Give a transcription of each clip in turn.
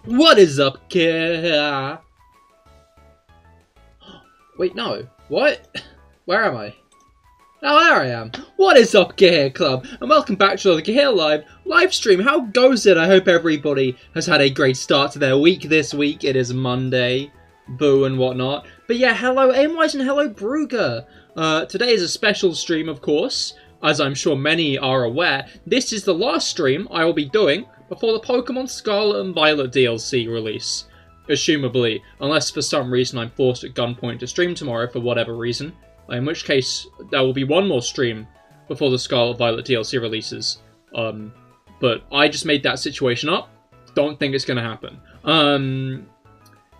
What is up, Cahir? Wait, no. What? Where am I? Oh, there I am. What is up, Cahir Club? And welcome back to the CahirLIVE live stream. How goes it? I hope everybody has had a great start to their week this week. It is Monday. Boo and whatnot. But yeah, hello Aimwise and hello Brugger. Today is a special stream, of course. As I'm sure many are aware, this is the last stream I will be doing before the Pokemon Scarlet and Violet DLC release. Assumably, unless for some reason I'm forced at gunpoint to stream tomorrow for whatever reason. In which case, there will be one more stream before the Scarlet Violet DLC releases. But I just made that situation up. Don't think it's going to happen.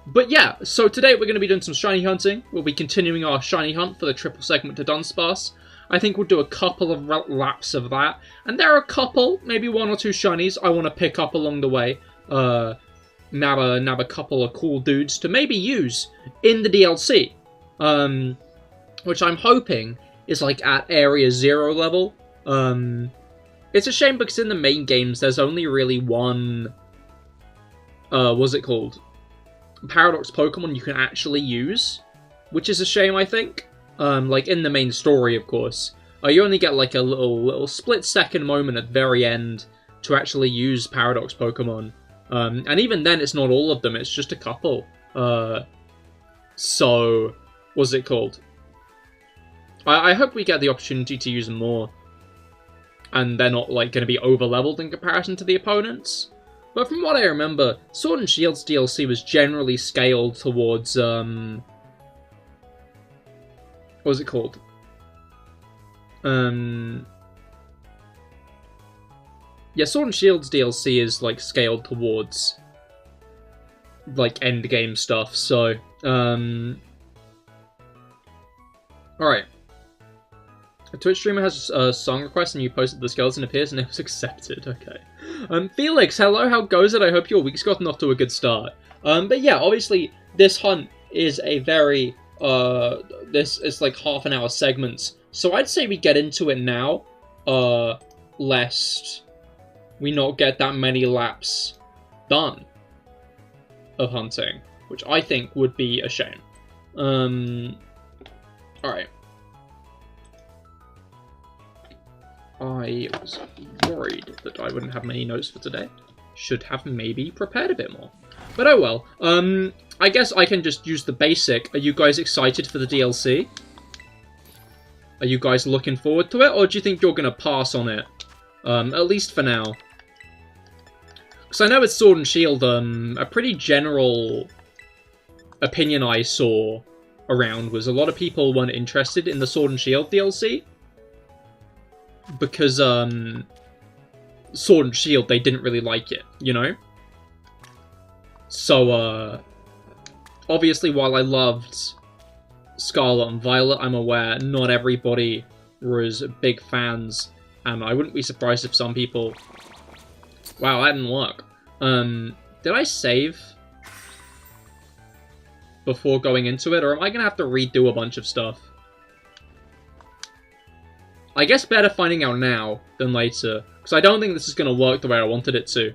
But yeah, so today we're going to be doing some shiny hunting. We'll be continuing our shiny hunt for the Triple Segment Dudunsparce. I think we'll do a couple of laps of that. And there are a couple, maybe one or two shinies I want to pick up along the way. Nab a couple of cool dudes to maybe use in the DLC. Which I'm hoping is like at Area 0 level. It's a shame because in the main games there's only really one, what's it called? Paradox Pokemon you can actually use, which is a shame, I think. Like in the main story, of course, you only get like a little split-second moment at the very end to actually use Paradox Pokemon. And even then, it's not all of them; it's just a couple. So, what's it called? I hope we get the opportunity to use them more, and they're not like going to be over-leveled in comparison to the opponents. But from what I remember, Sword and Shield's DLC was generally scaled towards, what was it called? Yeah, Sword and Shield's DLC is, like, scaled towards, like, endgame stuff, so, alright. A Twitch streamer has a song request and you posted the skeleton appears and it was accepted. Okay. Felix, hello, how goes it? I hope your week's gotten off to a good start. But yeah, obviously, this hunt is a very, this is like half an hour segments. So I'd say we get into it now, lest we not get that many laps done of hunting, which I think would be a shame. Alright. I was worried that I wouldn't have many notes for today. Should have maybe prepared a bit more. But oh well. I guess I can just use the basic. Are you guys excited for the DLC? Are you guys looking forward to it? Or do you think you're going to pass on it? At least for now. Because I know with Sword and Shield, a pretty general opinion I saw around was a lot of people weren't interested in the Sword and Shield DLC. Because, Sword and Shield, they didn't really like it, you know? So, obviously while I loved Scarlet and Violet, I'm aware not everybody was big fans, and I wouldn't be surprised if some people... Wow, that didn't work. Did I save before going into it, or am I gonna have to redo a bunch of stuff? I guess better finding out now than later, because I don't think this is going to work the way I wanted it to.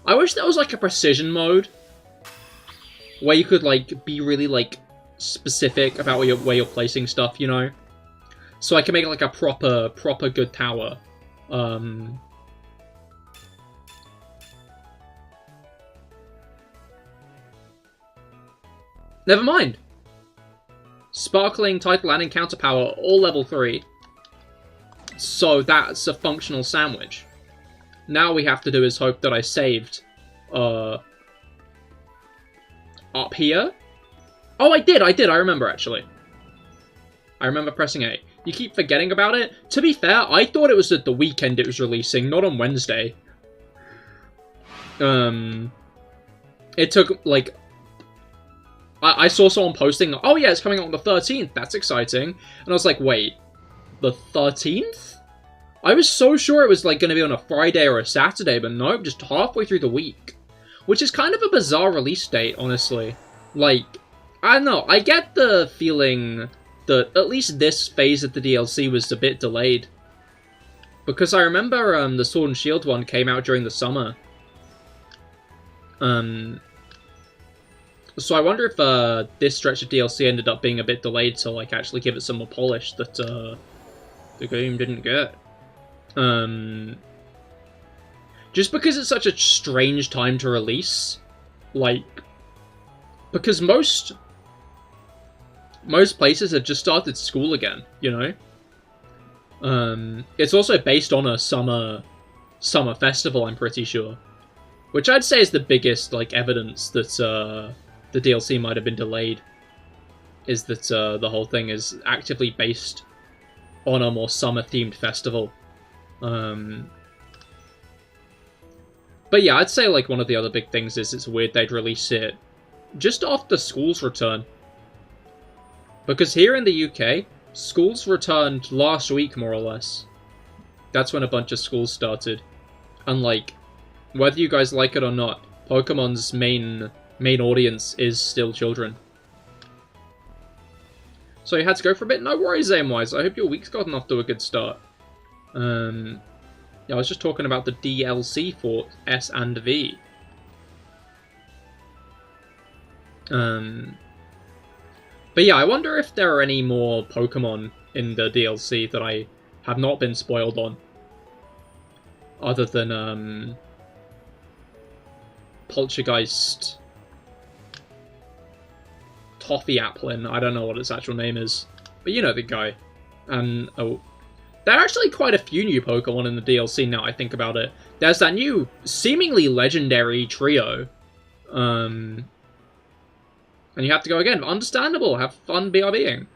I wish there was like a precision mode, where you could like be really like specific about where you're placing stuff, you know? So I can make like a proper good tower. Never mind! Sparkling, Title, and Encounter Power, all level 3. So that's a functional sandwich. Now we have to do is hope that I saved, up here? Oh, I did, I remember, actually. I remember pressing A. You keep forgetting about it? To be fair, I thought it was at the weekend it was releasing, not on Wednesday. It took, like... I saw someone posting, oh yeah, it's coming out on the 13th, that's exciting. And I was like, wait, the 13th? I was so sure it was like going to be on a Friday or a Saturday, but nope, just halfway through the week. Which is kind of a bizarre release date, honestly. Like, I don't know, I get the feeling that at least this phase of the DLC was a bit delayed. Because I remember the Sword and Shield one came out during the summer. So I wonder if this stretch of DLC ended up being a bit delayed to like actually give it some more polish that the game didn't get. Just because it's such a strange time to release, like, because most places have just started school again, you know? It's also based on a summer festival, I'm pretty sure. Which I'd say is the biggest, like, evidence that, the DLC might have been delayed. Is that, the whole thing is actively based on a more summer-themed festival. But yeah, I'd say, like, one of the other big things is it's weird they'd release it just after school's return. Because here in the UK, schools returned last week, more or less. That's when a bunch of schools started. And, like, whether you guys like it or not, Pokemon's main audience is still children. So you had to go for a bit? No worries, Aimwise. I hope your week's gotten off to a good start. Yeah, I was just talking about the DLC for S and V. But yeah, I wonder if there are any more Pokemon in the DLC that I have not been spoiled on. Other than, Poltergeist... Toffee Applin, I don't know what its actual name is. But you know the guy. And, oh... There are actually quite a few new Pokemon in the DLC now I think about it. There's that new, seemingly legendary trio. And you have to go again. Understandable, have fun BRBing.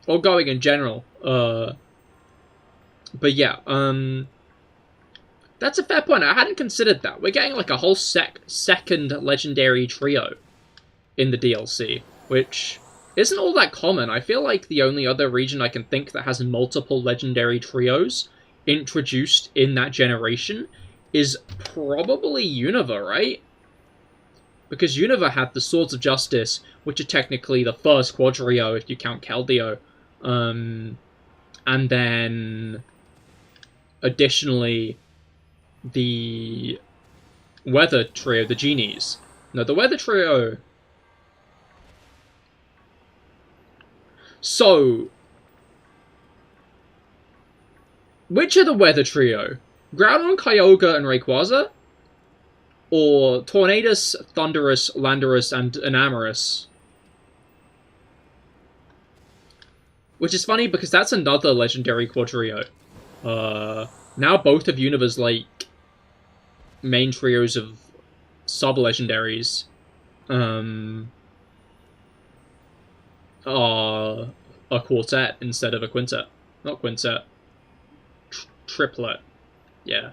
Or going in general. But yeah, that's a fair point. I hadn't considered that. We're getting like a whole second legendary trio in the DLC, which isn't all that common. I feel like the only other region I can think that has multiple legendary trios introduced in that generation is probably Unova, right? Because Unova had the Swords of Justice, which are technically the first Quadrio if you count Keldeo. And then additionally the Weather Trio, the Genies. No, the Weather Trio... So, which are the Weather Trio? Groudon, Kyogre, and Rayquaza? Or Tornadus, Thundurus, Landorus, and Enamorus? Which is funny because that's another legendary Quadrio. Now both of Unova's, like, main trios of sub-legendaries are a quartet instead of a quintet. Not quintet. Triplet. Yeah.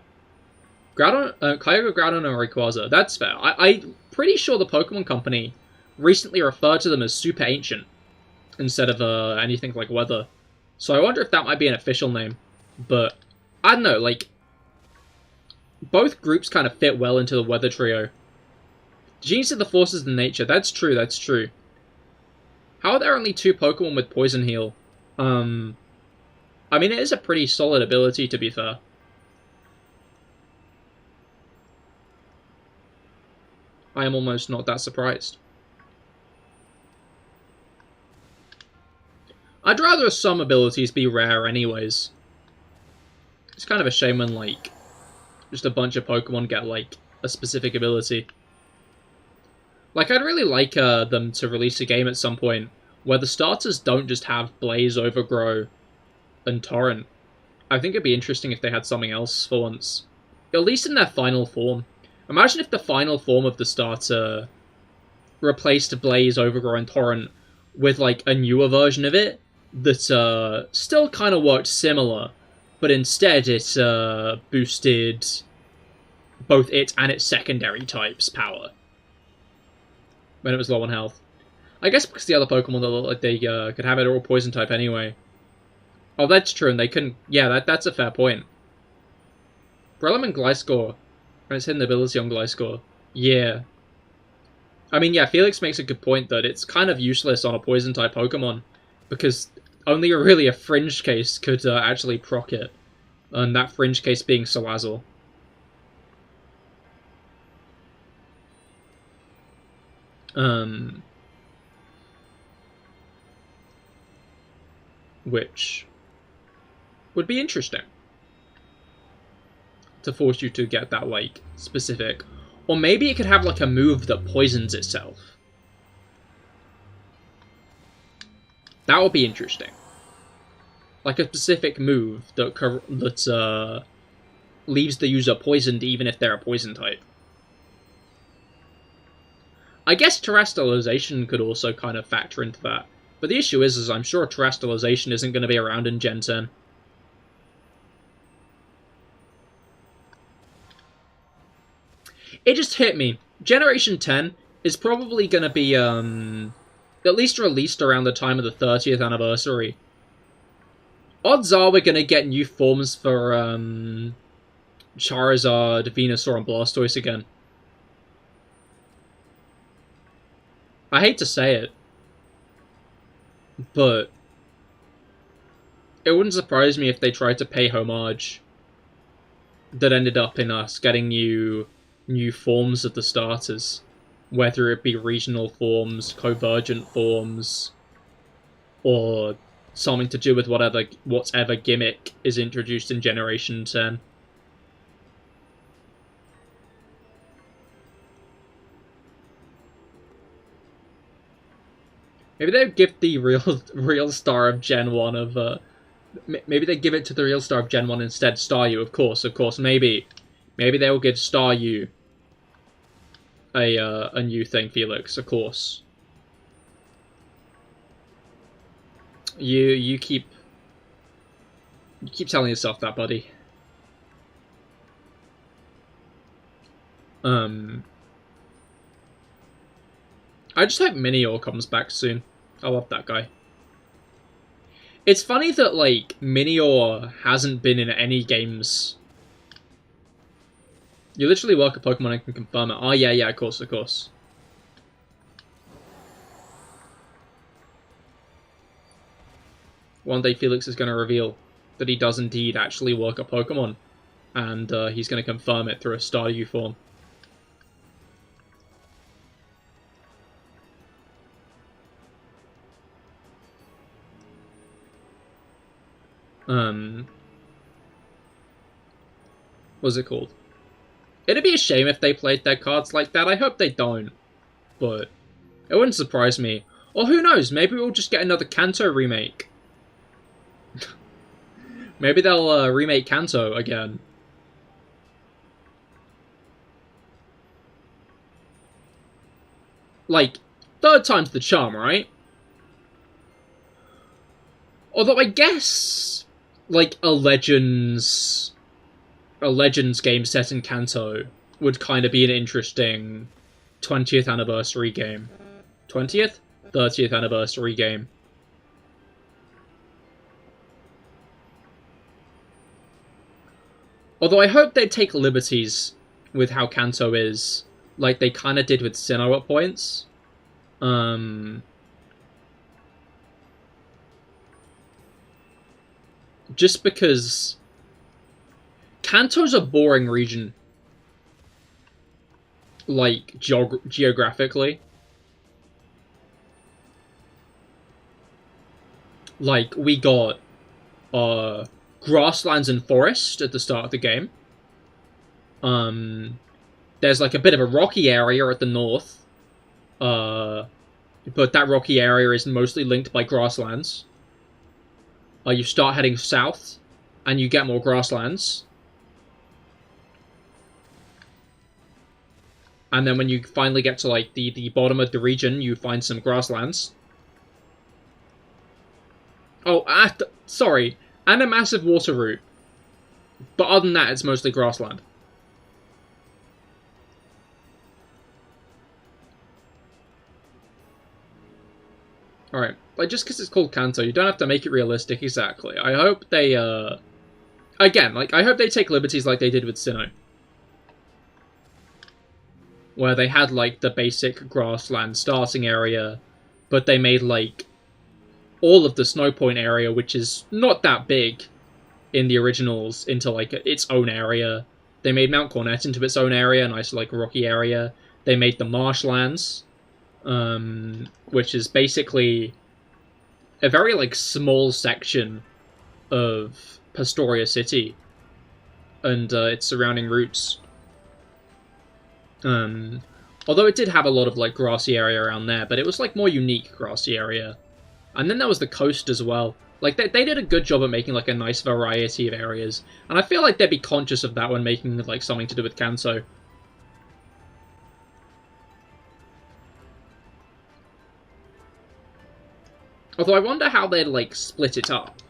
Kyogre, Groudon, and Rayquaza. That's fair. I'm pretty sure the Pokemon Company recently referred to them as Super Ancient instead of anything like Weather. So I wonder if that might be an official name. But, I don't know, like, both groups kind of fit well into the Weather Trio. Genius of the Forces of Nature. That's true, that's true. How are there only 2 Pokemon with Poison Heal? I mean, it is a pretty solid ability, to be fair. I am almost not that surprised. I'd rather some abilities be rare anyways. It's kind of a shame when, like, just a bunch of Pokemon get, like, a specific ability. Like, I'd really like them to release a game at some point where the starters don't just have Blaze, Overgrow, and Torrent. I think it'd be interesting if they had something else for once. At least in their final form. Imagine if the final form of the starter replaced Blaze, Overgrow, and Torrent with, like, a newer version of it that still kind of worked similar, but instead it boosted both it and its secondary type's power when it was low on health. I guess because the other Pokemon that looked like they could have it all Poison type anyway. Oh, that's true, and they couldn't... Yeah, that's a fair point. Breloom and Gliscor, and its hidden ability on Gliscor. Yeah. I mean, yeah, Felix makes a good point that it's kind of useless on a Poison type Pokemon, because only really a Fringe case could actually proc it, and that Fringe case being Salazzle. Which would be interesting to force you to get that, like, specific. Or maybe it could have, like, a move that poisons itself. That would be interesting. Like a specific move that leaves the user poisoned even if they're a poison type. I guess terrestrialization could also kind of factor into that. But the issue is I'm sure terrestrialization isn't going to be around in Gen 10. It just hit me. Generation 10 is probably going to be at least released around the time of the 30th anniversary. Odds are we're going to get new forms for Charizard, Venusaur, and Blastoise again. I hate to say it, but it wouldn't surprise me if they tried to pay homage that ended up in us getting new forms of the starters, whether it be regional forms, convergent forms, or something to do with whatever gimmick is introduced in Generation 10. Maybe they give the real star of Gen 1 of maybe they give it to the real star of Gen 1 instead, Staryu, of course, maybe. Maybe they will give Staryu a new thing, Felix, of course. You keep telling yourself that, buddy. I just hope Minior comes back soon. I love that guy. It's funny that, like, Minior hasn't been in any games. You literally work a Pokemon and can confirm it. Oh, yeah, of course. One day Felix is going to reveal that he does indeed actually work a Pokemon. And he's going to confirm it through a Staryu form. What's it called? It'd be a shame if they played their cards like that. I hope they don't. But it wouldn't surprise me. Or who knows, maybe we'll just get another Kanto remake. Maybe they'll remake Kanto again. Like, third time's the charm, right? Although I guess, like, a Legends game set in Kanto would kind of be an interesting 20th anniversary game. 20th? 30th anniversary game. Although I hope they take liberties with how Kanto is, like they kind of did with Sinnoh at points. Just because Kanto's a boring region, like, geographically. Like, we got grasslands and forest at the start of the game. There's, like, a bit of a rocky area at the north. But that rocky area is mostly linked by grasslands. You start heading south, and you get more grasslands. And then when you finally get to, like, the bottom of the region, you find some grasslands. Oh, sorry. And a massive water route. But other than that, it's mostly grassland. Alright. Like, just because it's called Kanto, you don't have to make it realistic, exactly. I hope they, again, like, I hope they take liberties like they did with Sinnoh. Where they had, like, the basic grassland starting area, but they made, like, all of the Snow Point area, which is not that big in the originals, into, like, its own area. They made Mount Cornet into its own area, a nice, like, rocky area. They made the marshlands which is basically a very, like, small section of Pastoria City and its surrounding routes. Although it did have a lot of, like, grassy area around there, but it was, like, more unique grassy area. And then there was the coast as well. Like, they did a good job at making, like, a nice variety of areas. And I feel like they'd be conscious of that when making, like, something to do with Kanso. Although I wonder how they'd, like, split it up.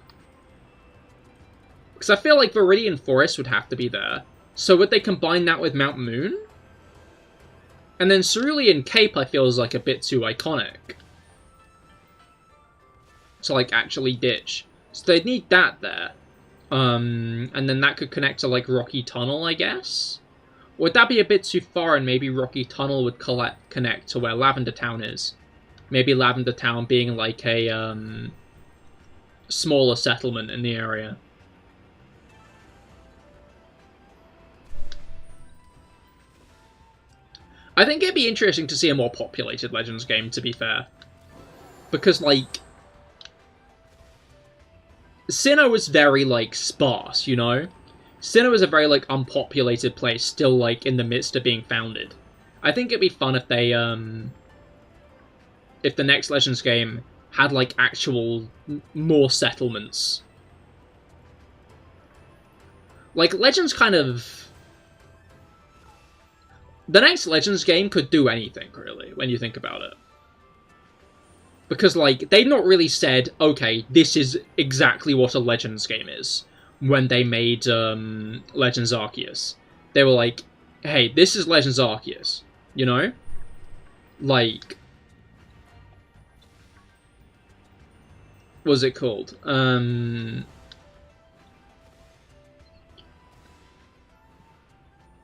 Because I feel like Viridian Forest would have to be there. So would they combine that with Mount Moon? And then Cerulean Cape, I feel, is, like, a bit too iconic to, like, actually ditch. So they'd need that there. And then that could connect to, like, Rocky Tunnel, I guess? Would that be a bit too far, and maybe Rocky Tunnel would connect to where Lavender Town is? Maybe Lavender Town being, like, a, smaller settlement in the area. I think it'd be interesting to see a more populated Legends game, to be fair. Because, like, Sinnoh was very, like, sparse, you know? Sinnoh is a very, like, unpopulated place, still, like, in the midst of being founded. I think it'd be fun if they, if the next Legends game had, like, actual more settlements. Like, Legends kind of... The next Legends game could do anything, really, when you think about it. Because, like, they've not really said, okay, this is exactly what a Legends game is, when they made Legends Arceus. They were like, hey, this is Legends Arceus, you know? Like... What was it called?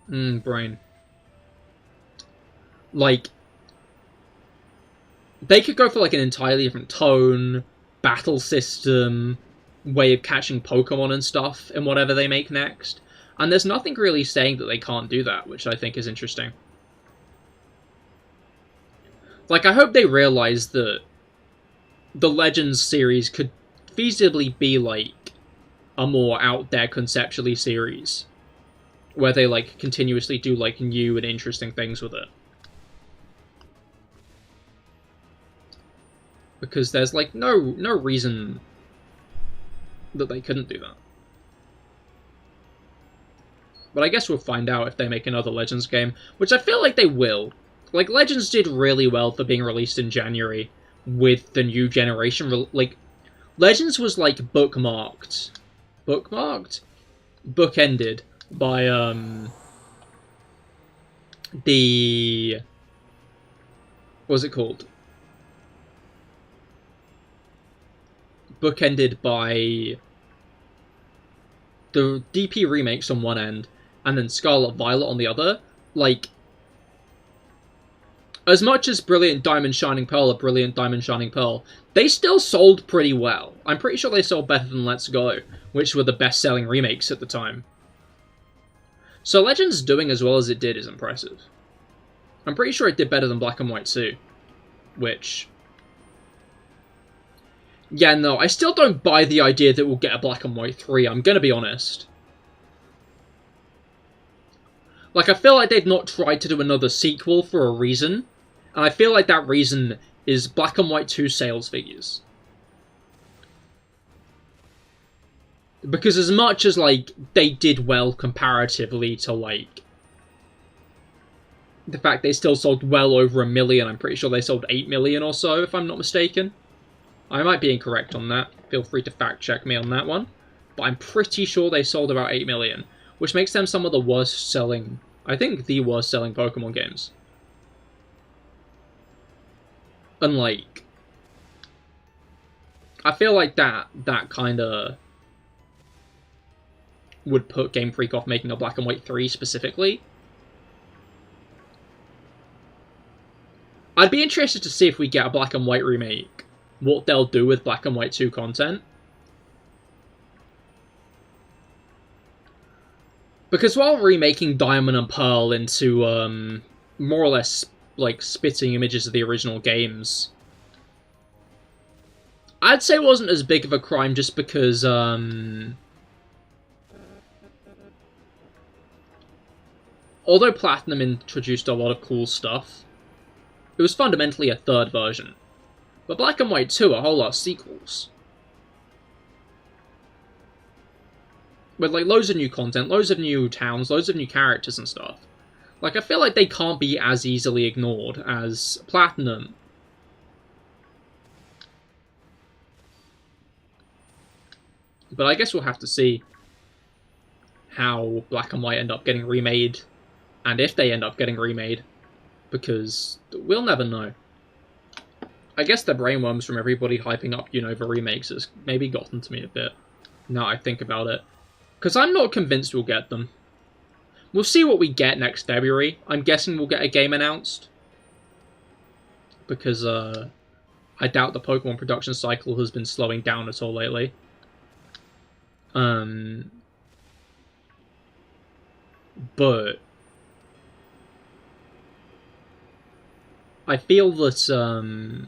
Brain. Like, they could go for, like, an entirely different tone, battle system, way of catching Pokemon and stuff in whatever they make next. And there's nothing really saying that they can't do that, which I think is interesting. Like, I hope they realize that the Legends series could feasibly be, like, a more out there conceptually series. Where they, like, continuously do, like, new and interesting things with it. Because there's, like, no reason that they couldn't do that. But I guess we'll find out if they make another Legends game, which I feel like they will. Like, Legends did really well for being released in January with the new generation. Like, Legends was, like, bookended by, the... What was it called? Bookended by the DP remakes on one end, and then Scarlet Violet on the other. Like, as much as Brilliant Diamond Shining Pearl or Brilliant Diamond Shining Pearl, they still sold pretty well. I'm pretty sure they sold better than Let's Go, which were the best-selling remakes at the time. So Legends doing as well as it did is impressive. I'm pretty sure it did better than Black and White 2, which... Yeah, no, I still don't buy the idea that we'll get a Black and White 3, I'm gonna be honest. Like, I feel like they've not tried to do another sequel for a reason, and I feel like that reason is Black and White 2 sales figures. Because as much as, like, they did well comparatively to, like, the fact they still sold well over 1 million, I'm pretty sure they sold 8 million or so, if I'm not mistaken. I might be incorrect on that. Feel free to fact check me on that one. But I'm pretty sure they sold about 8 million, which makes them some of the worst selling, I think the worst selling Pokemon games. And, like, I feel like that kind of would put Game Freak off making a Black and White 3 specifically. I'd be interested to see if we get a Black and White remake, what they'll do with Black and White 2 content. Because while remaking Diamond and Pearl into, more or less like, spitting images of the original games. I'd say it wasn't as big of a crime just because, although Platinum introduced a lot of cool stuff, it was fundamentally a third version. But Black and White 2 are a whole lot of sequels. With, like, loads of new content, loads of new towns, loads of new characters and stuff. Like, I feel like they can't be as easily ignored as Platinum. But I guess we'll have to see how Black and White end up getting remade, and if they end up getting remade, because we'll never know. I guess the brainworms from everybody hyping up Unova remakes has maybe gotten to me a bit, now I think about it. Because I'm not convinced we'll get them. We'll see what we get next February. I'm guessing we'll get a game announced. Because, I doubt the Pokemon production cycle has been slowing down at all lately. But I feel that,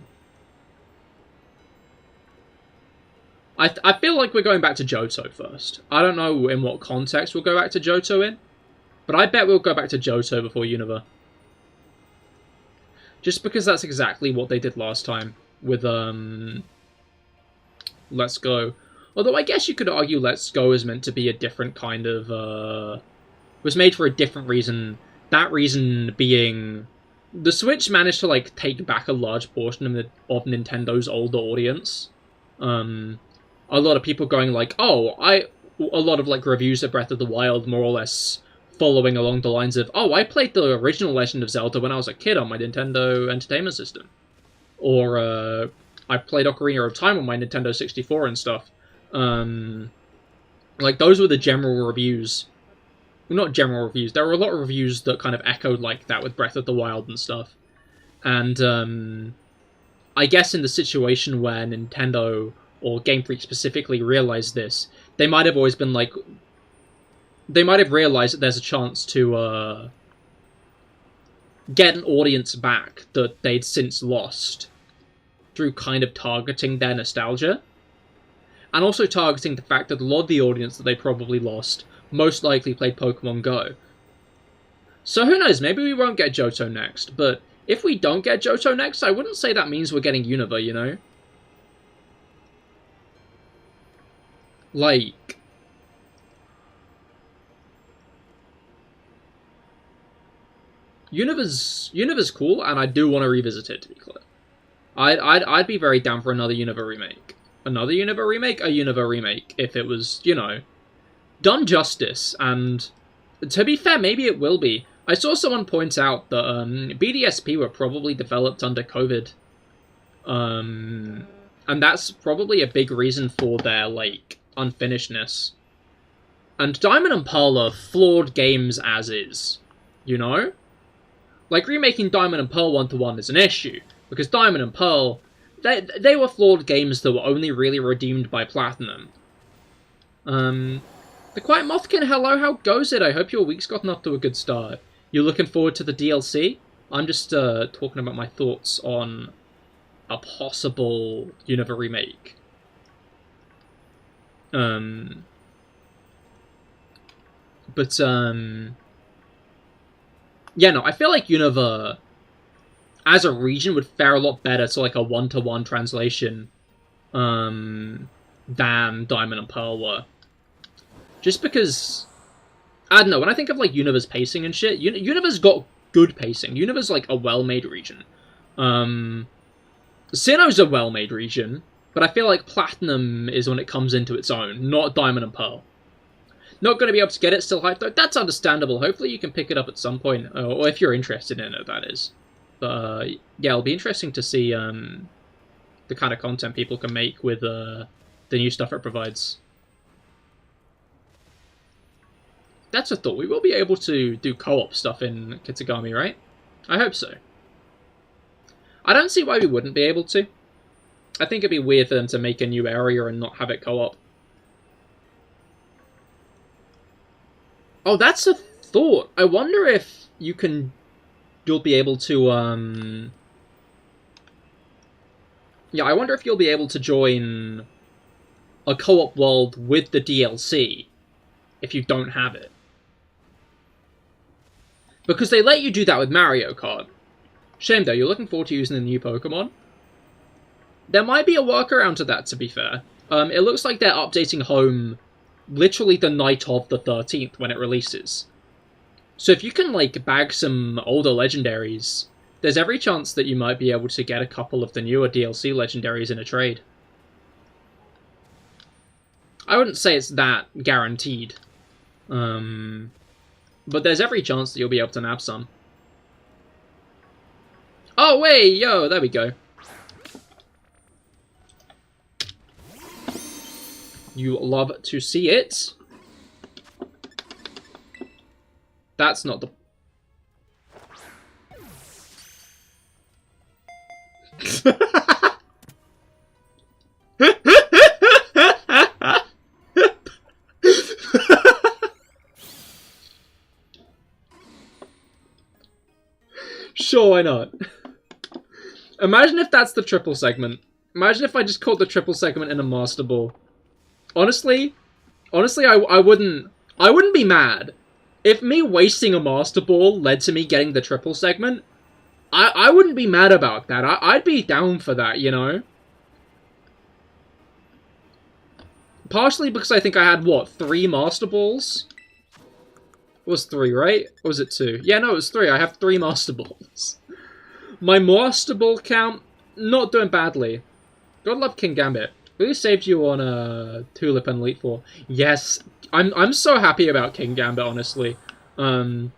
I feel like we're going back to Johto first. I don't know in what context we'll go back to Johto in, but I bet we'll go back to Johto before Unova. Just because that's exactly what they did last time with, Let's Go. Although I guess you could argue Let's Go is meant to be a different kind of, was made for a different reason. That reason being, the Switch managed to, like, take back a large portion of Nintendo's older audience. A lot of people going like, oh, a lot of, like, reviews of Breath of the Wild more or less following along the lines of, oh, I played the original Legend of Zelda when I was a kid on my Nintendo Entertainment System. Or, I played Ocarina of Time on my Nintendo 64 and stuff. Like, those were the general reviews. Well, not general reviews. There were a lot of reviews that kind of echoed like that with Breath of the Wild and stuff. And, I guess in the situation where Nintendo, or Game Freak specifically, realized this, they might have always been like... They might have realized that there's a chance to, get an audience back that they'd since lost through kind of targeting their nostalgia. And also targeting the fact that a lot of the audience that they probably lost most likely played Pokemon Go. So who knows, maybe we won't get Johto next, but if we don't get Johto next, I wouldn't say that means we're getting Unova, you know? Like... Unova's cool, and I do want to revisit it, to be clear. I'd be very down for another Unova remake. Another Unova remake? A Unova remake, if it was, you know, done justice, and to be fair, maybe it will be. I saw someone point out that BDSP were probably developed under COVID, and that's probably a big reason for their, like, unfinishedness. And Diamond and Pearl are flawed games as is, you know? Like, remaking Diamond and Pearl 1-to-1 is an issue, because Diamond and Pearl, they were flawed games that were only really redeemed by Platinum. The Quiet Mothkin, hello, how goes it? I hope your week's gotten off to a good start. You looking forward to the DLC? I'm just talking about my thoughts on a possible Unova remake. Yeah, no, I feel like Unova, as a region, would fare a lot better to, like, a 1-to-1 translation, than Diamond and Pearl were. Just because, I don't know, when I think of, like, Unova's pacing and shit, Unova's got good pacing. Unova's, like, a well-made region. Sinnoh's a well-made region, but I feel like Platinum is when it comes into its own, not Diamond and Pearl. Not going to be able to get it still hyped, though. That's understandable. Hopefully you can pick it up at some point, or if you're interested in it, that is. But, yeah, it'll be interesting to see the kind of content people can make with the new stuff it provides. That's a thought. We will be able to do co-op stuff in Kitagami, right? I hope so. I don't see why we wouldn't be able to. I think it'd be weird for them to make a new area and not have it co-op. Oh, that's a thought. I wonder if you can you'll be able to, yeah, I wonder if you'll be able to join a co-op world with the DLC if you don't have it. Because they let you do that with Mario Kart. Shame though, you're looking forward to using the new Pokemon. There might be a workaround to that, to be fair. It looks like they're updating home literally the night of the 13th when it releases. So if you can, like, bag some older legendaries, there's every chance that you might be able to get a couple of the newer DLC legendaries in a trade. I wouldn't say it's that guaranteed. But there's every chance that you'll be able to nab some. Oh, wait, yo, there we go. You love to see it. That's not the... Sure, why not? Imagine if that's the triple segment. Imagine if I just caught the triple segment in a Master Ball. Honestly, I wouldn't be mad. If me wasting a Master Ball led to me getting the triple segment, I wouldn't be mad about that. I'd be down for that, you know? Partially because I think I had, what, 3 Master Balls? It was 3, right? Or was it 2? Yeah, no, it was 3. I have 3 Master Balls. My Master Ball count, not doing badly. God love King Gambit. Really saved you on Tulip and Elite Four. Yes, I'm so happy about King Gambit, honestly. I'm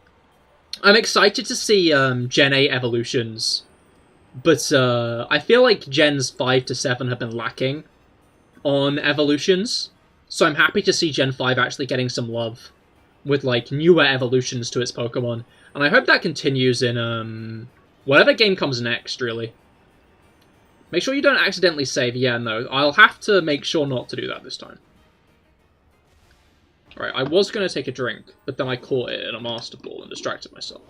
excited to see Gen 8 evolutions. But I feel like Gens 5 to 7 have been lacking on evolutions. So I'm happy to see Gen 5 actually getting some love with, like, newer evolutions to its Pokemon. And I hope that continues in, whatever game comes next, really. Make sure you don't accidentally save. Yeah, no. I'll have to make sure not to do that this time. Alright, I was going to take a drink, but then I caught it in a Master Ball and distracted myself.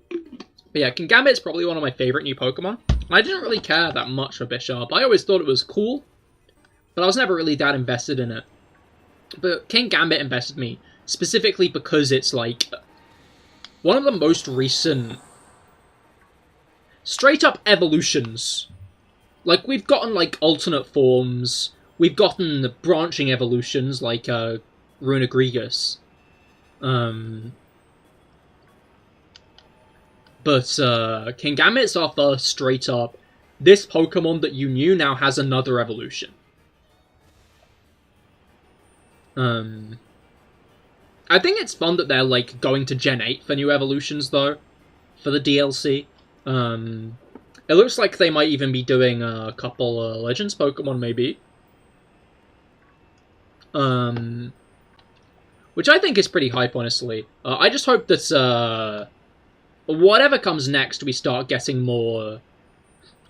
But yeah, Kingambit's probably one of my favourite new Pokemon. I didn't really care that much for Bisharp. I always thought it was cool, but I was never really that invested in it. But Kingambit invested me, specifically because it's, like, one of the most recent straight-up evolutions. Like, we've gotten, like, alternate forms. We've gotten branching evolutions, like, Runegregus. But Kingambit's our first straight-up, this Pokemon that you knew now has another evolution. I think it's fun that they're, like, going to Gen 8 for new evolutions, though, for the DLC. It looks like they might even be doing a couple Legends Pokemon, maybe. Which I think is pretty hype, honestly. I just hope that, whatever comes next, we start getting more...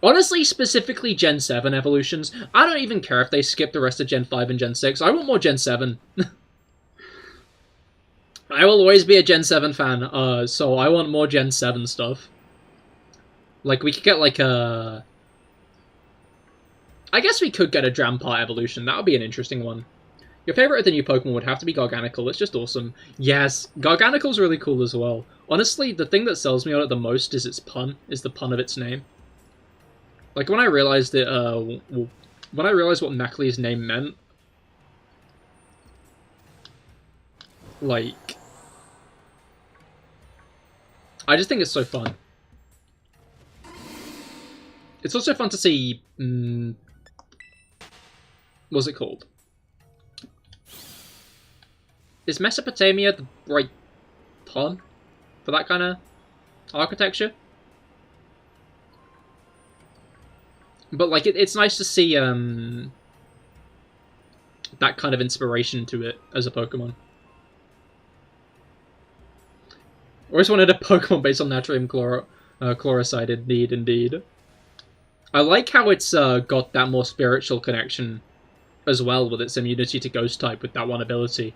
Honestly, specifically Gen 7 evolutions. I don't even care if they skip the rest of Gen 5 and Gen 6. I want more Gen 7. I will always be a Gen 7 fan, so I want more Gen 7 stuff. Like, we could get, like, a... I guess we could get a Drampar evolution. That would be an interesting one. Your favorite of the new Pokemon would have to be Garganacl. It's just awesome. Yes, Garganacl's really cool as well. Honestly, the thing that sells me on it the most is its pun, is the pun of its name. Like, when I realized it, when I realized what Mackley's name meant, like, I just think it's so fun. It's also fun to see, what's it called? Is Mesopotamia the right term for that kind of architecture? But, like, it's nice to see, that kind of inspiration to it as a Pokemon. Always wanted a Pokemon based on natrium chloride, indeed. I like how it's got that more spiritual connection as well with its immunity to Ghost type with that one ability.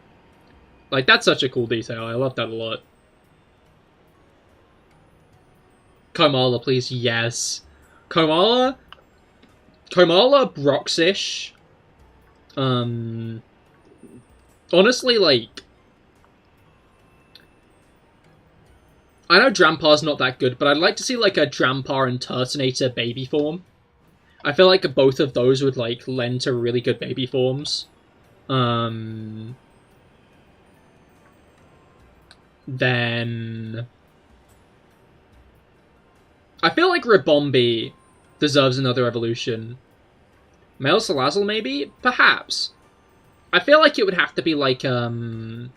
Like, that's such a cool detail. I love that a lot. Komala, please. Yes. Komala, Broxish. Honestly, like, I know Drampar's not that good, but I'd like to see, like, a Drampar and Turtonator baby form. I feel like both of those would, like, lend to really good baby forms. Then I feel like Ribombee deserves another evolution. Male Salazzle, maybe? Perhaps. I feel like it would have to be, like, a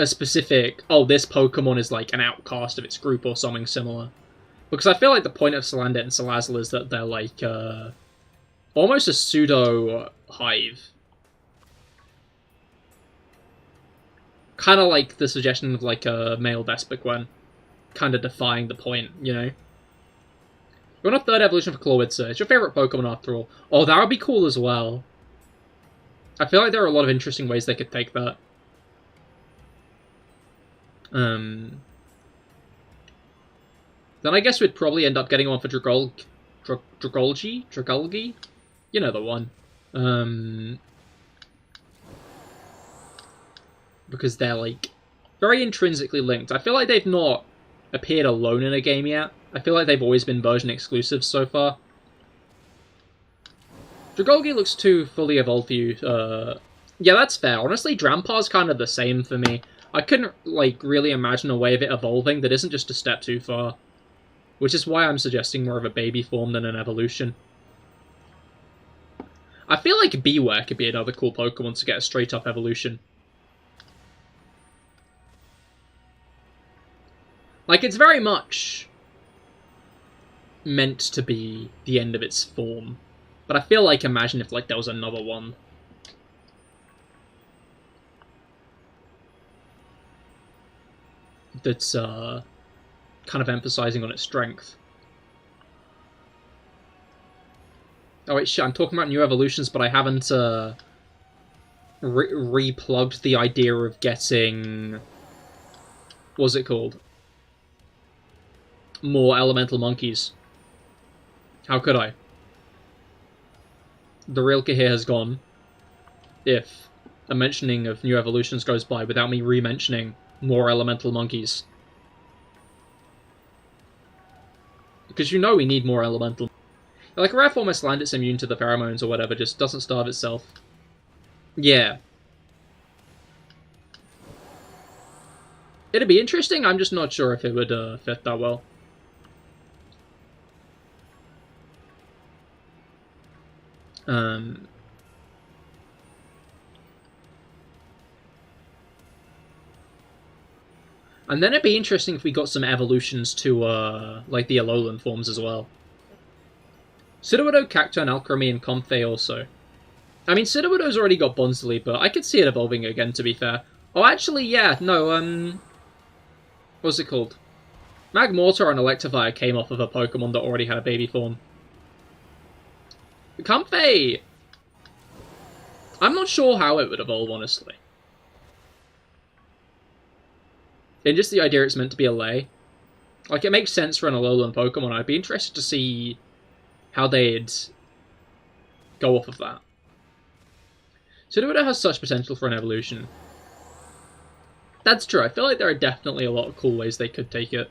specific, oh, this Pokemon is, like, an outcast of its group or something similar. Because I feel like the point of Salandit and Salazzle is that they're, like, almost a pseudo-hive. Kind of like the suggestion of, like, a male Vespiquen. Kind of defying the point, you know? You want a third evolution for Clawitzer. It's your favourite Pokemon, after all. Oh, that would be cool as well. I feel like there are a lot of interesting ways they could take that. Then I guess we'd probably end up getting one for Dragolgi? You know the one. Because they're, like, very intrinsically linked. I feel like they've not appeared alone in a game yet. I feel like they've always been version exclusives so far. Dragolgi looks too fully evolved for you. Yeah, that's fair. Honestly, Drampar's kind of the same for me. I couldn't, like, really imagine a way of it evolving that isn't just a step too far. Which is why I'm suggesting more of a baby form than an evolution. I feel like Beware could be another cool Pokemon to get a straight-up evolution. Like, it's very much meant to be the end of its form. But I feel like, imagine if, like, there was another one. That's, kind of emphasizing on its strength. Oh wait, shit, I'm talking about new evolutions, but I haven't, re-plugged the idea of getting... What's it called? More elemental monkeys. How could I? The real Cahir has gone. If a mentioning of new evolutions goes by without me re-mentioning more elemental monkeys. Because you know we need more elemental. Like, a rare form of Salandit's immune to the pheromones or whatever, just doesn't starve itself. Yeah. It'd be interesting, I'm just not sure if it would fit that well. And then it'd be interesting if we got some evolutions to, like, the Alolan forms as well. Sudowoodo, Cacturne, Alcremie, and Comfey also. I mean, Sudowoodo's already got Bonsly, but I could see it evolving again, to be fair. Oh, actually, yeah, no, what's it called? Magmortar and Electivire came off of a Pokemon that already had a baby form. Comfey! I'm not sure how it would evolve, honestly. And just the idea it's meant to be a lay. Like, it makes sense for an Alolan Pokemon. I'd be interested to see how they'd go off of that. Sudowoodo has such potential for an evolution. That's true. I feel like there are definitely a lot of cool ways they could take it.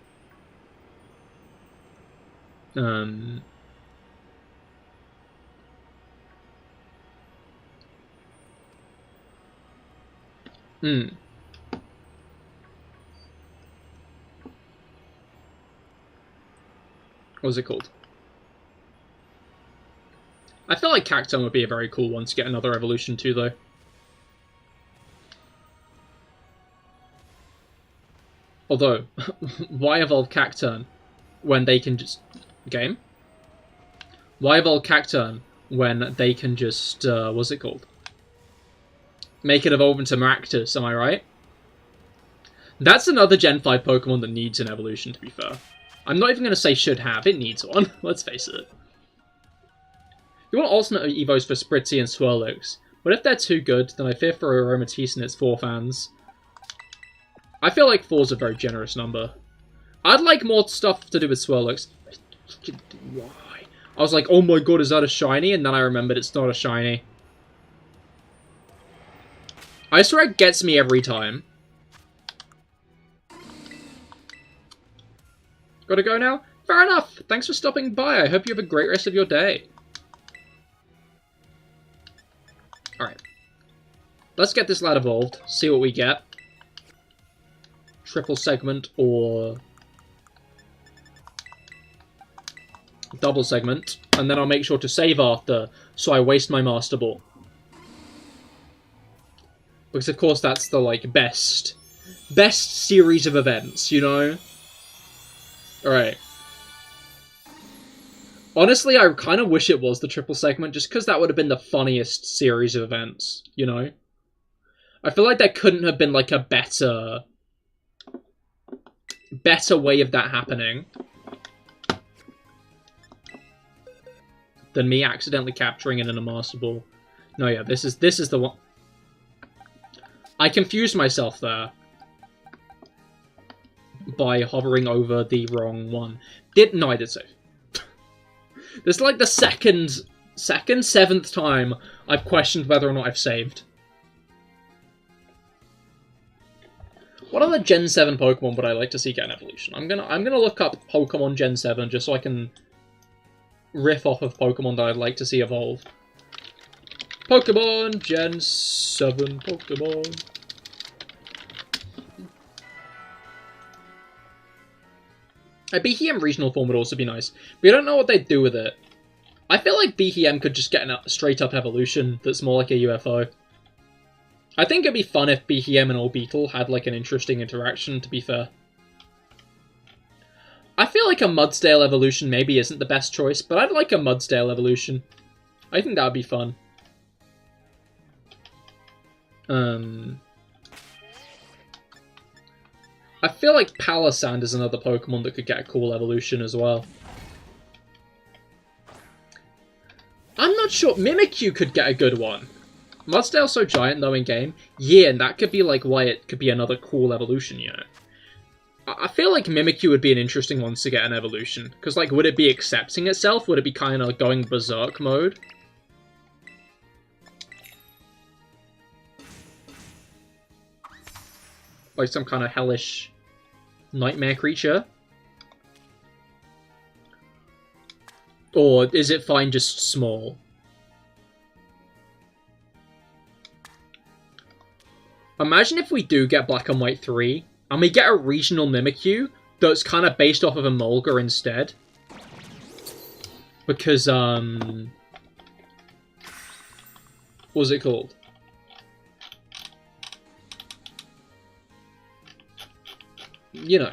What was it called? I feel like Cacturne would be a very cool one to get another evolution to, though. Although, why evolve Cacturne when they can just... Game? Why evolve Cacturne when they can just... what's it called? Make it evolve into Maractus, am I right? That's another Gen 5 Pokemon that needs an evolution, to be fair. I'm not even going to say should have, it needs one, let's face it. You want alternate Evos for Spritzee and Swirlix, But if they're too good, then I fear for Aromatisse and its 4 fans. I feel like 4's a very generous number. I'd like more stuff to do with Swirlix. Why? I was like, oh my god, is that a shiny? And then I remembered it's not a shiny. I swear it gets me every time. Gotta go now? Fair enough. Thanks for stopping by. I hope you have a great rest of your day. Alright. Let's get this lad evolved. See what we get. Triple segment or double segment. And then I'll make sure to save after, so I waste my Master Ball. Because of course that's the, like, best series of events, you know? Alright. Honestly, I kind of wish it was the triple segment, just because that would have been the funniest series of events, you know? I feel like there couldn't have been, like, a better way of that happening than me accidentally capturing it in a Master Ball. No, yeah, this is the one. I confused myself there by hovering over the wrong one. No, I did save. This is like the seventh time I've questioned whether or not I've saved. What other Gen 7 Pokemon would I like to see get an evolution? I'm gonna look up Pokemon Gen 7 just so I can riff off of Pokemon that I'd like to see evolve. Pokemon Gen 7 Pokemon. A BHM regional form would also be nice. We don't know what they'd do with it. I feel like BHM could just get a straight-up evolution that's more like a UFO. I think it'd be fun if BHM and Orbeetle had, like, an interesting interaction, to be fair. I feel like a Mudsdale evolution maybe isn't the best choice, but I'd like a Mudsdale evolution. I think that would be fun. I feel like Palossand is another Pokemon that could get a cool evolution as well. I'm not sure. Mimikyu could get a good one. Mudsdale's so giant, though, in-game. Yeah, and that could be, like, why it could be another cool evolution, you know? I feel like Mimikyu would be an interesting one to get an evolution. Because, like, would it be accepting itself? Would it be kind of going berserk mode? Like some kind of hellish nightmare creature? Or is it fine just small? Imagine if we do get Black and White 3, and we get a regional Mimikyu that's kind of based off of a Mulga instead. Because, what was it called? You know.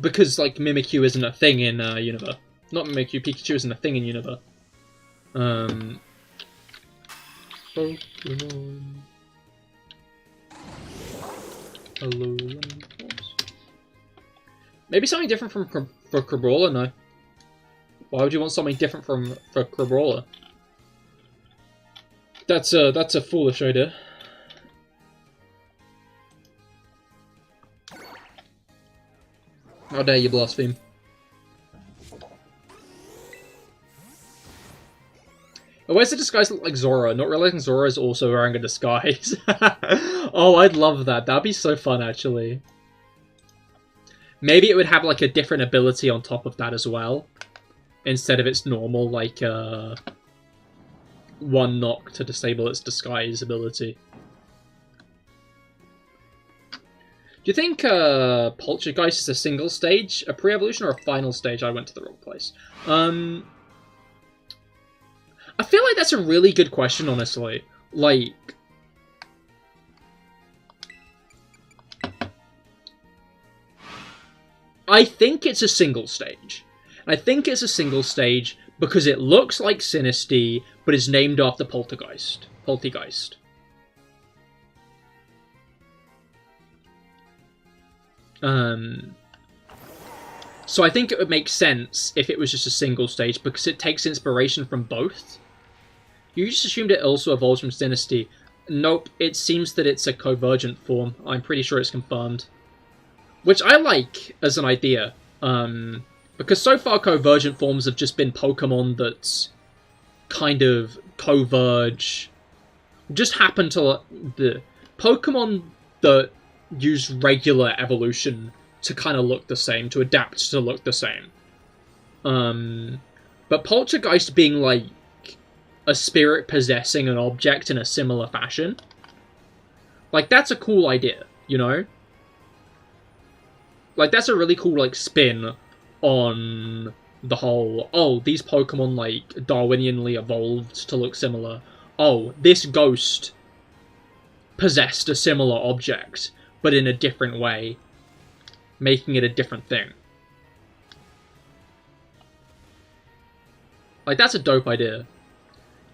Because, like, Mimikyu isn't a thing in, Unova. Not Mimikyu, Pikachu isn't a thing in Unova. Pokemon. Hello. Maybe something different for Crabrawler? No. Why would you want something different for Crabrawler? That's a foolish idea. How dare you blaspheme? Oh, where's the disguise look like Zora? Not realizing Zora is also wearing a disguise. Oh, I'd love that. That'd be so fun, actually. Maybe it would have, like, a different ability on top of that as well. Instead of its normal, like, one knock to disable its disguise ability. Do you think Poltergeist is a single stage, a pre-evolution, or a final stage? I went to the wrong place. I feel like that's a really good question, honestly. Like, I think it's a single stage. I think it's a single stage because it looks like Sinistea, but is named after Poltergeist. So I think it would make sense if it was just a single stage, because it takes inspiration from both. You just assumed it also evolves from Dynasty. Nope, it seems that it's a Convergent form. I'm pretty sure it's confirmed. Which I like as an idea. Because so far Convergent forms have just been Pokemon that kind of converge. Just happen to... the Pokemon that use regular evolution to kind of look the same, to adapt to look the same. But Poltergeist being like a spirit possessing an object in a similar fashion, like, that's a cool idea, you know? Like, that's a really cool, like, spin on the whole, oh, these Pokemon, like, Darwinianly evolved to look similar. Oh, this ghost possessed a similar object, but in a different way, making it a different thing. Like, that's a dope idea.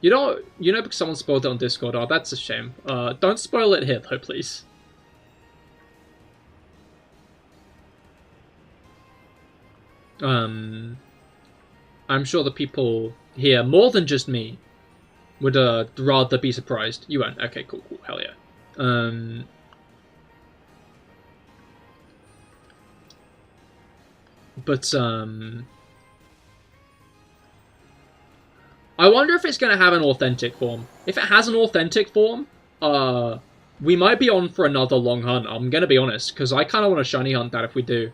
You know, because someone spoiled it on Discord. Oh, that's a shame. Don't spoil it here, though, please. I'm sure the people here, more than just me, would rather be surprised. You won't. Okay, cool, hell yeah. But I wonder if it's going to have an authentic form. If it has an authentic form, we might be on for another long hunt. I'm going to be honest, because I kind of want to shiny hunt that if we do.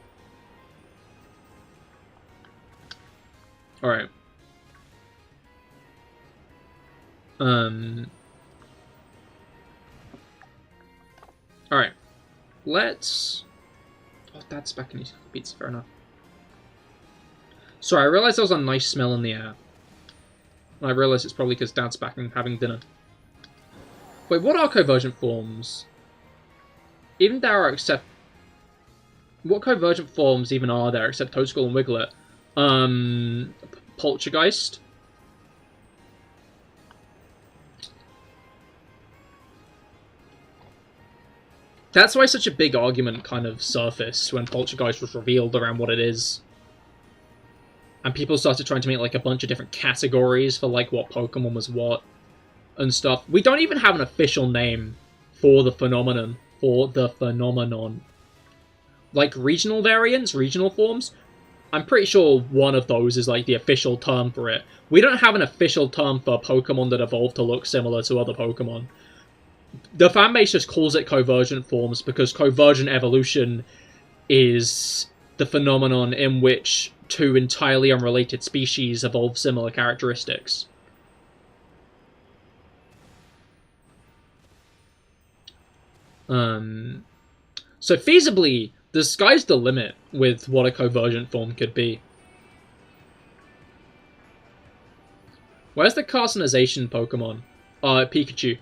Alright. Alright. Let's... Oh, Dad's back in his beats, fair enough. Sorry, I realised there was a nice smell in the air. And I realised it's probably because Dad's back and having dinner. Wait, what are Convergent forms? Even there are except... What Convergent forms even are there except Toadskull and Wiglet? Poltergeist? That's why such a big argument kind of surfaced when Poltergeist was revealed around what it is. And people started trying to make, like, a bunch of different categories for, like, what Pokemon was what and stuff. We don't even have an official name for the phenomenon. Like, regional variants, regional forms, I'm pretty sure one of those is, like, the official term for it. We don't have an official term for Pokemon that evolved to look similar to other Pokemon. The fanbase just calls it Convergent forms because Convergent evolution is the phenomenon in which two entirely unrelated species evolve similar characteristics. So feasibly, the sky's the limit with what a Convergent form could be. Where's the carcinization Pokemon? Pikachu.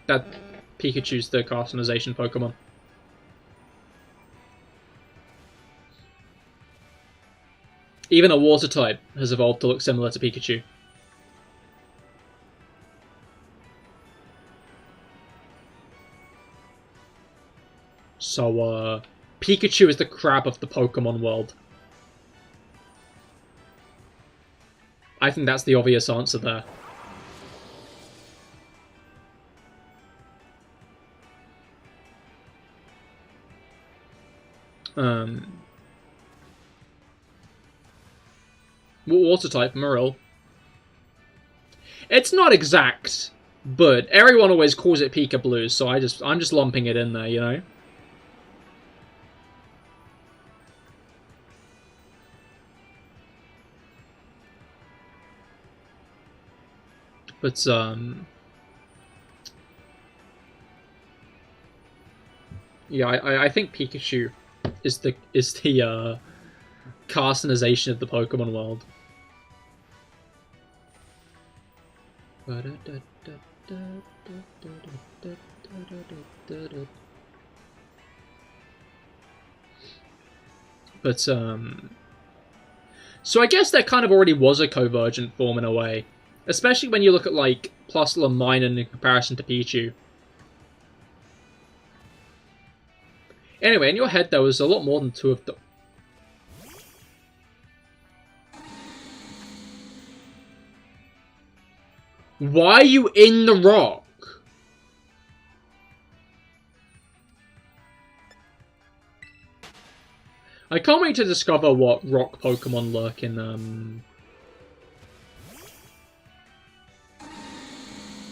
That Pikachu's the carcinization Pokemon. Even a water type has evolved to look similar to Pikachu. So, Pikachu is the crab of the Pokemon world. I think that's the obvious answer there. What water type? Marill. It's not exact, but everyone always calls it Pika Blue, so I'm just lumping it in there, you know? But yeah, I think Pikachu is the carcinization of the Pokemon world. But so I guess there kind of already was a Convergent form in a way, especially when you look at like Plusle and Minun in comparison to Pichu. Anyway, in your head there was a lot more than 2 of them. Why are you in the rock? I can't wait to discover what rock Pokemon lurk in,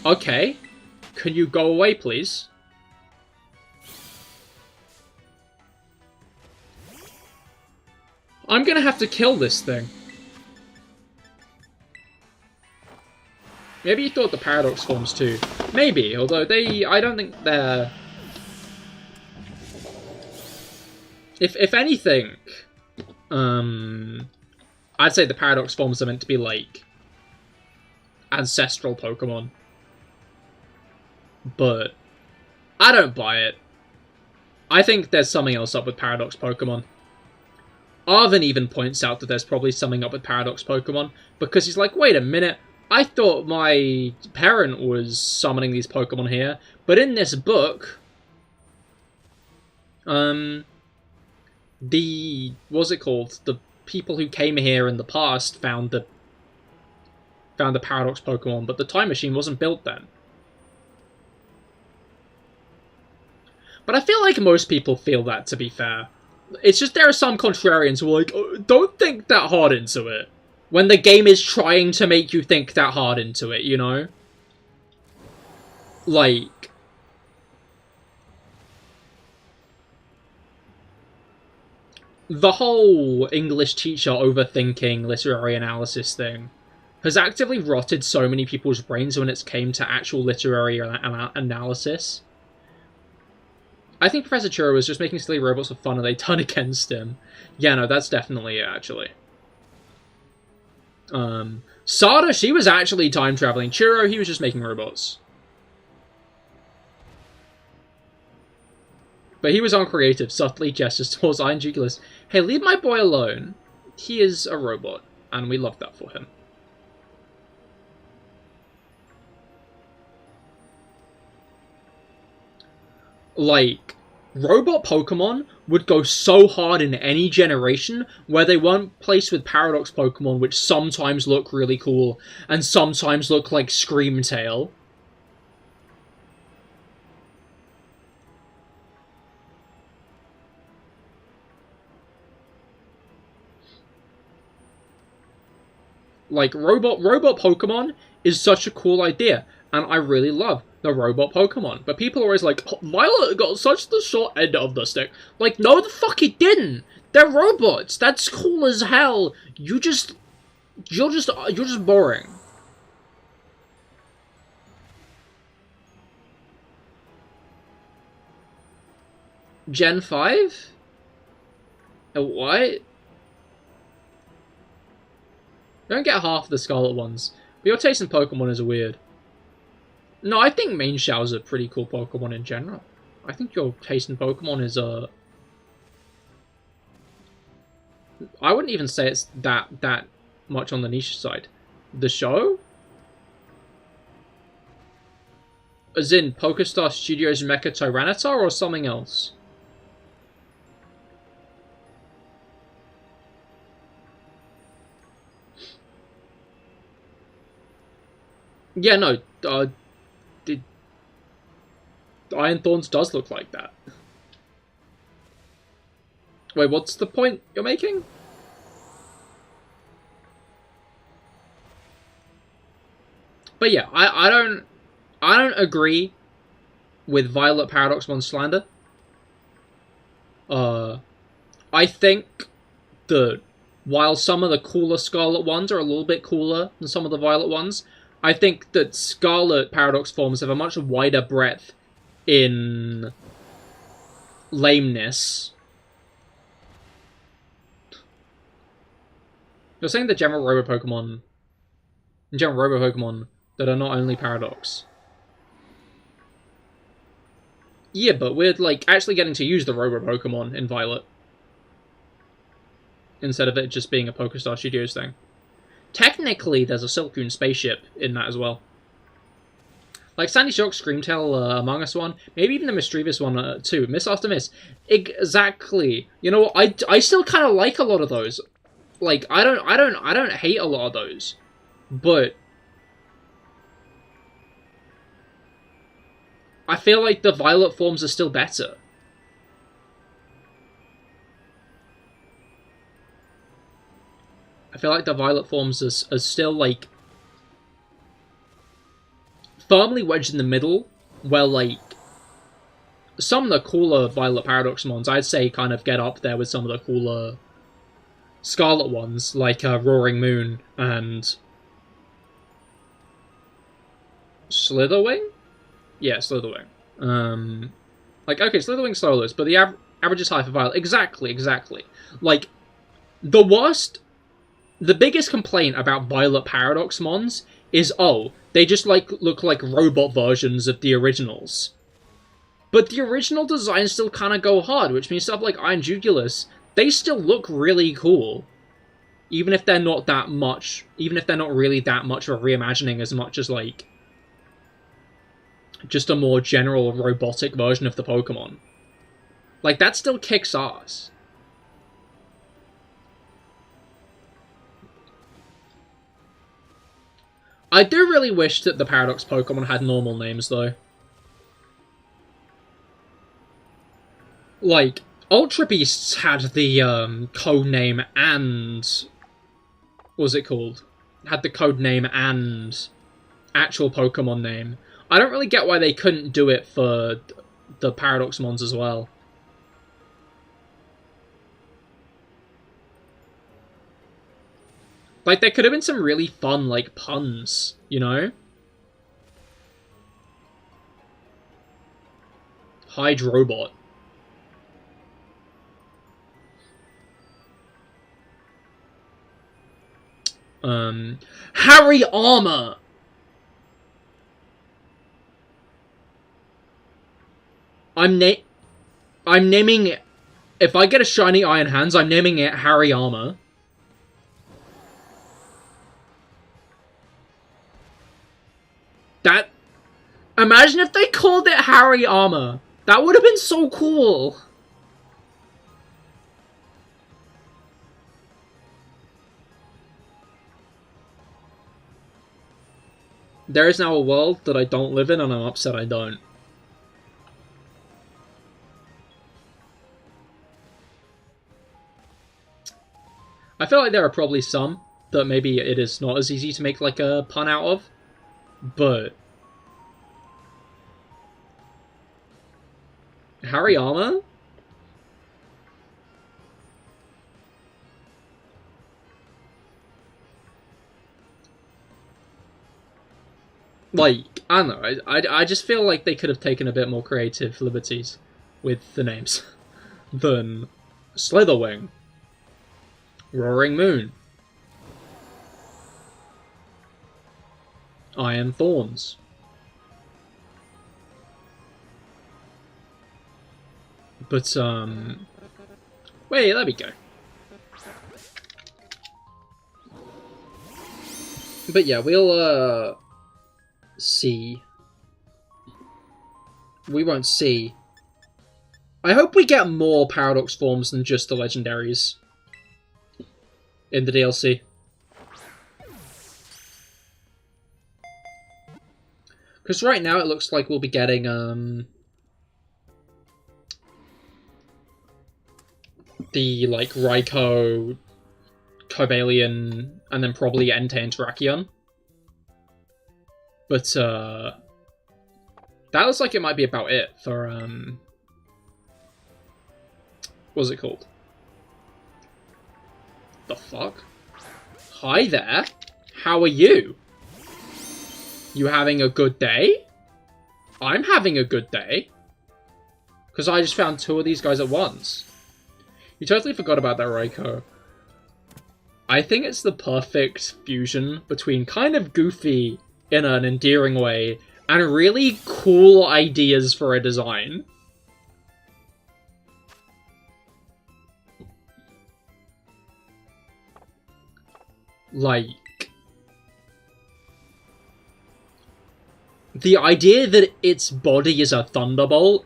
Okay. Can you go away, please? I'm gonna have to kill this thing. Maybe you thought the Paradox forms too. Maybe, although I don't think they're... If anything, I'd say the Paradox forms are meant to be, like, ancestral Pokemon. But I don't buy it. I think there's something else up with Paradox Pokemon. Arvin even points out that there's probably something up with Paradox Pokemon, because he's like, wait a minute, I thought my parent was summoning these Pokemon here, but in this book, what's it called? The people who came here in the past found the Paradox Pokemon, but the time machine wasn't built then. But I feel like most people feel that, to be fair. It's just there are some contrarians who are like, oh, don't think that hard into it. When the game is trying to make you think that hard into it, you know? Like... the whole English teacher overthinking literary analysis thing has actively rotted so many people's brains when it came to actual literary analysis. I think Professor Churro was just making silly robots for fun and they turn against him. Yeah, no, that's definitely it, actually. Sada, she was actually time traveling. Churro, he was just making robots. But he was uncreative, subtly gestures towards Iron Jugulis. Hey, leave my boy alone. He is a robot, and we love that for him. Like, robot Pokemon would go so hard in any generation where they weren't placed with Paradox Pokemon, which sometimes look really cool, and sometimes look like Screamtail. Like, robot Pokemon is such a cool idea, and I really love the robot Pokemon. But people are always like, oh, Violet got such the short end of the stick. Like, no the fuck it didn't! They're robots! That's cool as hell! You're just boring. Gen 5? What? You don't get half the Scarlet ones. But your taste in Pokemon is weird. No, I think Mainshao's a pretty cool Pokemon in general. I think your taste in Pokemon is I wouldn't even say it's that much on the niche side. The show? As in PokeStar Studios Mecha Tyranitar or something else? Yeah, no, Iron Thorns does look like that. Wait, what's the point you're making? But yeah, I don't agree with Violet Paradoxmon slander. I think that while some of the cooler Scarlet ones are a little bit cooler than some of the Violet ones, I think that Scarlet Paradox forms have a much wider breadth in lameness. You're saying the general Robo Pokemon that are not only Paradox. Yeah, but we're like actually getting to use the Robo Pokemon in Violet instead of it just being a PokeStar Studios thing. Technically, there's a Silcoon spaceship in that as well. Like Sandy Shock, Screamtail, Among Us one, maybe even the Mischievous one too. Miss After Miss. Exactly. You know what? I still kind of like a lot of those. Like I don't hate a lot of those, but I feel like the Violet forms are still better. I feel like the Violet forms are still, like, firmly wedged in the middle, where, like, some of the cooler Violet Paradox mons, I'd say, kind of get up there with some of the cooler Scarlet ones, like Roaring Moon and Slitherwing? Yeah, Slitherwing. Like, okay, Slitherwing solos, but the average is high for Violet. Exactly. Like, the biggest complaint about Violet Paradox mons is, oh, they just, like, look like robot versions of the originals. But the original designs still kind of go hard, which means stuff like Iron Jugulus, they still look really cool. Even if they're not really that much of a reimagining as much as, like, just a more general robotic version of the Pokemon. Like, that still kicks ass. I do really wish that the Paradox Pokemon had normal names, though. Like, Ultra Beasts had the, code name and... what was it called? Had the code name and actual Pokemon name. I don't really get why they couldn't do it for the Paradox mons as well. Like, there could have been some really fun, like, puns, you know? Hydrobot. Harry Armor! I'm naming it... if I get a shiny Iron Hands, I'm naming it Harry Armor. That... imagine if they called it Harry Armor. That would have been so cool. There is now a world that I don't live in, and I'm upset I don't. I feel like there are probably some that maybe it is not as easy to make, like, a pun out of, but... Harry Armor? Like, I don't know, I just feel like they could have taken a bit more creative liberties with the names than Slitherwing, Roaring Moon, Iron Thorns. But, wait, there we go. But yeah, we'll, see. We won't see. I hope we get more Paradox forms than just the legendaries in the DLC. Because right now it looks like we'll be getting, the, like, Raikou, Cobalion, and then probably Entei and Terrakion. But, that looks like it might be about it for, what's it called? The fuck? Hi there? How are you? You having a good day? I'm having a good day. Because I just found two of these guys at once. You totally forgot about that Raikou. I think it's the perfect fusion between kind of goofy in an endearing way, and really cool ideas for a design. Like... the idea that its body is a thunderbolt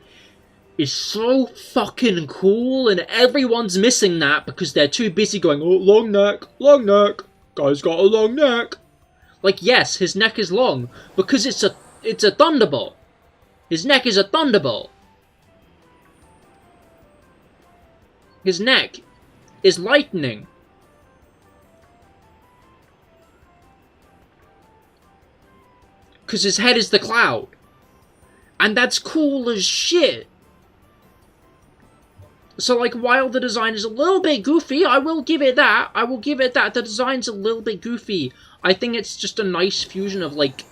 is so fucking cool, and everyone's missing that because they're too busy going, oh, long neck, guy's got a long neck. Like, yes, his neck is long, because it's a thunderbolt. His neck is a thunderbolt. His neck is lightning. Because his head is the cloud. And that's cool as shit. So, like, while the design is a little bit goofy, I will give it that. The design's a little bit goofy. I think it's just a nice fusion of, like,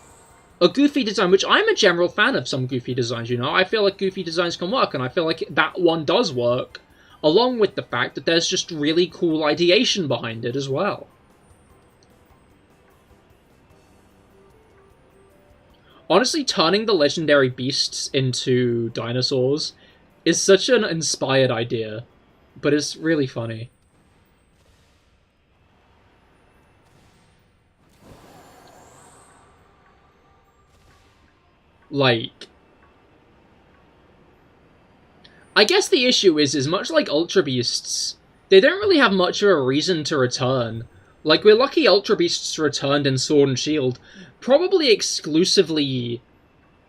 a goofy design, which I'm a general fan of some goofy designs, you know? I feel like goofy designs can work, and I feel like that one does work, along with the fact that there's just really cool ideation behind it as well. Honestly, turning the legendary beasts into dinosaurs is such an inspired idea, but it's really funny. Like, I guess the issue is much like Ultra Beasts, they don't really have much of a reason to return. Like, we're lucky Ultra Beasts returned in Sword and Shield, probably exclusively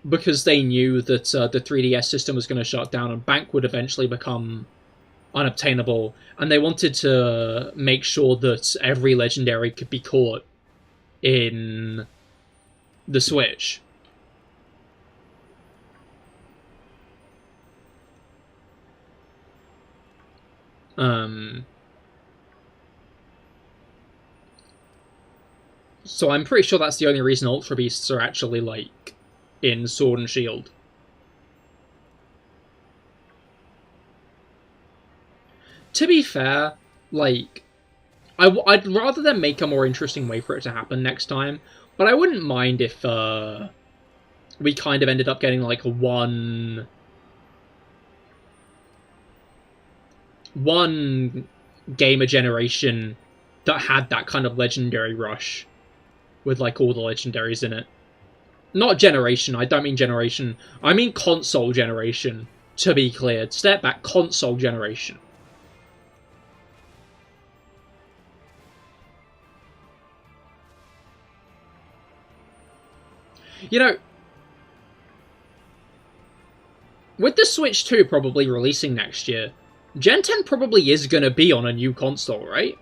because they knew that the 3DS system was going to shut down and Bank would eventually become unobtainable, and they wanted to make sure that every legendary could be caught in the Switch. So I'm pretty sure that's the only reason Ultra Beasts are actually, like, in Sword and Shield. To be fair, like, I'd rather them make a more interesting way for it to happen next time, but I wouldn't mind if, we kind of ended up getting, like, one game a generation that had that kind of legendary rush with, like, all the legendaries in it. Not generation, I don't mean generation. I mean console generation, to be clear. Step back, console generation. You know, with the Switch 2 probably releasing next year, Gen 10 probably is going to be on a new console, right?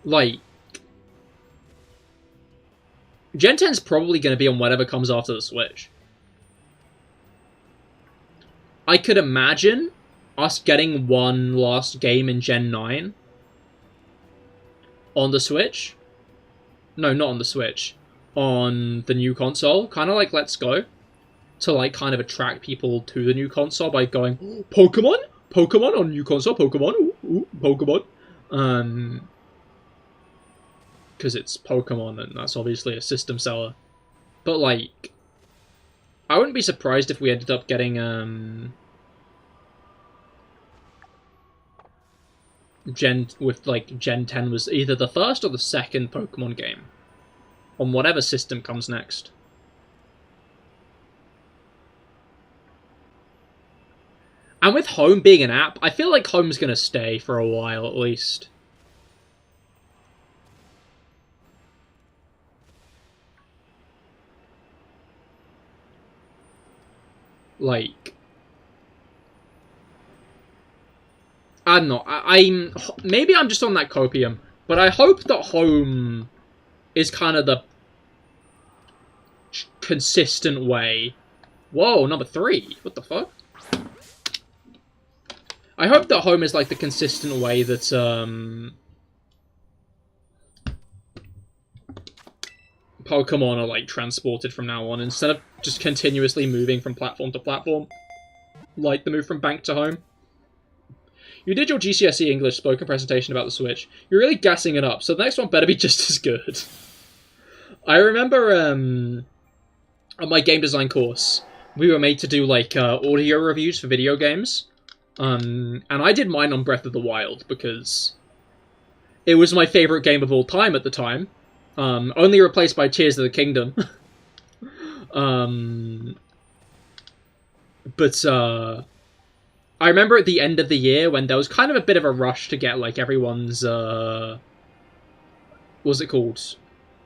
Like, Gen 10's probably going to be on whatever comes after the Switch. I could imagine us getting one last game in Gen 9 on the Switch. No, not on the Switch. On the new console. Kind of like Let's Go. To, like, kind of attract people to the new console by going, oh, Pokemon? Pokemon on new console? Pokemon? Ooh, Pokemon. Because it's Pokemon, and that's obviously a system seller. But, like, I wouldn't be surprised if we ended up getting, Gen 10 was either the first or the second Pokemon game. On whatever system comes next. And with Home being an app, I feel like Home's gonna stay for a while, at least. Like, I don't know, maybe I'm just on that copium, but I hope that Home is kind of the consistent way. Whoa, number 3. What the fuck? I hope that Home is, like, the consistent way that, Pokemon are, like, transported from now on, instead of just continuously moving from platform to platform. Like the move from Bank to Home. You did your GCSE English spoken presentation about the Switch. You're really gassing it up, so the next one better be just as good. I remember, on my game design course, we were made to do, like, audio reviews for video games. And I did mine on Breath of the Wild, because It was my favorite game of all time at the time. Only replaced by Tears of the Kingdom. But I remember at the end of the year when there was kind of a bit of a rush to get, like, everyone's, what's it called?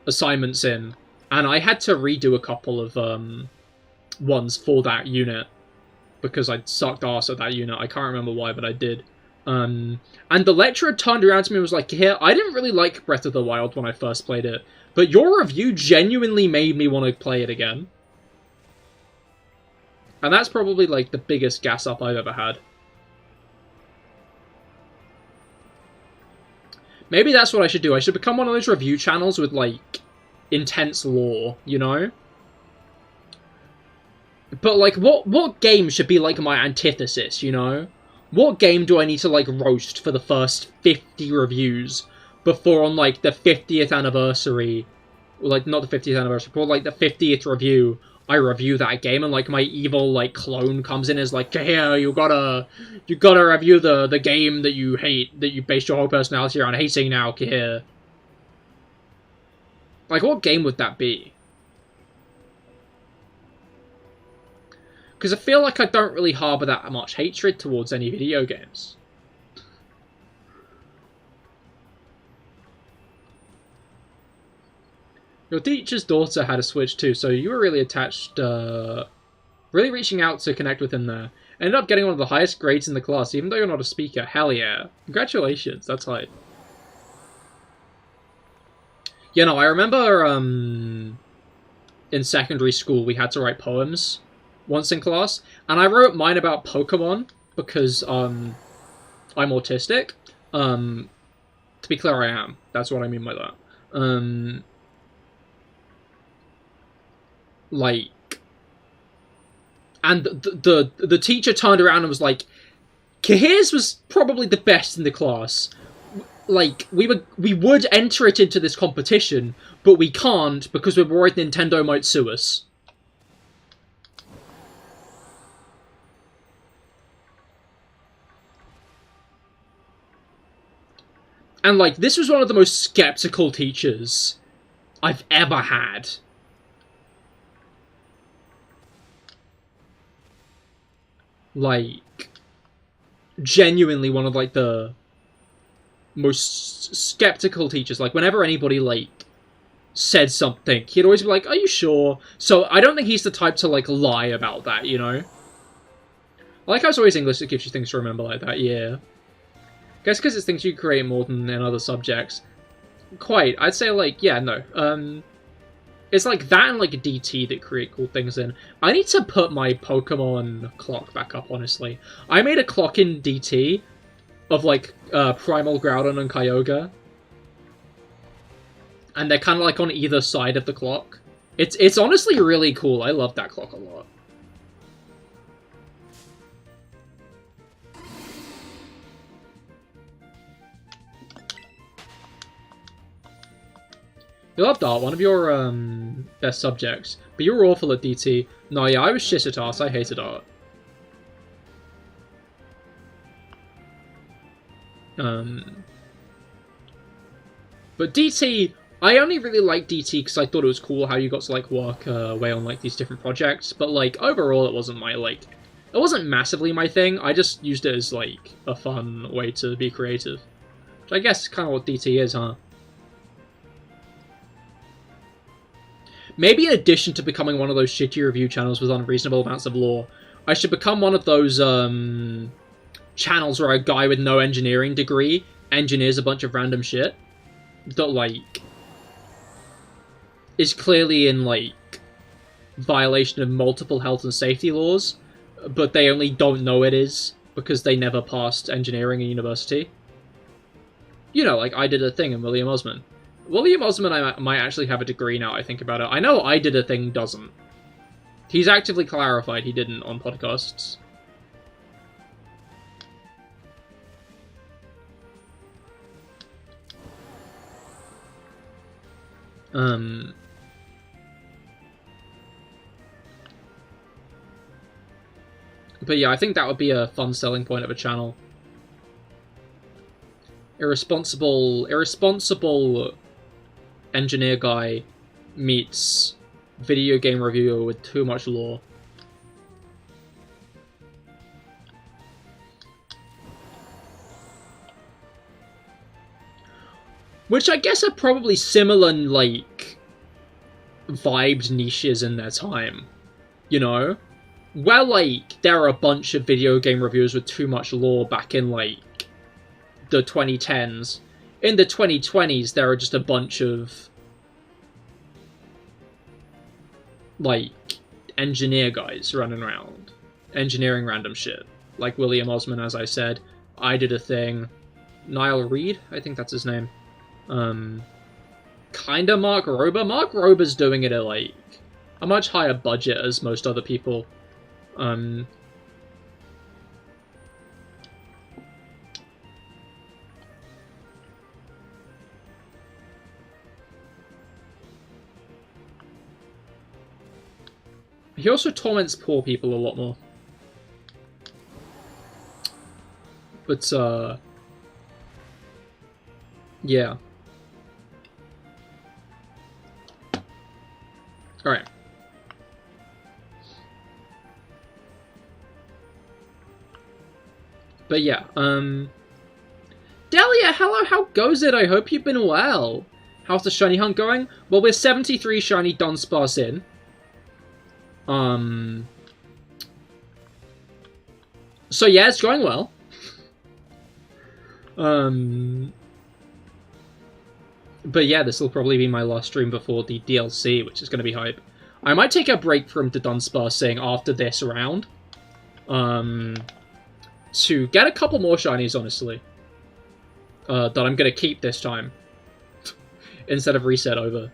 Assignments in. And I had to redo a couple of, ones for that unit. Because I sucked ass at that unit. I can't remember why, but I did. And the lecturer turned around to me and was like, "Cahir, I didn't really like Breath of the Wild when I first played it, but your review genuinely made me want to play it again." And that's probably, like, the biggest gas up I've ever had. Maybe that's what I should do. I should become one of those review channels with, like, intense lore, you know? But, like, what game should be, like, my antithesis, you know? What game do I need to, like, roast for the first 50 reviews before on, like, the 50th anniversary, like, not the 50th anniversary, but, like, the 50th review, I review that game, and, like, my evil, like, clone comes in and is like, "Cahir, you gotta review the game that you hate, that you base your whole personality around hating now, Cahir." Like, what game would that be? Because I feel like I don't really harbour that much hatred towards any video games. Your teacher's daughter had a Switch too, so you were really attached, really reaching out to connect with him there. Ended up getting one of the highest grades in the class, even though you're not a speaker. Hell yeah. Congratulations, that's hype. You know, I remember, in secondary school we had to write poems once in class, and I wrote mine about Pokemon because I'm autistic. To be clear, I am. That's what I mean by that. Like, and the teacher turned around and was like, "Cahir's was probably the best in the class. Like, we would enter it into this competition, but we can't because we're worried Nintendo might sue us." And, like, this was one of the most skeptical teachers I've ever had. Like, genuinely one of, like, the most skeptical teachers. Like, whenever anybody, like, said something, he'd always be like, "Are you sure?" So I don't think he's the type to, like, lie about that, you know? I like how it's always English that gives you things to remember like that, yeah. Guess because it's things you create more than in other subjects. Quite. I'd say, like, yeah, no. It's like that and, like, DT that create cool things in. I need to put my Pokemon clock back up, honestly. I made a clock in DT of, like, Primal, Groudon, and Kyogre. And they're kind of, like, on either side of the clock. It's honestly really cool. I love that clock a lot. You loved art, one of your best subjects, but you were awful at DT. No, yeah, I was shit at art, I hated art. But DT, I only really liked DT because I thought it was cool how you got to, like, work away on, like, these different projects, but, like, overall it wasn't my, like, it wasn't massively my thing. I just used it as, like, a fun way to be creative. Which I guess is kind of what DT is, huh? Maybe in addition to becoming one of those shitty review channels with unreasonable amounts of lore, I should become one of those channels where a guy with no engineering degree engineers a bunch of random shit that, like, is clearly in, like, violation of multiple health and safety laws, but they only don't know it is because they never passed engineering at university. You know, like, I did a thing in William Osman. William Osman might actually have a degree now I think about it. I know I did a thing doesn't. He's actively clarified he didn't on podcasts. But yeah, I think that would be a fun selling point of a channel. irresponsible engineer guy meets video game reviewer with too much lore. Which I guess are probably similar, like, vibed niches in their time. You know? Where, like, there are a bunch of video game reviewers with too much lore back in, like, the 2010s. In the 2020s, there are just a bunch of, like, engineer guys running around. Engineering random shit. Like William Osman, as I said. I did a thing. Niall Reed? I think that's his name. Kinda Mark Rober. Mark Rober's doing it at, like, a much higher budget as most other people. He also torments poor people a lot more. But, yeah. Alright. But yeah, Delia, hello, how goes it? I hope you've been well. How's the shiny hunt going? Well, we're 73 shiny Dunsparce in. So yeah, it's going well. But yeah, this will probably be my last stream before the DLC, which is going to be hype. I might take a break from the Dunsparcing after this round. To get a couple more shinies, honestly. That I'm going to keep this time. Instead of reset over.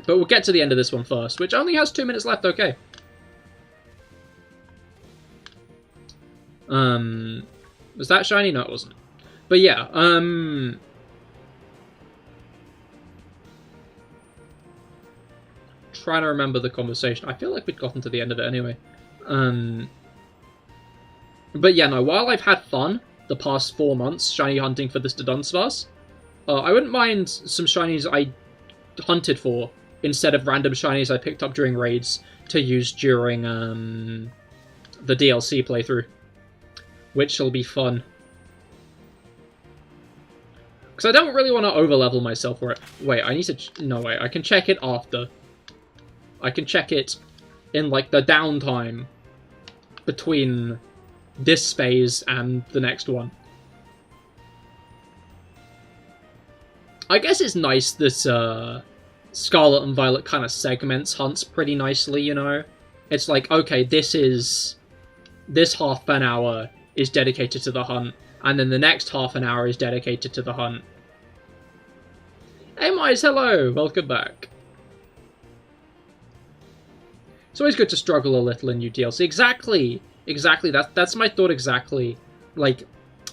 But we'll get to the end of this one first, which only has 2 minutes left, okay. Was that shiny? No, it wasn't. But yeah, trying to remember the conversation. I feel like we'd gotten to the end of it anyway. But yeah, no, while I've had fun the past 4 months shiny hunting for this Dudunsparce, I wouldn't mind some shinies I hunted for instead of random shinies I picked up during raids to use during the DLC playthrough, which will be fun. Because I don't really want to overlevel myself for it. Wait, I need to... No, wait, I can check it after. I can check it in, like, the downtime between this phase and the next one. I guess it's nice that Scarlet and Violet kind of segments hunts pretty nicely, you know? It's like, okay, this half an hour is dedicated to the hunt, and then the next half an hour is dedicated to the hunt. Hey Mize, hello! Welcome back. It's always good to struggle a little in new DLC. Exactly! Exactly, that's my thought exactly. Like,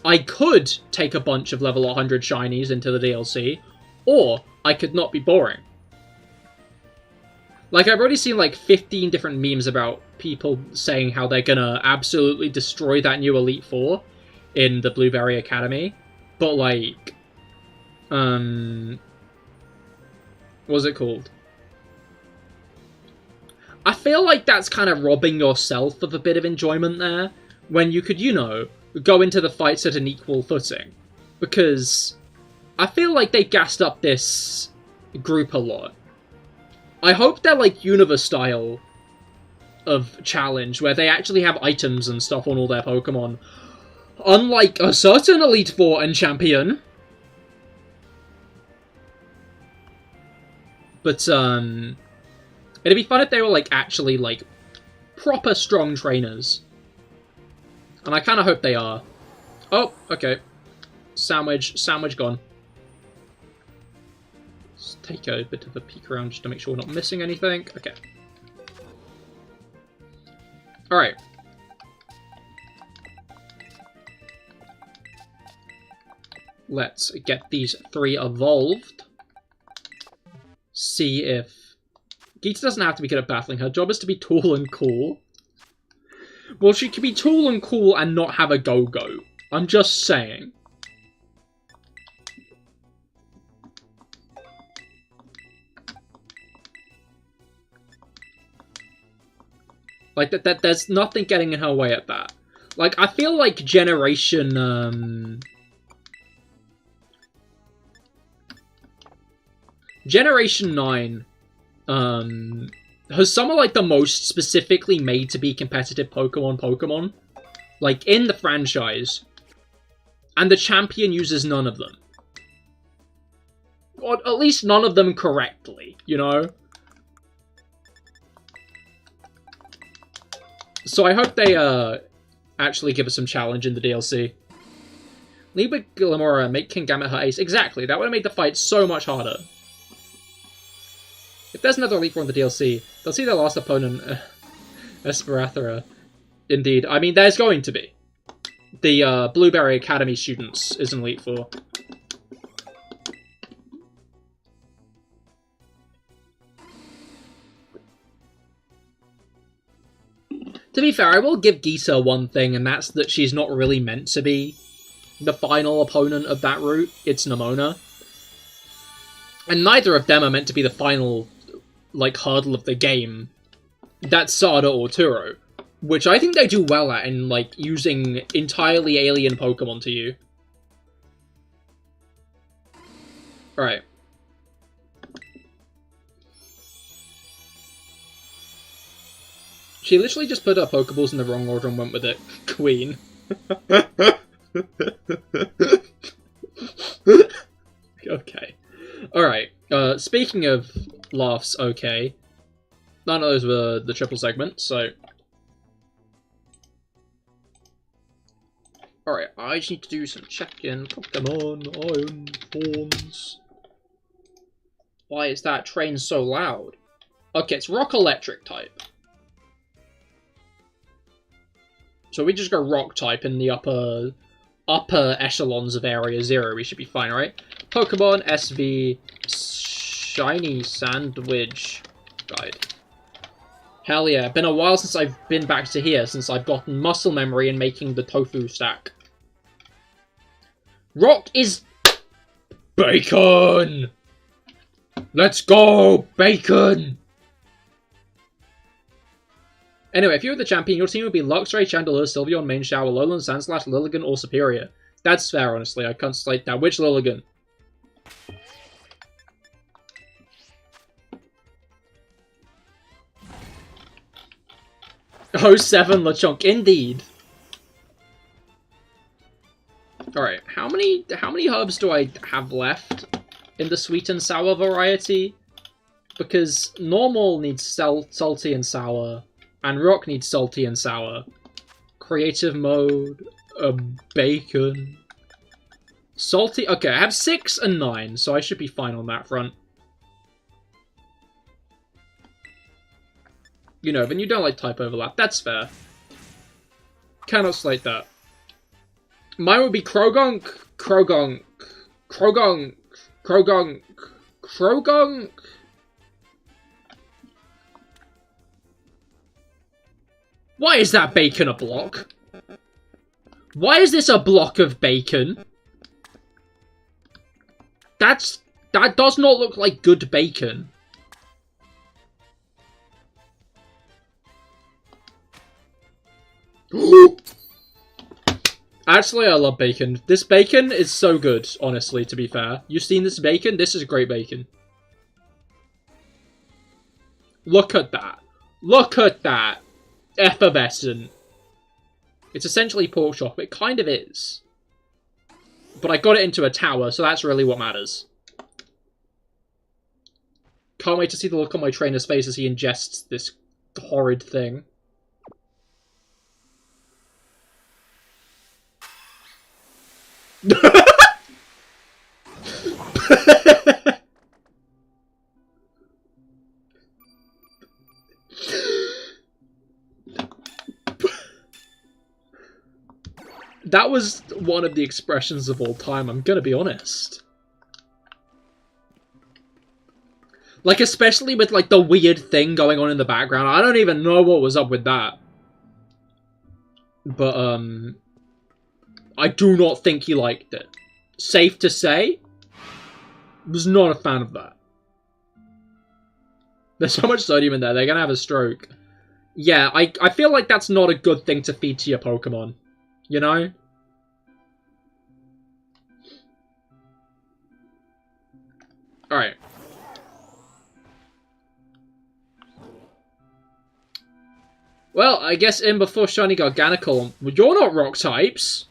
I could take a bunch of level 100 shinies into the DLC, or I could not be boring. Like, I've already seen like 15 different memes about people saying how they're gonna absolutely destroy that new Elite Four in the Blueberry Academy, but like, what's it called? I feel like that's kind of robbing yourself of a bit of enjoyment there, when you could, you know, go into the fights at an equal footing. Because I feel like they gassed up this group a lot. I hope they're like Universe style of challenge, where they actually have items and stuff on all their Pokemon. Unlike a certain Elite Four and Champion. But, it'd be fun if they were, like, actually, like, proper strong trainers. And I kind of hope they are. Oh, okay. Sandwich gone. Let's take a bit of a peek around just to make sure we're not missing anything. Okay. Alright. Let's get these 3 evolved. See if... Geeta doesn't have to be good at battling. Her job is to be tall and cool. Well, she can be tall and cool and not have a go-go. I'm just saying. Like, there's nothing getting in her way at that. Like, I feel like Generation 9, has some of, like, the most specifically made to be competitive Pokemon, like, in the franchise. And the champion uses none of them. Or at least none of them correctly, you know? So I hope they, actually give us some challenge in the DLC. Lead with Glimora, make Kingambit her ace. Exactly, that would have made the fight so much harder. If there's another Elite Four in the DLC, they'll see their last opponent, Esperathera. Indeed. I mean, there's going to be. The, Blueberry Academy students is an Elite Four. To be fair, I will give Geeta one thing, and that's that she's not really meant to be the final opponent of that route. It's Nemona. And neither of them are meant to be the final, like, hurdle of the game. That's Sada or Turo. Which I think they do well at in, like, using entirely alien Pokemon to you. Alright. She literally just put her Pokeballs in the wrong order and went with it. Queen. Okay. Alright. Speaking of laughs, okay. None of those were the triple segment, so... Alright, I just need to do some check-in. Pokemon, Iron Forms. Why is that train so loud? Okay, it's Rock Electric type. So we just go Rock type in the upper echelons of Area 0. We should be fine, right? Pokemon SV Shiny Sandwich Guide. Hell yeah, been a while since I've been back to here, since I've gotten muscle memory in making the tofu stack. Rock is... Bacon! Let's go! Bacon! Anyway, if you were the champion, your team would be Luxray, Chandelure, Sylveon, Main Shower, Alolan, Sandslash, Lilligant, or Superior. That's fair, honestly. I can't slate that. Which Lilligant? Oh, 07 Lechonk, indeed. Alright, how many herbs do I have left in the sweet and sour variety? Because normal needs salty and sour. And Rock needs salty and sour. Creative mode. Bacon. Salty. Okay, I have 6 and 9, so I should be fine on that front. You know, then you don't like type overlap. That's fair. Cannot slate that. Mine would be Krogunk. Krogunk. Krogunk. Krogunk. Krogunk. Why is that bacon a block? Why is this a block of bacon? That does not look like good bacon. Actually, I love bacon. This bacon is so good, honestly, to be fair. You've seen this bacon? This is great bacon. Look at that. Look at that. Effervescent. It's essentially pork chop. It kind of is. But I got it into a tower, so that's really what matters. Can't wait to see the look on my trainer's face as he ingests this horrid thing. That was one of the expressions of all time, I'm gonna be honest. Like, especially with, like, the weird thing going on in the background. I don't even know what was up with that. But, I do not think he liked it. Safe to say, was not a fan of that. There's so much sodium in there, they're gonna have a stroke. Yeah, I feel like that's not a good thing to feed to your Pokemon. You know? Alright. Well, I guess in before Shiny Garganical, you're not rock types.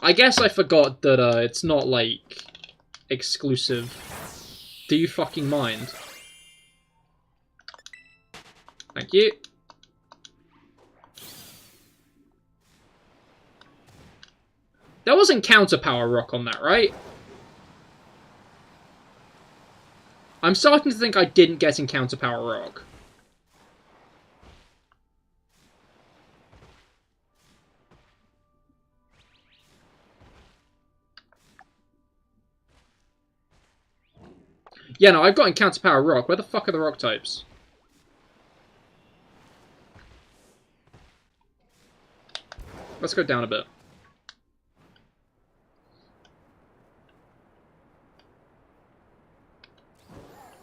I guess I forgot that it's not, like, exclusive. Do you fucking mind? Thank you. There wasn't Counter Power Rock on that, right? I'm starting to think I didn't get Encounter Power Rock. Yeah, no, I've got Encounter Power Rock. Where the fuck are the rock types? Let's go down a bit.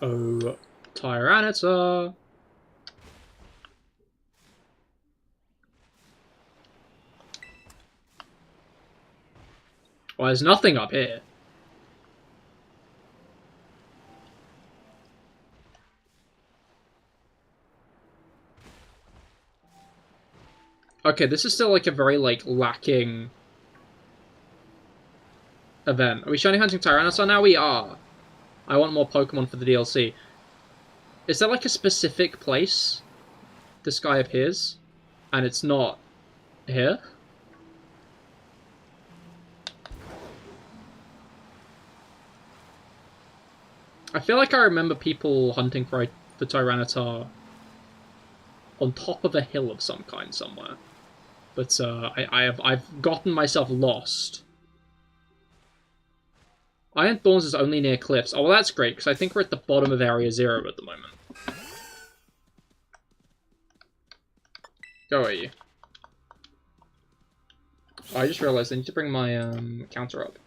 Oh, Tyranitar. Well, there's nothing up here. Okay, this is still, like, a very, like, lacking event. Are we shiny hunting Tyranitar now? We are. I want more Pokemon for the DLC. Is there, like, a specific place this guy appears? And it's not here? I feel like I remember people hunting for Tyranitar on top of a hill of some kind somewhere. But I've gotten myself lost. Iron Thorns is only near cliffs. Oh, well, that's great, because I think we're at the bottom of Area 0 at the moment. Go away, you. Oh, I just realized I need to bring my counter up.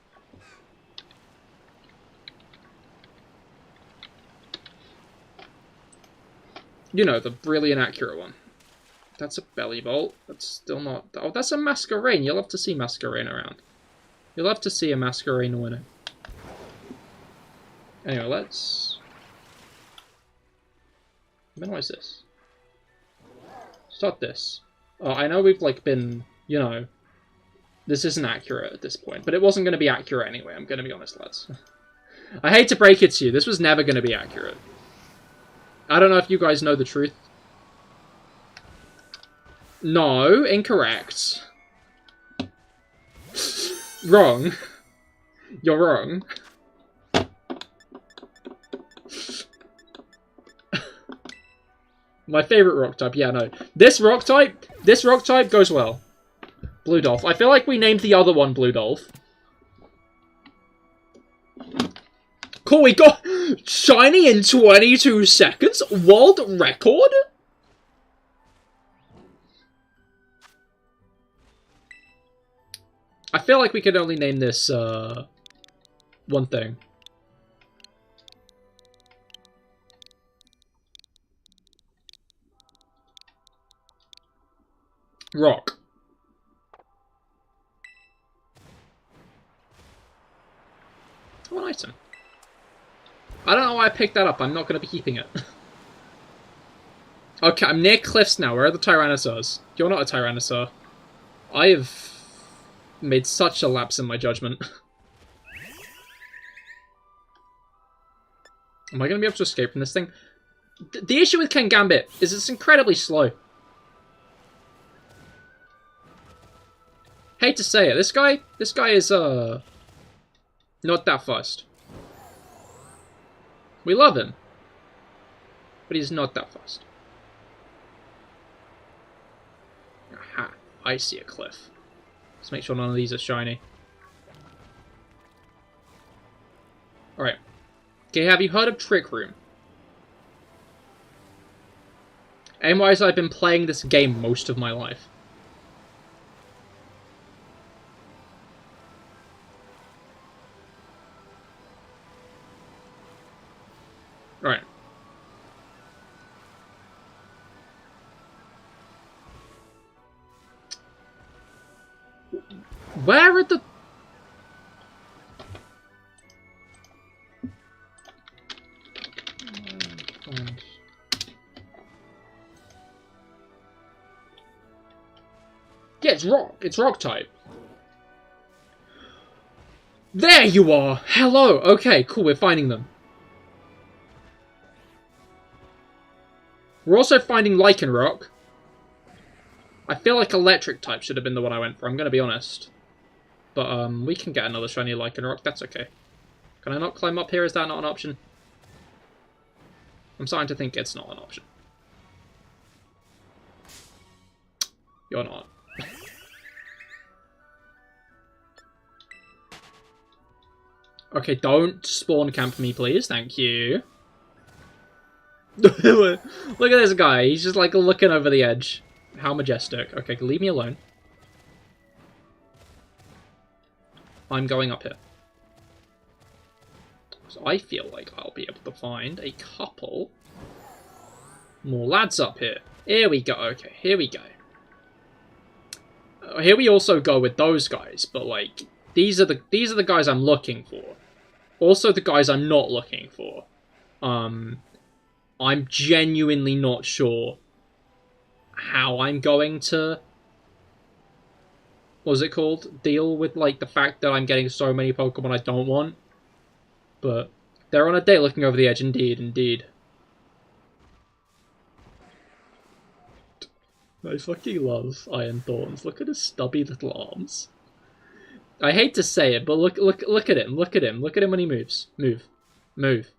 You know, the really inaccurate one. That's a Bellybolt. That's still not... Oh, that's a Masquerain. You'll love to see Masquerain around. You'll love to see a Masquerain winner. Anyway, let's... Minimize this. Start this. Oh, I know we've, like, been... You know... This isn't accurate at this point. But it wasn't going to be accurate anyway. I'm going to be honest, lads. I hate to break it to you. This was never going to be accurate. I don't know if you guys know the truth. No, incorrect. Wrong. You're wrong. My favorite rock type, yeah, no. This rock type goes well. Blue Dolph. I feel like we named the other one Blue Dolph. Cool, we got shiny in 22 seconds? World record? I feel like we could only name this, one thing. Rock. Oh, an item. I don't know why I picked that up. I'm not going to be keeping it. Okay, I'm near cliffs now. Where are the Tyrannosaurs? You're not a Tyrannosaur. I have made such a lapse in my judgment. Am I going to be able to escape from this thing? The issue with Kangambit is it's incredibly slow. Hate to say it. This guy is, not that fast. We love him. But he's not that fast. Aha. I see a cliff. Let's make sure none of these are shiny. Alright. Okay, have you heard of Trick Room? Aim-wise, I've been playing this game most of my life. Right. Where are the... Yeah, it's rock. It's rock type. There you are! Hello! Okay, cool, we're finding them. We're also finding lichen rock. I feel like electric type should have been the one I went for, I'm gonna be honest. But, we can get another shiny lichen rock, that's okay. Can I not climb up here? Is that not an option? I'm starting to think it's not an option. You're not. Okay, don't spawn camp me, please. Thank you. Look at this guy. He's just, like, looking over the edge. How majestic. Okay, leave me alone. I'm going up here. So I feel like I'll be able to find a couple more lads up here. Here we go. Okay, here we go. Here we also go with those guys, but, like, these are the guys I'm looking for. Also the guys I'm not looking for. I'm genuinely not sure how I'm going to... What's it called? Deal with, like, the fact that I'm getting so many Pokemon I don't want. But they're on a date looking over the edge, indeed, indeed. I fucking love Iron Thorns. Look at his stubby little arms. I hate to say it, but look at him. Look at him. Look at him when he moves. Move. Move.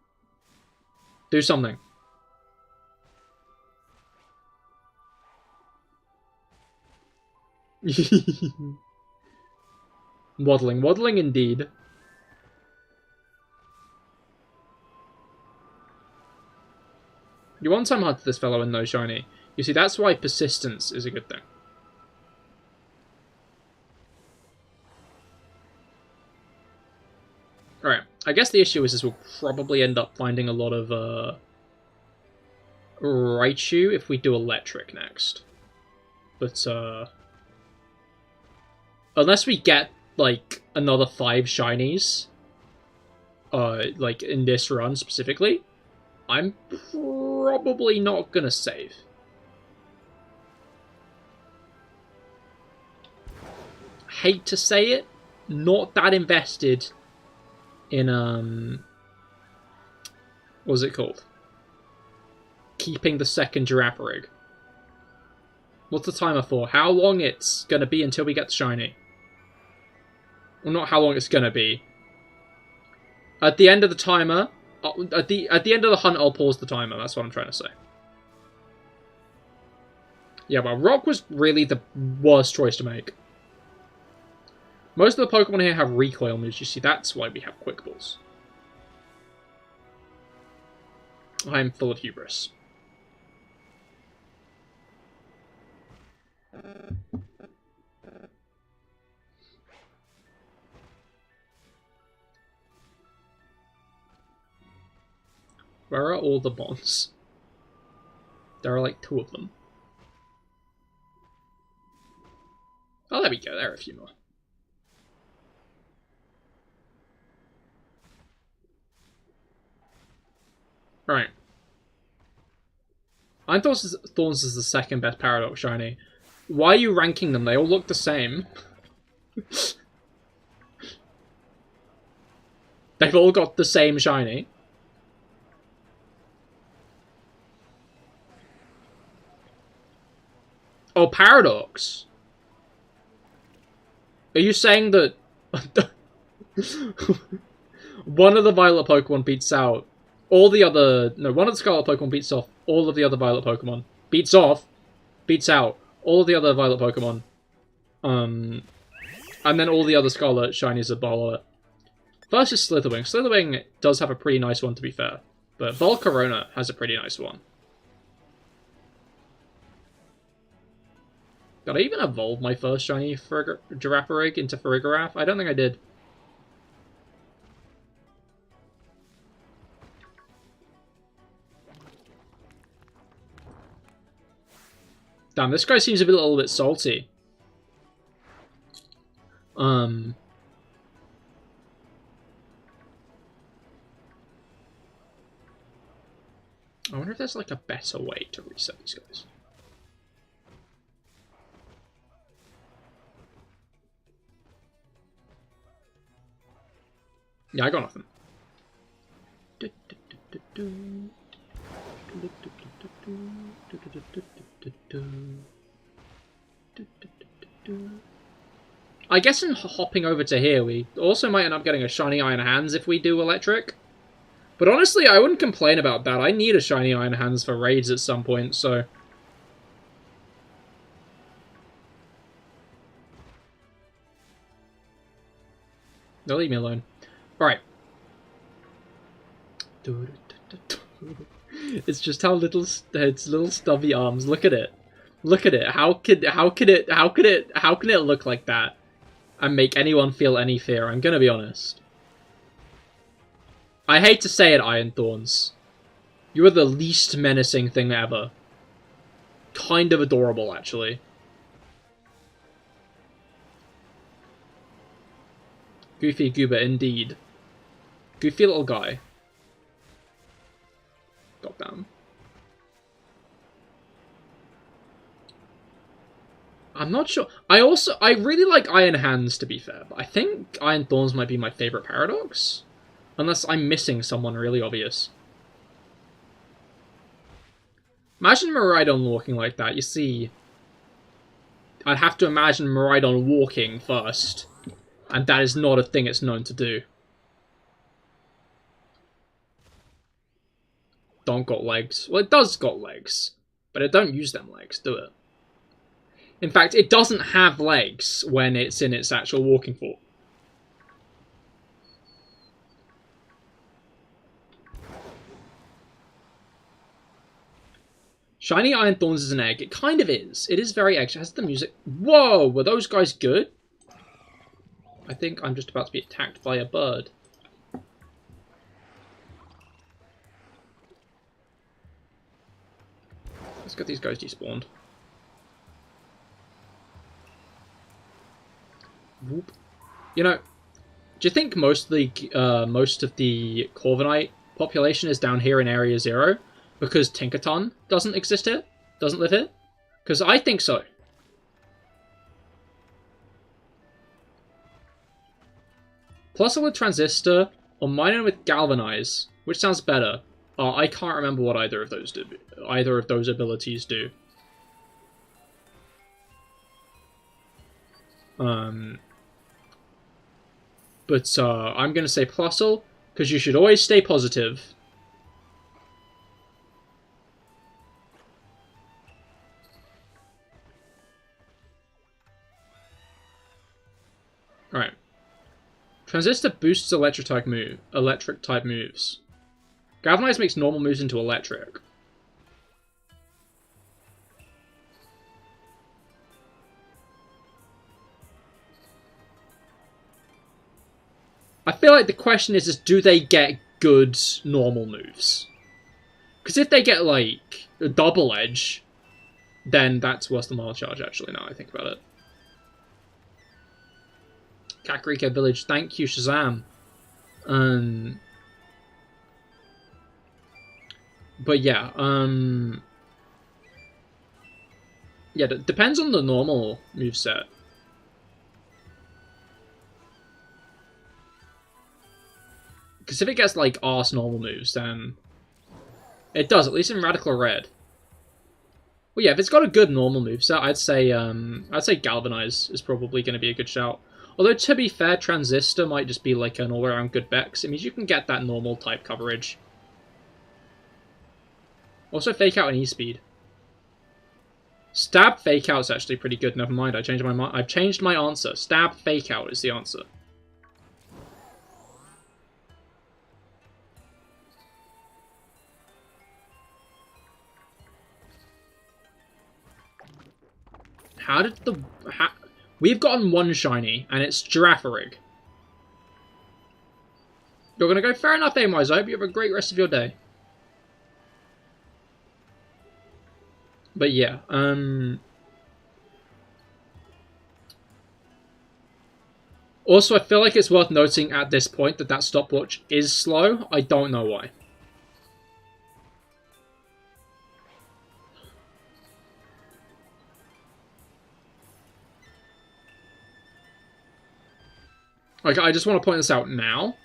Do something. Waddling. Waddling indeed. You one-time hunted this fellow and no shiny. You see, that's why persistence is a good thing. Alright, I guess the issue is we'll probably end up finding a lot of, Raichu if we do electric next. But, unless we get, like, another 5 shinies, like, in this run specifically, I'm probably not gonna save. Hate to say it, not that invested in, what was it called? Keeping the second Girafarig. What's the timer for? How long it's gonna be until we get the shiny? Well, not how long it's gonna be. At the end of the timer, at the end of the hunt, I'll pause the timer. That's what I'm trying to say. Yeah, well, Rock was really the worst choice to make. Most of the Pokemon here have recoil moves, you see, that's why we have Quick Balls. I am full of hubris. Where are all the bonds? There are like 2 of them. Oh, there we go, there are a few more. Right. Iron Thorns is the second best Paradox shiny. Why are you ranking them? They all look the same. They've all got the same shiny. Oh, Paradox. Are you saying that one of the Violet Pokemon beats out all the other... No, one of the Scarlet Pokemon beats off all of the other Violet Pokemon. Beats out all of the other Violet Pokemon. And then all the other Scarlet shinies are Violet. First is Slitherwing. Slitherwing does have a pretty nice one, to be fair. But Volcarona has a pretty nice one. Did I even evolve my first shiny Girafarig into Farigiraf? I don't think I did. Damn, this guy seems a little bit salty. I wonder if there's like a better way to reset these guys. Yeah, I got nothing. I guess in hopping over to here, we also might end up getting a shiny Iron Hands if we do electric. But honestly, I wouldn't complain about that. I need a shiny Iron Hands for raids at some point, so... They'll leave me alone. Alright. It's just how little its little stubby arms. Look at it. Look at it. How can it look like that and make anyone feel any fear? I'm gonna be honest. I hate to say it, Iron Thorns. You are the least menacing thing ever. Kind of adorable, actually. Goofy goober, indeed. Goofy little guy. Goddamn. I'm not sure. I really like Iron Hands, to be fair, but I think Iron Thorns might be my favourite Paradox. Unless I'm missing someone really obvious. Imagine Miraidon walking like that. You see, I'd have to imagine Miraidon walking first. And that is not a thing it's known to do. Don't got legs. Well, it does got legs. But it don't use them legs, do it? In fact, it doesn't have legs when it's in its actual walking form. Shiny Iron Thorns is an egg. It kind of is. It is very egg. It has the music. Whoa! Were those guys good? I think I'm just about to be attacked by a bird. Let's get these guys despawned. Whoop. You know, do you think most of the Corviknight population is down here in Area 0? Because Tinkerton doesn't exist here? Doesn't live here? Because I think so. Plus with Transistor, or Minor with Galvanize, which sounds better. I can't remember what either of those do. Either of those abilities do. But I'm gonna say Plusle, because you should always stay positive. Alright. Transistor boosts electric type moves. Galvanize makes normal moves into electric. I feel like the question is do they get good normal moves? Because if they get, like, a double edge, then that's worse than Wild Charge, actually, now I think about it. Kakariko Village, thank you, Shazam. But yeah, yeah, it depends on the normal moveset. Because if it gets, like, arse normal moves, then it does, at least in Radical Red. Well, yeah, if it's got a good normal moveset, I'd say Galvanize is probably going to be a good shout. Although, to be fair, Transistor might just be like an all-around good Bex. It means you can get that normal type coverage. Also, Fake Out and E-Speed. Stab Fake Out's actually pretty good. Never mind, I've changed my answer. Stab Fake Out is the answer. We've gotten one shiny, and it's Girafarig. You're gonna go, fair enough, Aimwise. I hope you have a great rest of your day. But yeah, also, I feel like it's worth noting at this point that that stopwatch is slow. I don't know why. Like, I just want to point this out now.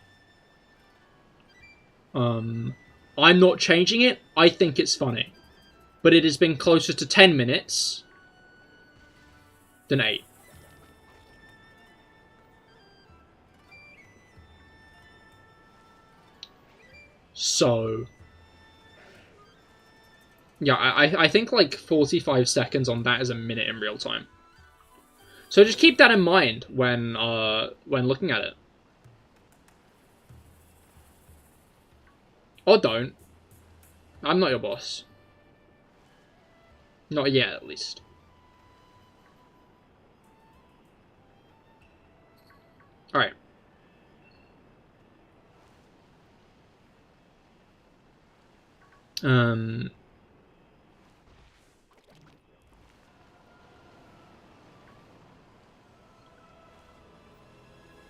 I'm not changing it. I think it's funny. But it has been closer to 10 minutes than 8. So, yeah, I think like 45 seconds on that is a minute in real time. So just keep that in mind when looking at it. Or don't. I'm not your boss. Not yet, at least. Alright.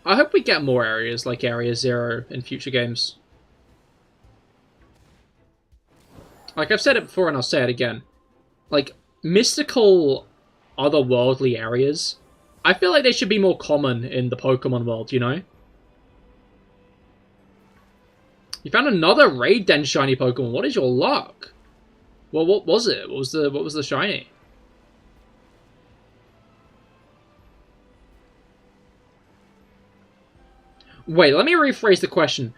I hope we get more areas like Area 0 in future games. Like, I've said it before and I'll say it again. Like, mystical, otherworldly areas, I feel like they should be more common in the Pokemon world, you know? You found another Raid Den shiny Pokemon. What is your luck? Well, what was it? What was the shiny? Wait, let me rephrase the question.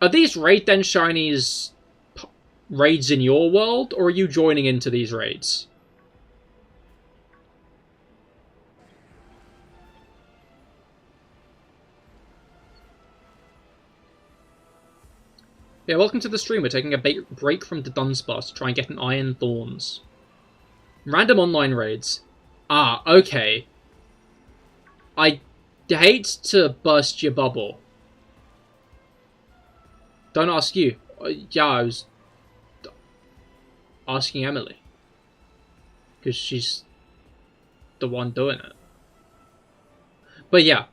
Are these Raid Den shinies raids in your world, or are you joining into these raids? Yeah, welcome to the stream. We're taking a break from Dudunsparce to try and get an Iron Thorns. Random online raids. Ah, okay. I hate to burst your bubble. Don't ask you. Yeah, I was asking Emily. Because she's the one doing it. But yeah,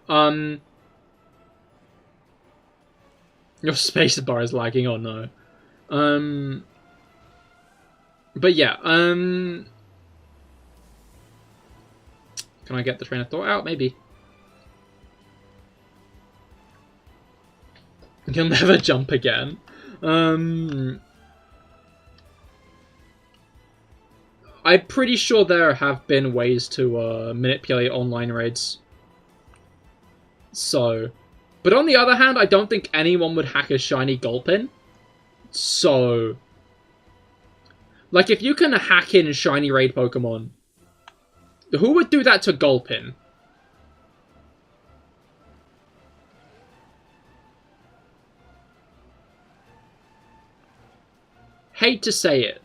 your spacebar is lagging, oh no. But yeah, can I get the train of thought out? Maybe. You'll never jump again. I'm pretty sure there have been ways to manipulate online raids. So, but on the other hand, I don't think anyone would hack a shiny Gulpin. So, like, if you can hack in shiny raid Pokemon, who would do that to Gulpin? Hate to say it.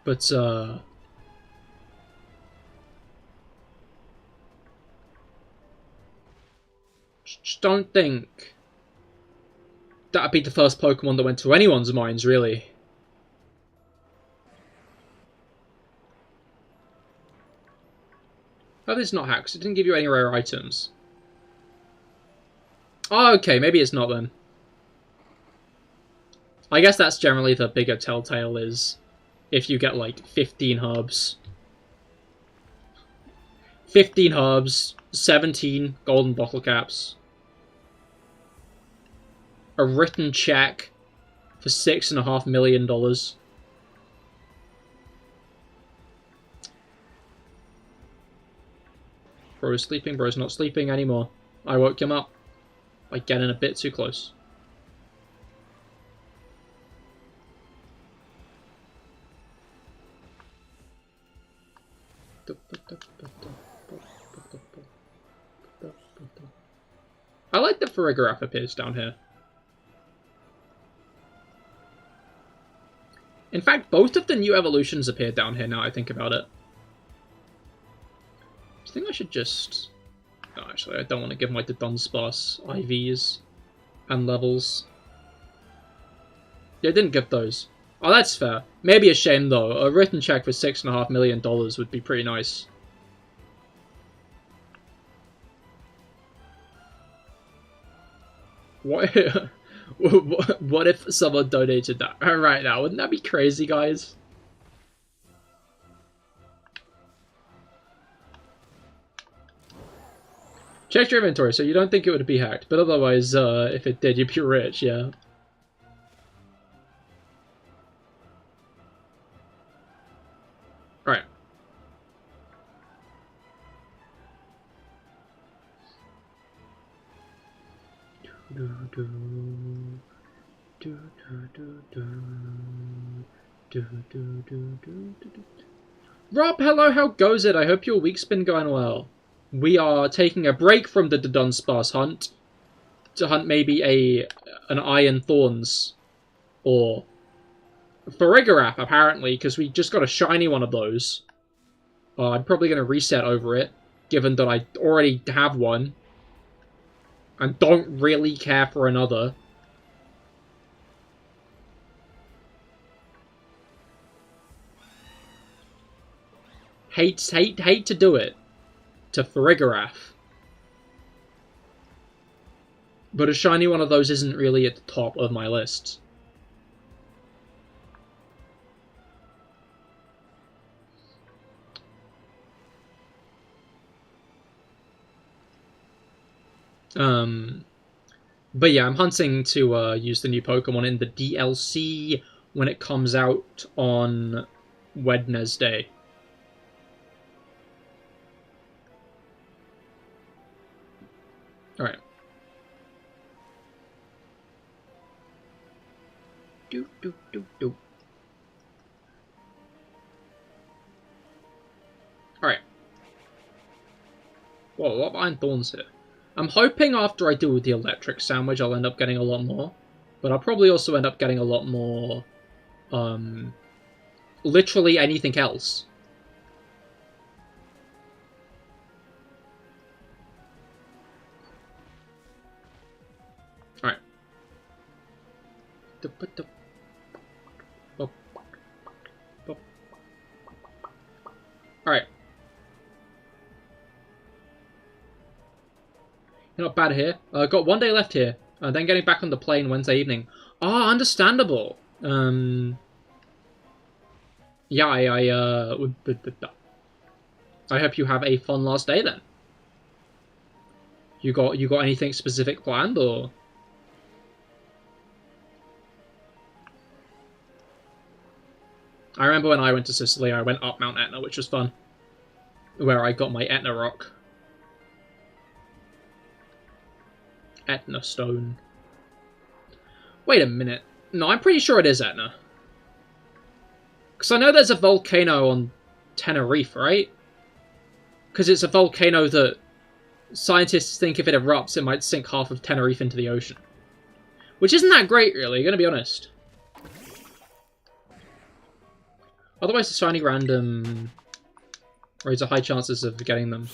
But, just don't think that'd be the first Pokemon that went to anyone's minds, really. How did this not hack? 'Cause it didn't give you any rare items. Oh, okay, maybe it's not then. I guess that's generally the bigger telltale is if you get like 15 herbs. 15 herbs, 17 golden bottle caps. A written check for $6.5 million. Bro is sleeping, bro's not sleeping anymore. I woke him up by getting a bit too close. I like that Farigiraf appears down here. In fact, both of the new evolutions appear down here now I think about it. I think I should just... No, actually, I don't want to give my Dunsparce IVs and levels. Yeah, I didn't get those. Oh, that's fair. Maybe a shame, though. A written check for $6.5 million would be pretty nice. What? What if someone donated that right now? Wouldn't that be crazy, guys? Check your inventory, so you don't think it would be hacked. But otherwise, if it did, you'd be rich, yeah. Alright. Rob, hello, how goes it? I hope your week's been going well. We are taking a break from the Dunsparce hunt to hunt maybe an Iron Thorns or Farigiraf, apparently, because we just got a shiny one of those. I'm probably going to reset over it, given that I already have one and don't really care for another. Hate to do it to Farigiraf. But a shiny one of those isn't really at the top of my list. But yeah, I'm hunting to use the new Pokemon in the DLC when it comes out on Wednesday. Alright. Alright. Whoa, a lot of Iron Thorns here. I'm hoping after I do the electric sandwich I'll end up getting a lot more. But I'll probably also end up getting a lot more, literally anything else. Alright. Alright. You're not bad here. Got 1 day left here. Then getting back on the plane Wednesday evening. Ah, understandable. Yeah, I hope you have a fun last day then. You got anything specific planned, or? I remember when I went to Sicily, I went up Mount Etna, which was fun. Where I got my Etna rock. Etna stone. Wait a minute. No, I'm pretty sure it is Etna. Because I know there's a volcano on Tenerife, right? Because it's a volcano that scientists think if it erupts, it might sink half of Tenerife into the ocean. Which isn't that great, really, gonna be honest. Otherwise, the shiny random raises high chances of getting them.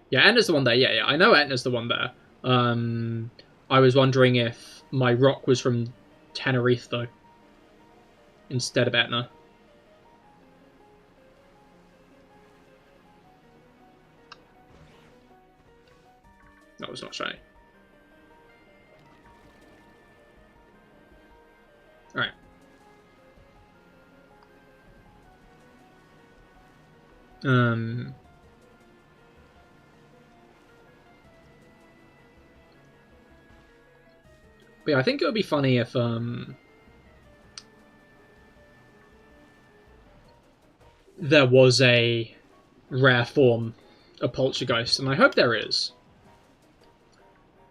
Yeah, Etna's the one there. Yeah, I know Etna's the one there. I was wondering if my rock was from Tenerife, though, instead of Etna. No, it's not shiny. Alright. But yeah, I think it would be funny if, there was a rare form of Poltergeist, and I hope there is.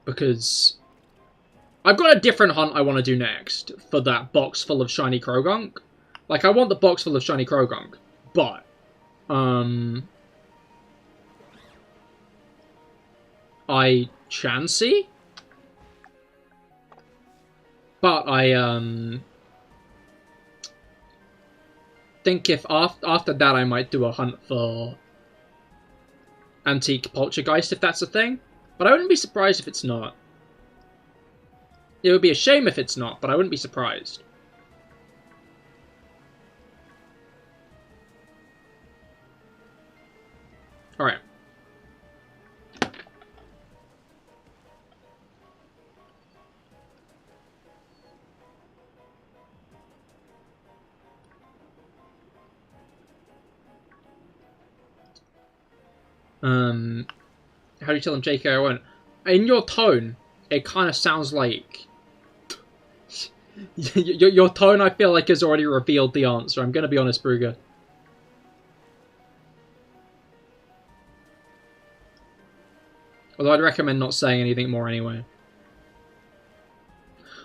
Because I've got a different hunt I want to do next for that box full of shiny Krogunk. Like, I want the box full of shiny Krogunk, but, I chancy? But I, think if after that I might do a hunt for antique poltergeist if that's a thing, but I wouldn't be surprised if it's not. It would be a shame if it's not, but I wouldn't be surprised. Alright. How do you tell them JK I won't? In your tone, it kind of sounds like... your tone, I feel like, has already revealed the answer. I'm going to be honest, Brugger. Although I'd recommend not saying anything more anyway.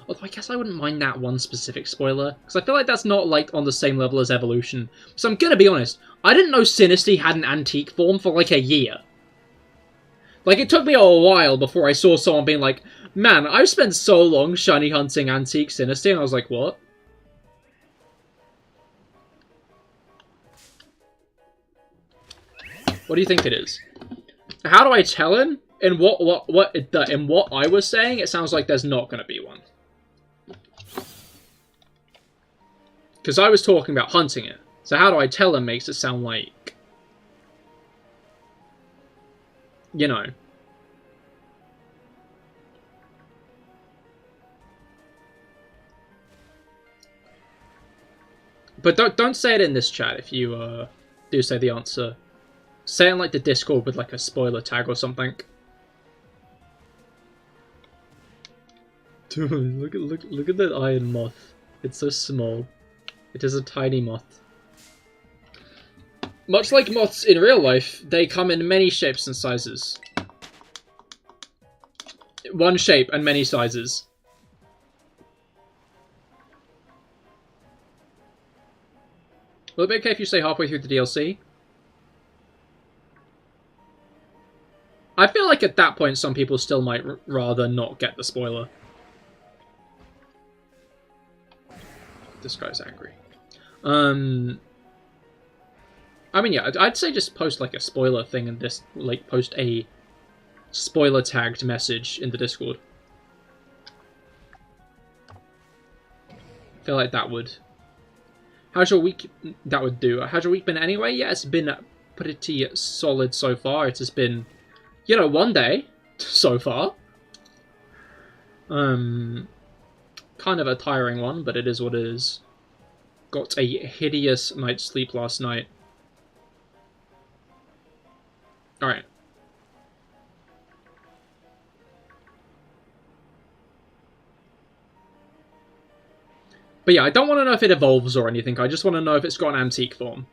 Although I guess I wouldn't mind that one specific spoiler, because I feel like that's not, like, on the same level as Evolution. So I'm gonna be honest, I didn't know Sinisty had an antique form for, like, a year. Like, it took me a while before I saw someone being like, man, I've spent so long shiny hunting antique Sinisty, and I was like, what? What do you think it is? How do I tell him? In what I was saying, it sounds like there's not gonna be one. Because I was talking about hunting it. So how do I tell him makes it sound like... You know. But don't say it in this chat if you do say the answer. Say it in like the Discord with like a spoiler tag or something. Dude, look at that iron moth. It's so small. It is a tiny moth. Much like moths in real life, they come in many shapes and sizes. One shape and many sizes. Will it be okay if you say halfway through the DLC? I feel like at that point some people still might rather not get the spoiler. This guy's angry. I mean, yeah, I'd say just post like a spoiler thing and this, like, post a spoiler tagged message in the Discord. I feel like that would... How's your week? That would do. How's your week been anyway? Yeah, it's been pretty solid so far. It has been, you know, one day so far. Kind of a tiring one, but it is what it is. Got a hideous night's sleep last night. Alright. But yeah, I don't want to know if it evolves or anything. I just want to know if it's got an antique form.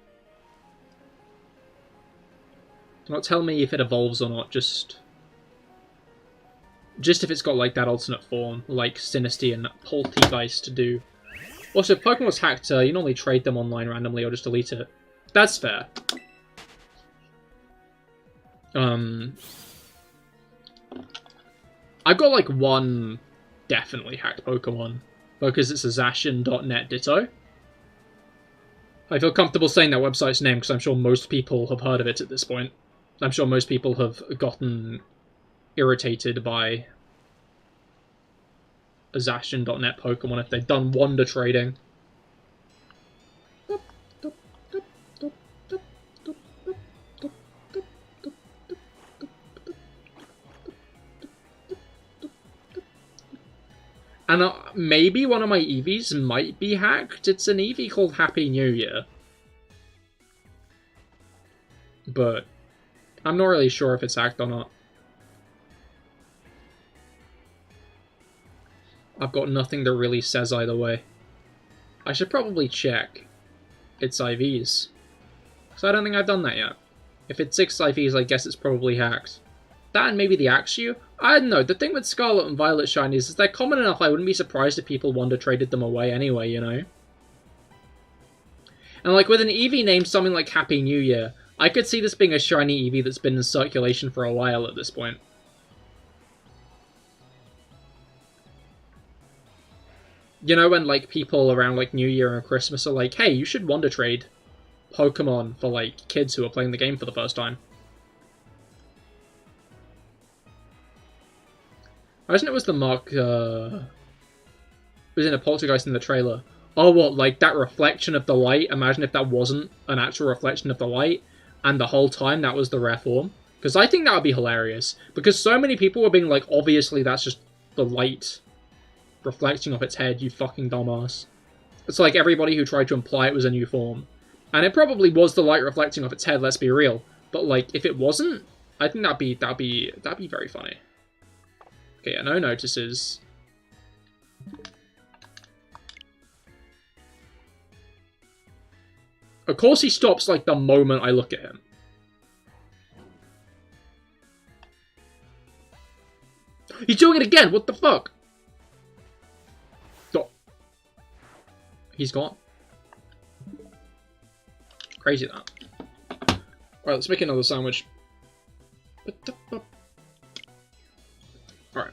Do not tell me if it evolves or not, just if it's got like that alternate form, like Sinisty and Poltergeist do. Also, if Pokemon's hacked, you normally trade them online randomly or just delete it. That's fair. I've got like one definitely hacked Pokemon, because it's a Zacian.net Ditto. I feel comfortable saying that website's name because I'm sure most people have heard of it at this point. I'm sure most people have gotten irritated by a Zacian.net Pokemon if they've done Wonder trading. And maybe one of my Eevees might be hacked. It's an Eevee called Happy New Year. But I'm not really sure if it's hacked or not. I've got nothing that really says either way. I should probably check its IVs. Because I don't think I've done that yet. If it's 6 IVs, I guess it's probably hacked. That and maybe the Axew? I don't know, the thing with Scarlet and Violet shinies is they're common enough I wouldn't be surprised if people Wonder traded them away anyway, you know? And like with an Eevee named something like Happy New Year, I could see this being a shiny Eevee that's been in circulation for a while at this point. You know when like people around like New Year and Christmas are like, hey, you should Wonder trade Pokemon for like kids who are playing the game for the first time. Imagine it was the mark, it was in a poltergeist in the trailer. Oh, what, like that reflection of the light? Imagine if that wasn't an actual reflection of the light, and the whole time that was the rare form. Because I think that would be hilarious. Because so many people were being like, obviously that's just the light reflecting off its head, you fucking dumbass. It's like everybody who tried to imply it was a new form. And it probably was the light reflecting off its head, let's be real. But like, if it wasn't, I think that'd be very funny. Okay, yeah, no notices. Of course he stops like the moment I look at him. He's doing it again! What the fuck? Oh. He's gone. Crazy that. Alright, let's make another sandwich. Alright.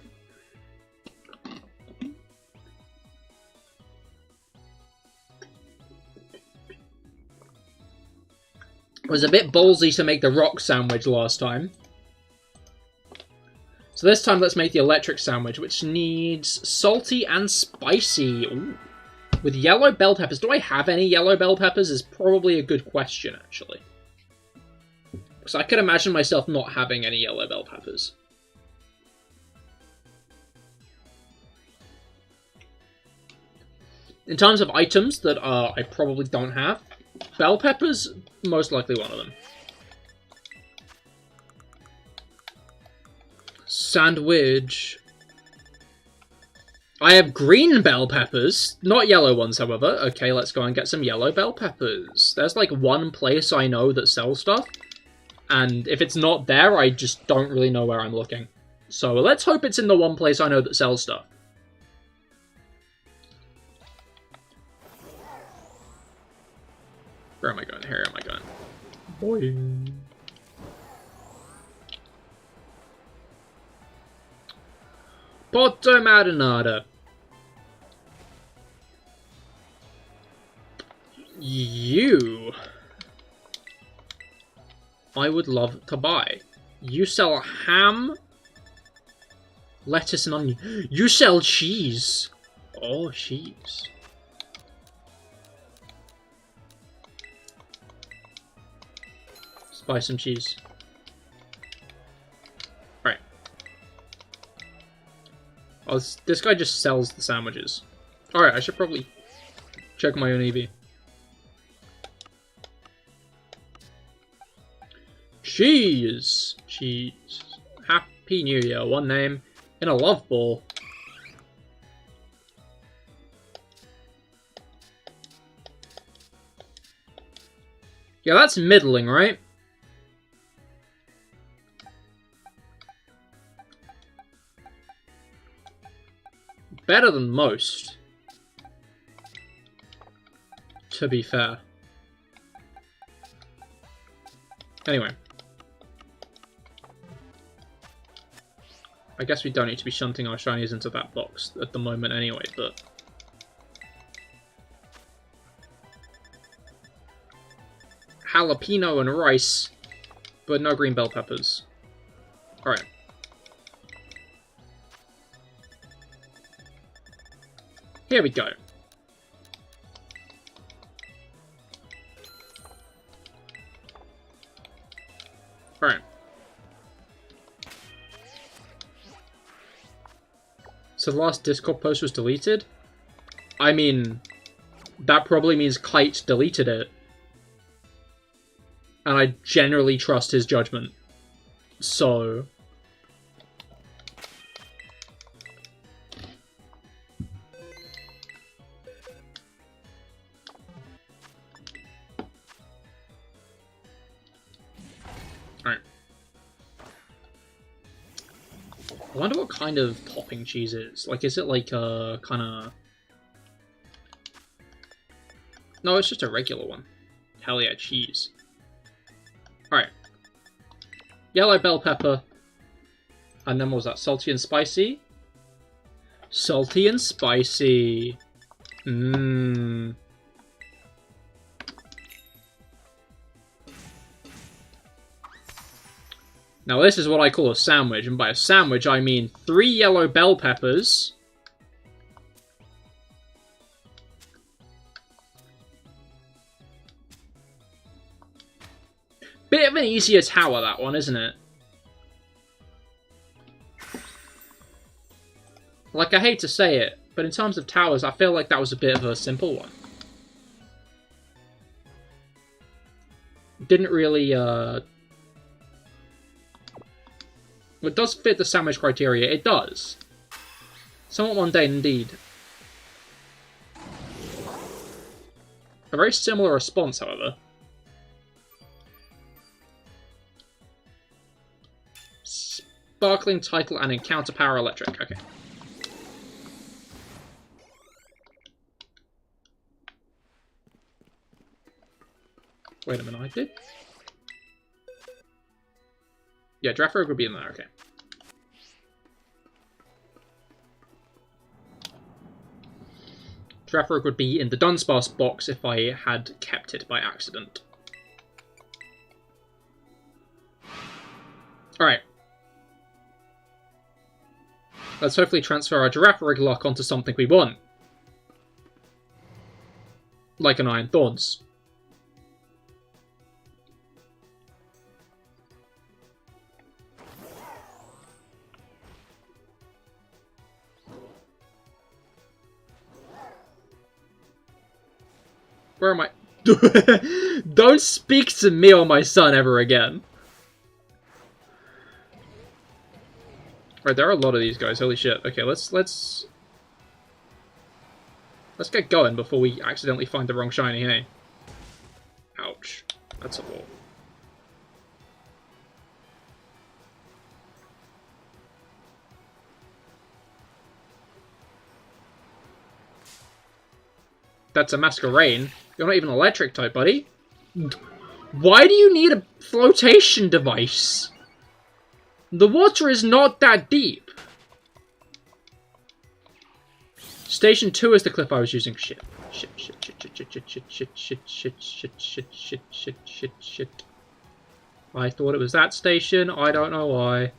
It was a bit ballsy to make the rock sandwich last time. So this time let's make the electric sandwich, which needs salty and spicy. Ooh. With yellow bell peppers. Do I have any yellow bell peppers is probably a good question, actually. Because I could imagine myself not having any yellow bell peppers. In terms of items that I probably don't have, bell peppers, most likely one of them. Sandwich. I have green bell peppers, not yellow ones, however. Okay, let's go and get some yellow bell peppers. There's like one place I know that sells stuff, and if it's not there, I just don't really know where I'm looking. So let's hope it's in the one place I know that sells stuff. Where am I going? Here am I going. Boing. Porto marinara. You. I would love to buy. You sell ham, lettuce and onion. You sell cheese. Oh, cheese. Let's buy some cheese. Alright. Oh, this guy just sells the sandwiches. Alright, I should probably check my own EV. Cheese! Cheese. Happy New Year. One name in a love ball. Yeah, that's middling, right? Better than most, to be fair. Anyway. I guess we don't need to be shunting our shinies into that box at the moment anyway, but... Jalapeno and rice, but no green bell peppers. Alright. Here we go. Alright. So the last Discord post was deleted? I mean, that probably means Kite deleted it. And I generally trust his judgment. So... Alright. I wonder what kind of topping cheese it is. Like, is it like a kind of... No, it's just a regular one. Hell yeah, cheese. Alright. Yellow bell pepper. And then what was that? Salty and spicy? Salty and spicy. Mmm. Now this is what I call a sandwich, and by a sandwich I mean 3 yellow bell peppers, bit of an easier tower, that one, isn't it? Like, I hate to say it, but in terms of towers, I feel like that was a bit of a simple one. Didn't really, It does fit the sandwich criteria. It does. Somewhat mundane indeed. A very similar response, however. Sparkling title and encounter power electric. Okay. Wait a minute, I did? Yeah, Draft Rogue would be in there, okay. Draft Rogue would be in the Dunsparce box if I had kept it by accident. Alright. Let's hopefully transfer our Giraffe Rig luck onto something we want. Like an Iron Thorns. Where am I? Don't speak to me or my son ever again. Right, there are a lot of these guys. Holy shit. Okay, let's get going before we accidentally find the wrong shiny, hey? Ouch. That's a lot. That's a Masquerain. You're not even electric type, buddy. Why do you need a flotation device? The water is not that deep. Station 2 is the cliff I was using. Shit. Shit. I thought it was that station. I don't know why.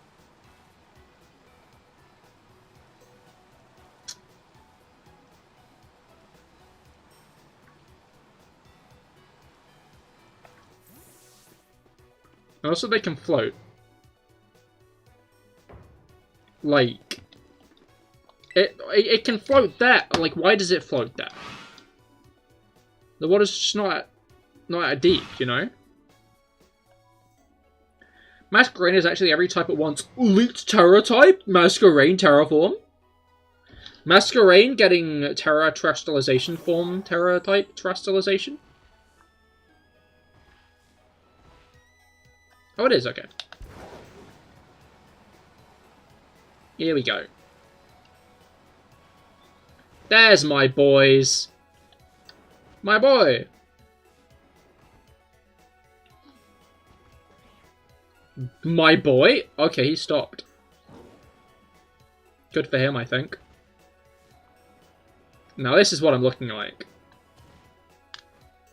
Also, they can float. Like, it can float there. Like, why does it float there? The water's just not that deep, you know? Masquerain is actually every type at once. Elite Terra type? Masquerain Terra form? Masquerain getting Terra Terrestrialization form Terra type Terrestrialization? Oh, it is, okay. Here we go. There's my boys. My boy. My boy? Okay, he stopped. Good for him, I think. Now this is what I'm looking like.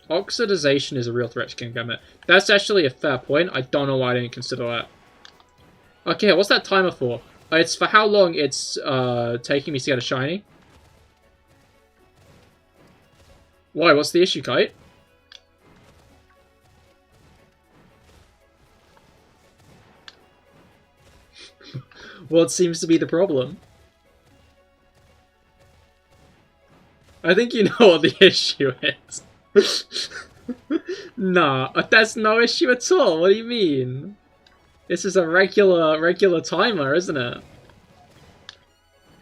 Oxidization is a real threat to King Gambit. That's actually a fair point. I don't know why I didn't consider that. Okay, what's that timer for? It's for how long it's taking me to get a shiny. Why? What's the issue, Kite? What seems to be the problem? I think you know what the issue is. Nah, that's no issue at all. What do you mean? This is a regular timer, isn't it?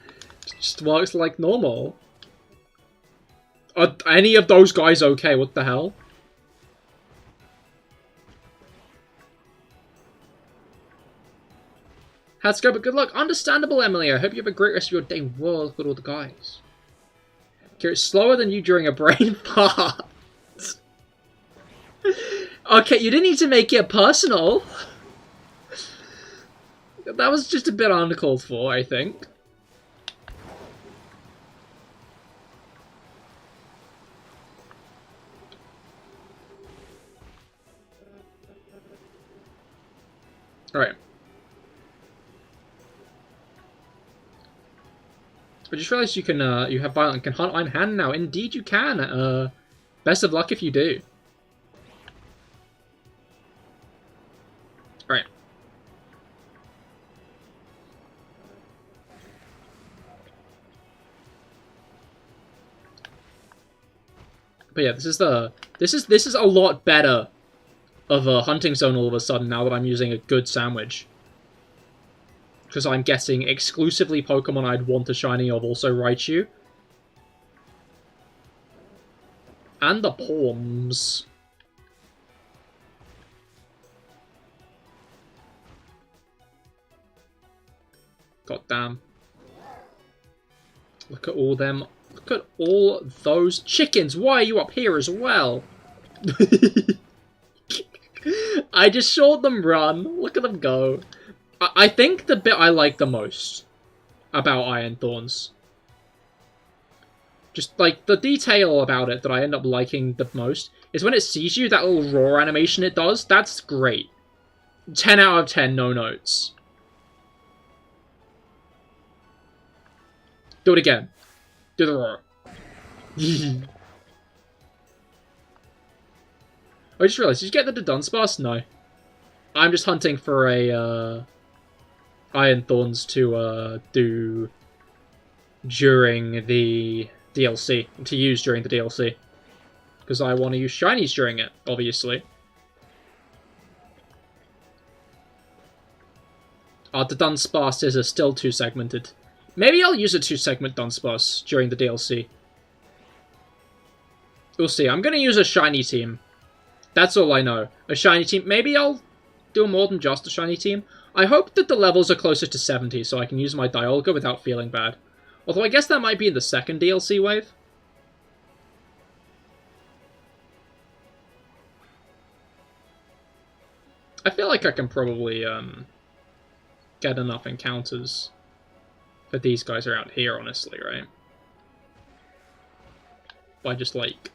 It just works like normal. Are any of those guys okay? What the hell? How's it go? But good luck. Understandable, Emily. I hope you have a great rest of your day. Whoa, look at all the guys. Okay, it's slower than you during a brain fart. Okay, you didn't need to make it personal. That was just a bit uncalled for, I think. Alright. I just realized you can, you have Violet and can hunt on hand now. Indeed you can. Best of luck if you do. Alright. But yeah, this is a lot better of a hunting zone all of a sudden now that I'm using a good sandwich. Because I'm getting exclusively Pokemon I'd want a shiny of, also Raichu. And the Palms. God damn. Look at all them. Look at all those chickens. Why are you up here as well? I just showed them run. Look at them go. I think the bit I like the most about Iron Thorns, just like the detail about it that I end up liking the most, is when it sees you, that little roar animation it does. That's great. 10 out of 10, no notes. Do it again. Do the roar. I just realized, did you get the Dunsparce? No. I'm just hunting for a, Iron Thorns to, do during the DLC. To use during the DLC. Because I want to use shinies during it, obviously. The Dunsparces are still 2-segmented. Maybe I'll use a 2-segment Dunsparce during the DLC. We'll see. I'm going to use a shiny team. That's all I know. A shiny team. Maybe I'll do more than just a shiny team. I hope that the levels are closer to 70 so I can use my Dialga without feeling bad. Although I guess that might be in the second DLC wave. I feel like I can probably get enough encounters for these guys around here, honestly, right? By just, like,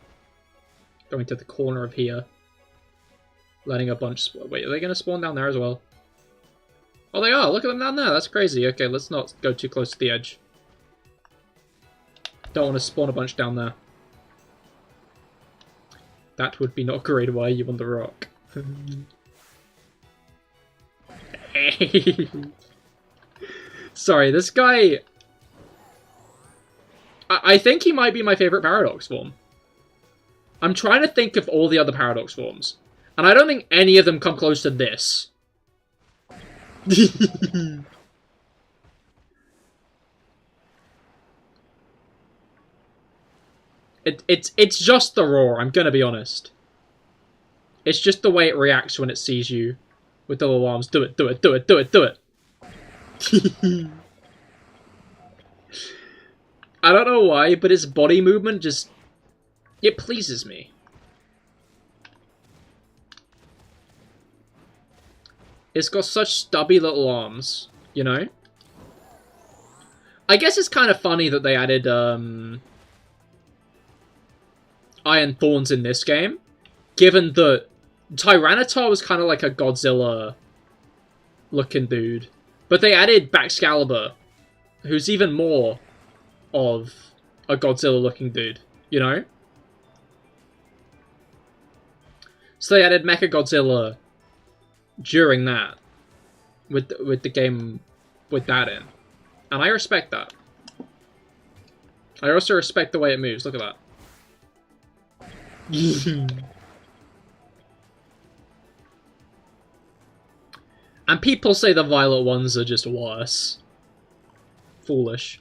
going to the corner of here. Letting a bunch... Wait, are they going to spawn down there as well? Oh, they are! Look at them down there! That's crazy. Okay, let's not go too close to the edge. Don't want to spawn a bunch down there. That would be not great. Why are you on the rock? Sorry, this guy... I think he might be my favourite Paradox form. I'm trying to think of all the other Paradox forms. And I don't think any of them come close to this. It's just the roar, I'm gonna be honest. It's just the way it reacts when it sees you with the little arms. Do it, do it, do it, do it, do it. I don't know why, but its body movement just... It pleases me. It's got such stubby little arms, you know? I guess it's kind of funny that they added, Iron Thorns in this game, given that Tyranitar was kind of like a Godzilla-looking dude. But they added Baxcalibur, who's even more of a Godzilla-looking dude, you know? So they added Mechagodzilla during that, with the game with that in. And I respect that. I also respect the way it moves, look at that. And people say the Violet ones are just worse. Foolish.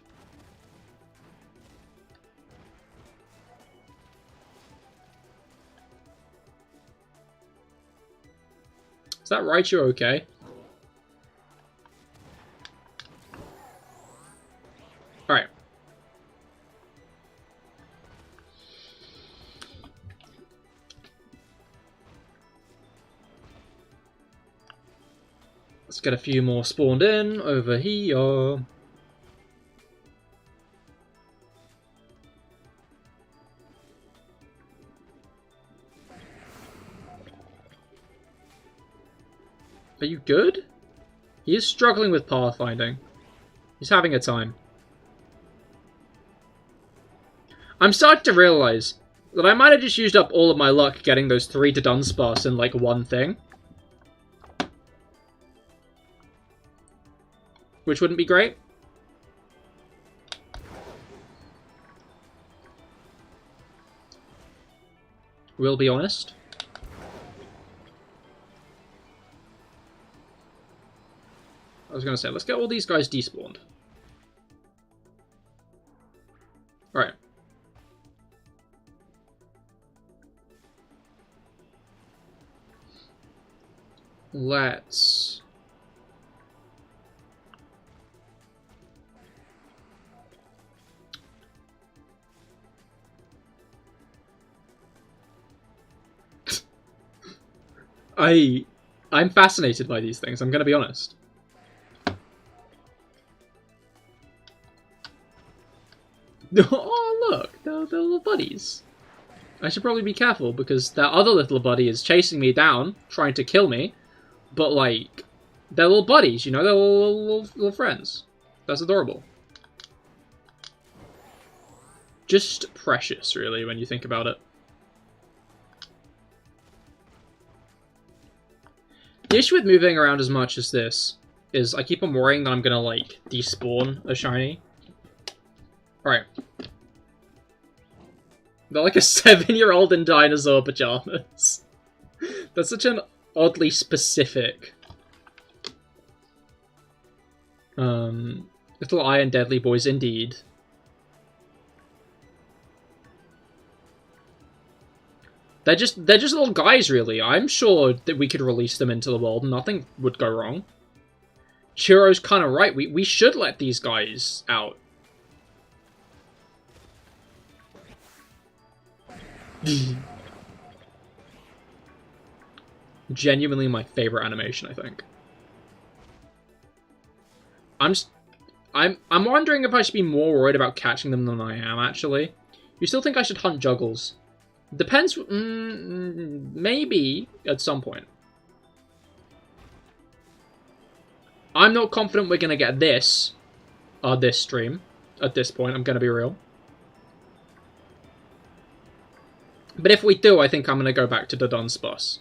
Is that Raichu okay? Alright. Let's get a few more spawned in over here. Are you good? He is struggling with pathfinding. He's having a time. I'm starting to realise that I might have just used up all of my luck getting those 3 Dudunsparce in, like, one thing. Which wouldn't be great. We'll be honest. I was going to say, let's get all these guys despawned. Alright. Let's... I'm fascinated by these things, I'm going to be honest. Oh, look, they're little buddies. I should probably be careful, because that other little buddy is chasing me down, trying to kill me. But, like, they're little buddies, you know? They're little friends. That's adorable. Just precious, really, when you think about it. The issue with moving around as much as this is I keep on worrying that I'm gonna, like, despawn a shiny. Alright. They're like a 7-year-old in dinosaur pajamas. That's such an oddly specific... little Iron Deadly boys indeed. They're just little guys, really. I'm sure that we could release them into the world and nothing would go wrong. Chiro's kind of right. We should let these guys out. Genuinely my favorite animation, I think. I'm wondering if I should be more worried about catching them than I am, actually. You still think I should hunt juggles? Depends, maybe at some point. I'm not confident we're gonna get this stream at this point, I'm gonna be real. But if we do, I think I'm gonna go back to the Dunsparce.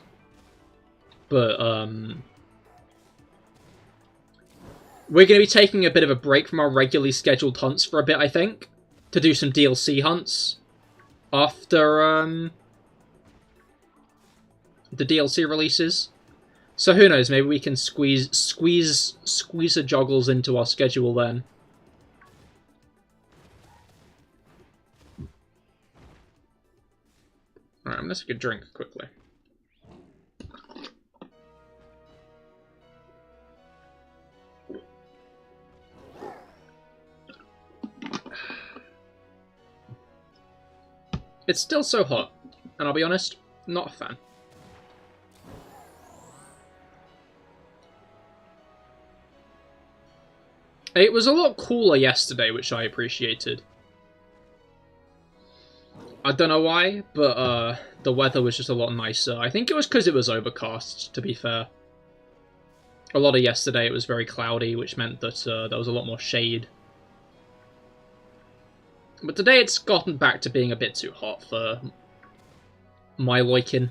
But, we're gonna be taking a bit of a break from our regularly scheduled hunts for a bit, I think. To do some DLC hunts. After, the DLC releases. So who knows, maybe we can squeeze a joggles into our schedule then. Alright, I'm gonna take a drink quickly. It's still so hot, and I'll be honest, not a fan. It was a lot cooler yesterday, which I appreciated. I don't know why, but the weather was just a lot nicer. I think it was because it was overcast, to be fair. A lot of yesterday it was very cloudy, which meant that there was a lot more shade. But today it's gotten back to being a bit too hot for my liking.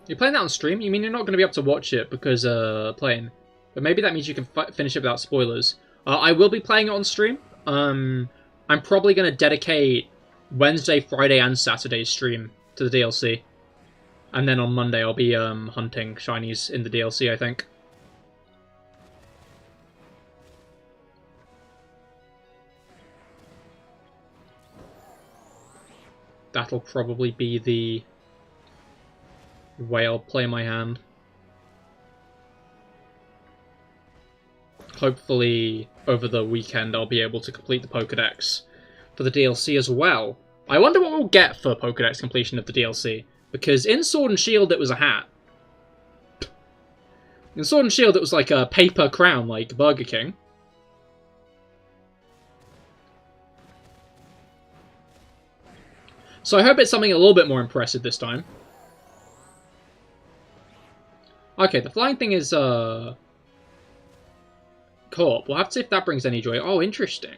You're playing that on stream? You mean you're not going to be able to watch it because playing? But maybe that means you can finish it without spoilers. I will be playing it on stream. I'm probably going to dedicate Wednesday, Friday, and Saturday's stream to the DLC. And then on Monday I'll be hunting shinies in the DLC, I think. That'll probably be the way I'll play my hand. Hopefully, over the weekend, I'll be able to complete the Pokédex for the DLC as well. I wonder what we'll get for Pokédex completion of the DLC, because in Sword and Shield it was a hat. In Sword and Shield, it was like a paper crown, like Burger King. So I hope it's something a little bit more impressive this time. Okay, the flying thing is, co-op. We'll have to see if that brings any joy. Oh, interesting.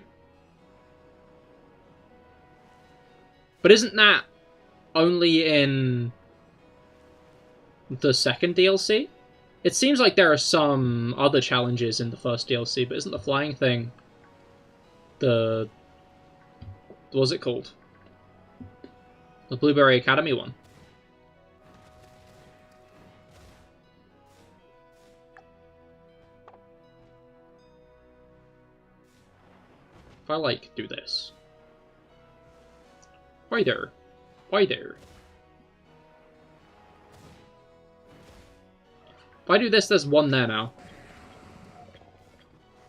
But isn't that only in the second DLC? It seems like there are some other challenges in the first DLC, but isn't the flying thing the... what was it called? The Blueberry Academy one. If I, like, do this. Why there? Why there? If I do this, there's one there now.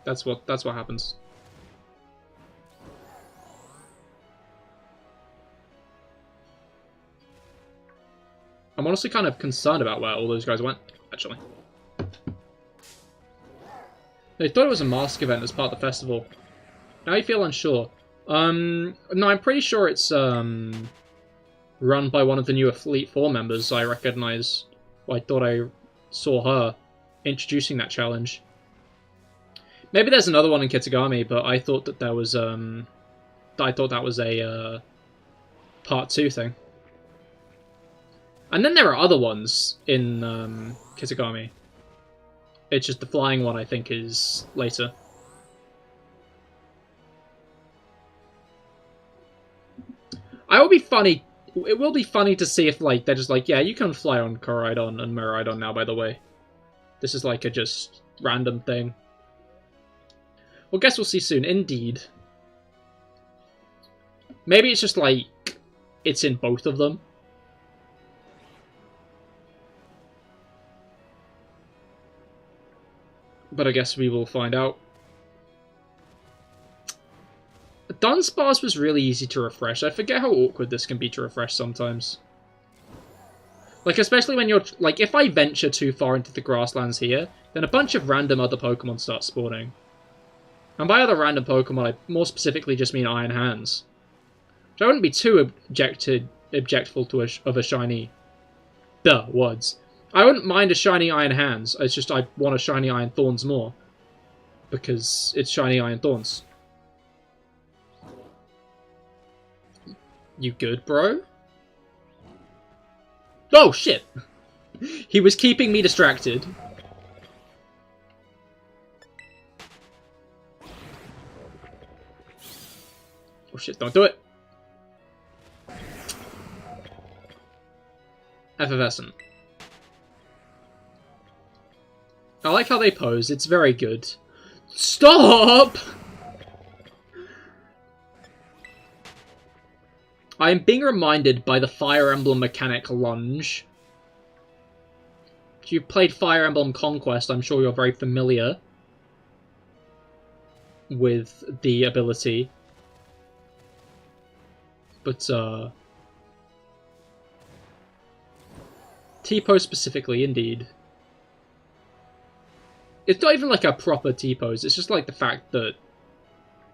That's what happens. I'm honestly kind of concerned about where all those guys went, actually. They thought it was a mask event as part of the festival. Now you feel unsure. No, I'm pretty sure it's run by one of the newer Fleet 4 members. I recognize. Well, I thought I saw her introducing that challenge. Maybe there's another one in Kitagami, but I thought that there was I thought that was a part 2 thing. And then there are other ones in Kitagami. It's just the flying one I think is later. It will be funny to see if, like, they're just like, yeah, you can fly on Koraidon and Miraidon now, by the way. This is, like, a just random thing. Well, guess we'll see soon. Indeed. Maybe it's just, like, it's in both of them. But I guess we will find out. Dunsparce was really easy to refresh. I forget how awkward this can be to refresh sometimes. Like, especially when you're... Like, if I venture too far into the grasslands here, then a bunch of random other Pokemon start spawning. And by other random Pokemon, I more specifically just mean Iron Hands. Which I wouldn't be too objectful to of a shiny... words. I wouldn't mind a shiny Iron Hands. It's just I want a shiny Iron Thorns more. Because it's shiny Iron Thorns. You good, bro? Oh, shit! He was keeping me distracted. Oh, shit, don't do it! Effervescent. I like how they pose, it's very good. Stop! I am being reminded by the Fire Emblem mechanic lunge. If you've played Fire Emblem Conquest, I'm sure you're very familiar with the ability. But, T-pose specifically, indeed. It's not even like a proper T-pose, it's just like the fact that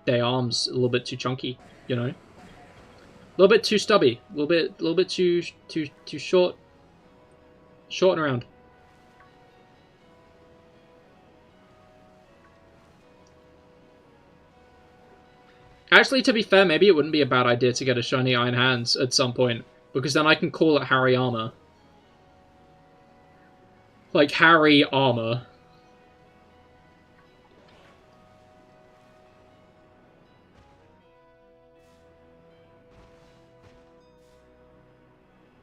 their arms a little bit too chunky, you know? A little bit too stubby, a little bit too short and around. Actually, to be fair, maybe it wouldn't be a bad idea to get a shiny Iron Hands at some point, because then I can call it Harry Armor. Like Harry Armor.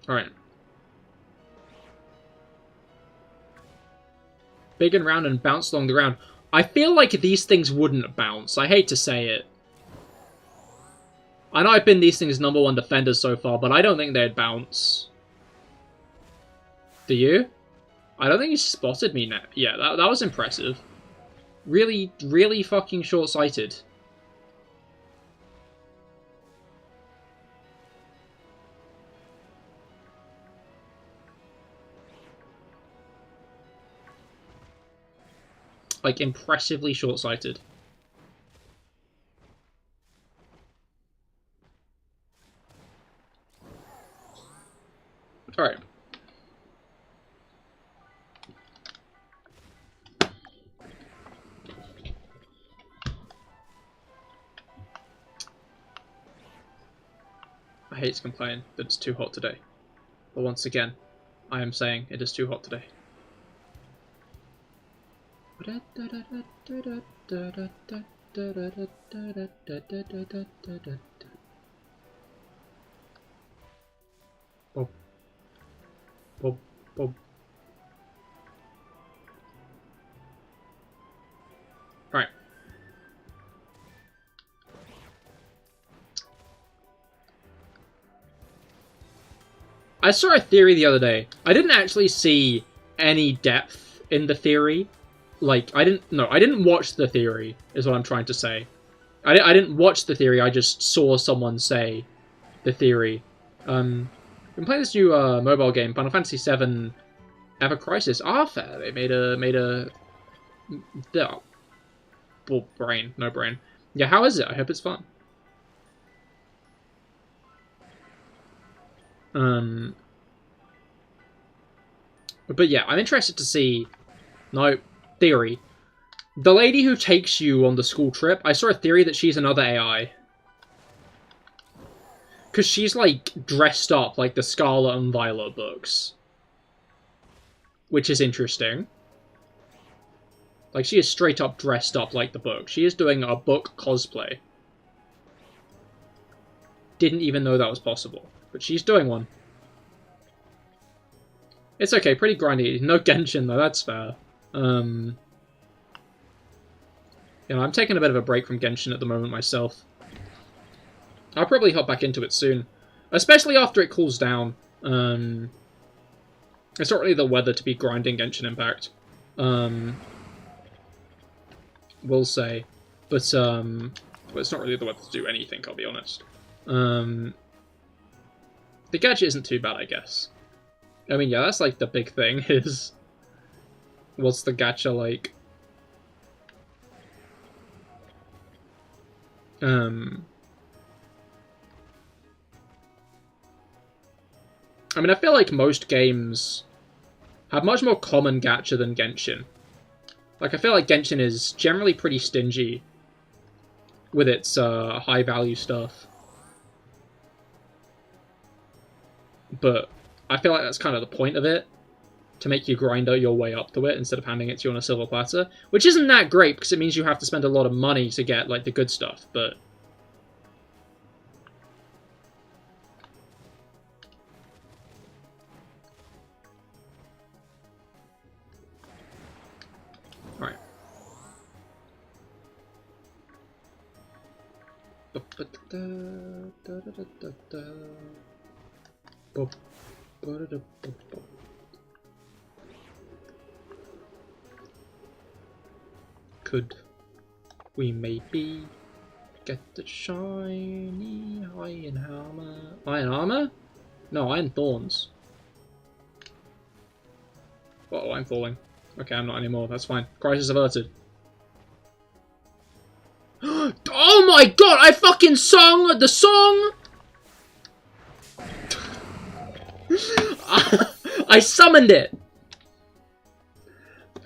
Alright. Big and round and bounce along the ground. I feel like these things wouldn't bounce. I hate to say it. I know I've been these things' #1 defenders so far, but I don't think they'd bounce. Do you? I don't think he spotted me now. Yeah, that was impressive. Really, really fucking short-sighted. like, impressively short-sighted. Alright. I hate to complain that it's too hot today. But once again, I am saying it is too hot today. Bob. Bob. Bob. Right. I saw a theory the other day. I didn't actually see any depth in the theory. Like, I didn't watch the theory, is what I'm trying to say. I didn't watch the theory, I just saw someone say the theory. Been playing this new mobile game, Final Fantasy VII Ever Crisis. Fair. They made a well, brain, no brain. Yeah, how is it? I hope it's fun. But yeah, I'm interested to see. No, theory. The lady who takes you on the school trip, I saw a theory that she's another AI. Because she's, like, dressed up like the Scarlet and Violet books. Which is interesting. Like, she is straight up dressed up like the book. She is doing a book cosplay. Didn't even know that was possible. But she's doing one. It's okay, pretty grindy. No Genshin, though, that's fair. You know, I'm taking a bit of a break from Genshin at the moment myself. I'll probably hop back into it soon. Especially after it cools down. It's not really the weather to be grinding Genshin Impact. We'll say. But, well, it's not really the weather to do anything, I'll be honest. The gadget isn't too bad, I guess. I mean, yeah, that's, like, the big thing, is... What's the gacha like? I mean, I feel like most games have much more common gacha than Genshin. Like, I feel like Genshin is generally pretty stingy with its high-value stuff. But I feel like that's kind of the point of it, to make you grind out your way up to it instead of handing it to you on a silver platter. Which isn't that great, because it means you have to spend a lot of money to get, like, the good stuff, but... Alright. Could we maybe get the shiny iron armor? Iron armor? No, iron thorns. Uh-oh, I'm falling. Okay, I'm not anymore. That's fine. Crisis averted. Oh my god! I fucking sung the song! I summoned it!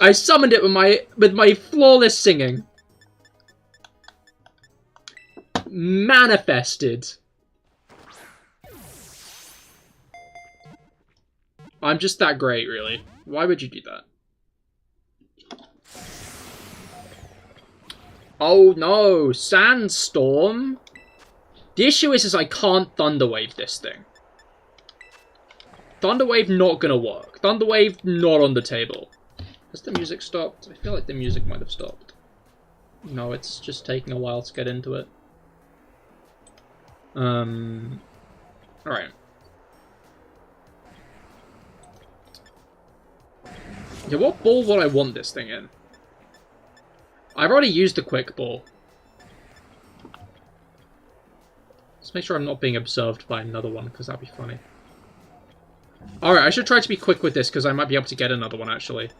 I summoned it with my flawless singing. Manifested. I'm just that great, really. Why would you do that? Oh no, Sandstorm. The issue is I can't Thunderwave this thing. Thunderwave not gonna work. Thunderwave not on the table. Has the music stopped? I feel like the music might have stopped. No, it's just taking a while to get into it. Alright. Yeah, what ball would I want this thing in? I've already used the quick ball. Let's make sure I'm not being observed by another one, because that'd be funny. Alright, I should try to be quick with this, because I might be able to get another one, actually.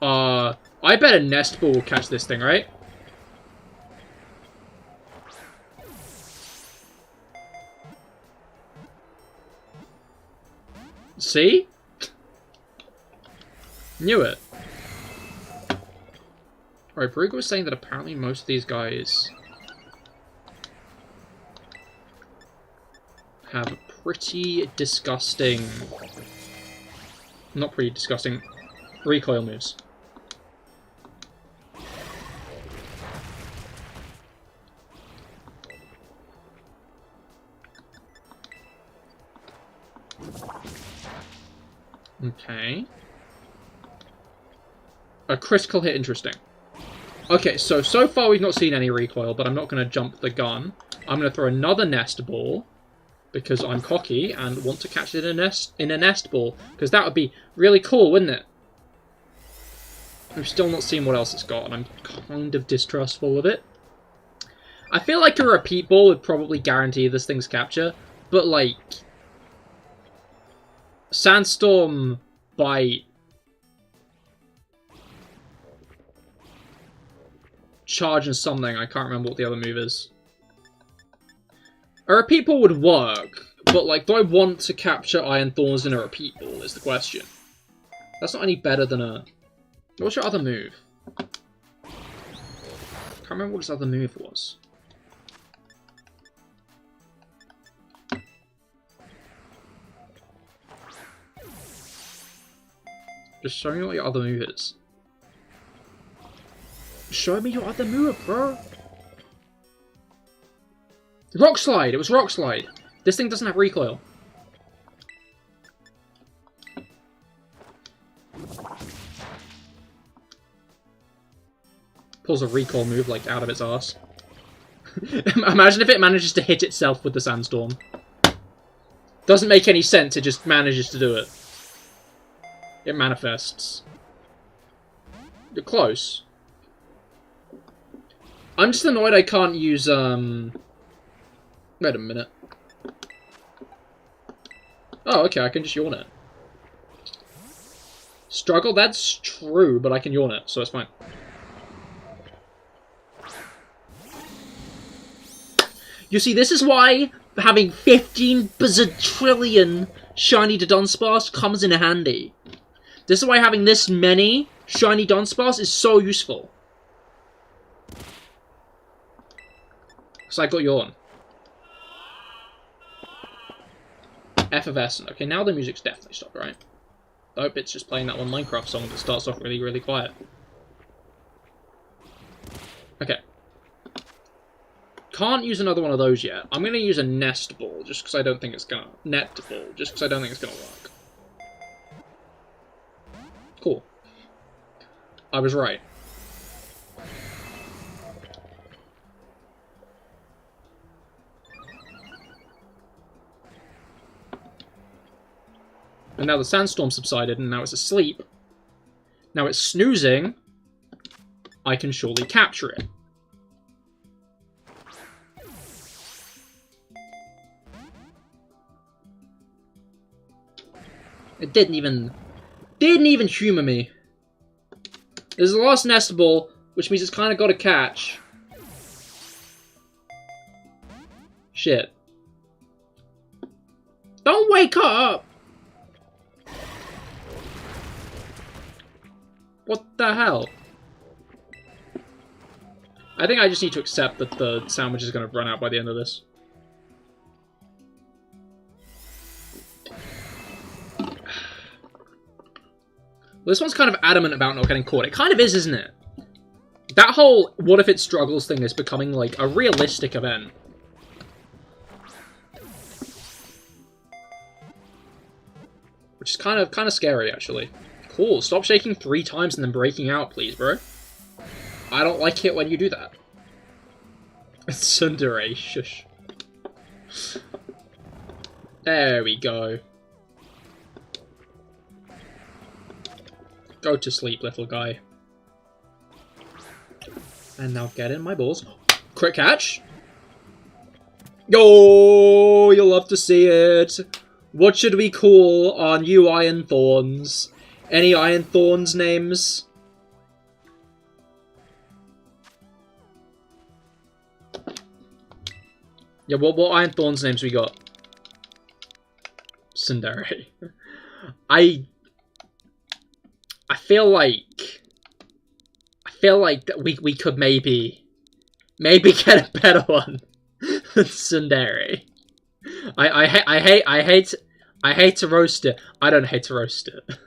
I bet a nest ball will catch this thing, right? See? Knew it. Alright, Baruga was saying that apparently most of these guys have pretty disgusting... Not pretty disgusting, recoil moves. Okay. A critical hit, interesting. Okay, so far we've not seen any recoil, but I'm not going to jump the gun. I'm going to throw another nest ball, because I'm cocky and want to catch it in a nest ball, because that would be really cool, wouldn't it? We've still not seen what else it's got, and I'm kind of distrustful of it. I feel like a repeat ball would probably guarantee this thing's capture, but like... Sandstorm, Bite, Charge and something, I can't remember what the other move is. A repeat ball would work, but like, do I want to capture Iron Thorns in a repeat ball is the question. That's not any better than a... What's your other move? Can't remember what his other move was. Just show me what your other move is. Show me your other move, bro! Rock Slide! It was Rock Slide! This thing doesn't have recoil. Pulls a recoil move, like, out of its arse. Imagine if it manages to hit itself with the Sandstorm. Doesn't make any sense, it just manages to do it. It manifests. You're close. I'm just annoyed I can't use, Wait a minute. Oh, okay, I can just yawn it. Struggle? That's true, but I can yawn it, so it's fine. You see, this is why having 15 bazillion shiny Dudunsparce comes in handy. This is why having this many shiny Dunsparce is so useful. So I got yawn. Effervescent. Okay, now the music's definitely stopped, right? I hope it's just playing that one Minecraft song that starts off really, really quiet. Okay. Can't use another one of those yet. I'm going to use a nest ball, just because I don't think it's going to... Net ball, just because I don't think it's going to work. Cool. I was right. And now the sandstorm subsided, and now it's asleep. Now it's snoozing. I can surely capture it. It didn't even humor me. This is the last nest ball, which means it's kind of got to catch. Shit. Don't wake up! What the hell? I think I just need to accept that the sandwich is going to run out by the end of this. Well, this one's kind of adamant about not getting caught. It kind of is, isn't it? That whole what if it struggles thing is becoming like a realistic event. Which is kind of scary, actually. Cool. Stop shaking 3 times and then breaking out, please, bro. I don't like it when you do that. Tsundere, shush. There we go. Go to sleep, little guy. And now get in my balls. Crit catch. Yo, you'll love to see it. What should we call our new Iron Thorns? Any Iron Thorns names? Yeah, what Iron Thorns names we got? Tsundere. I feel like that we could maybe get a better one than Tsundere. I hate to roast it. I don't hate to roast it.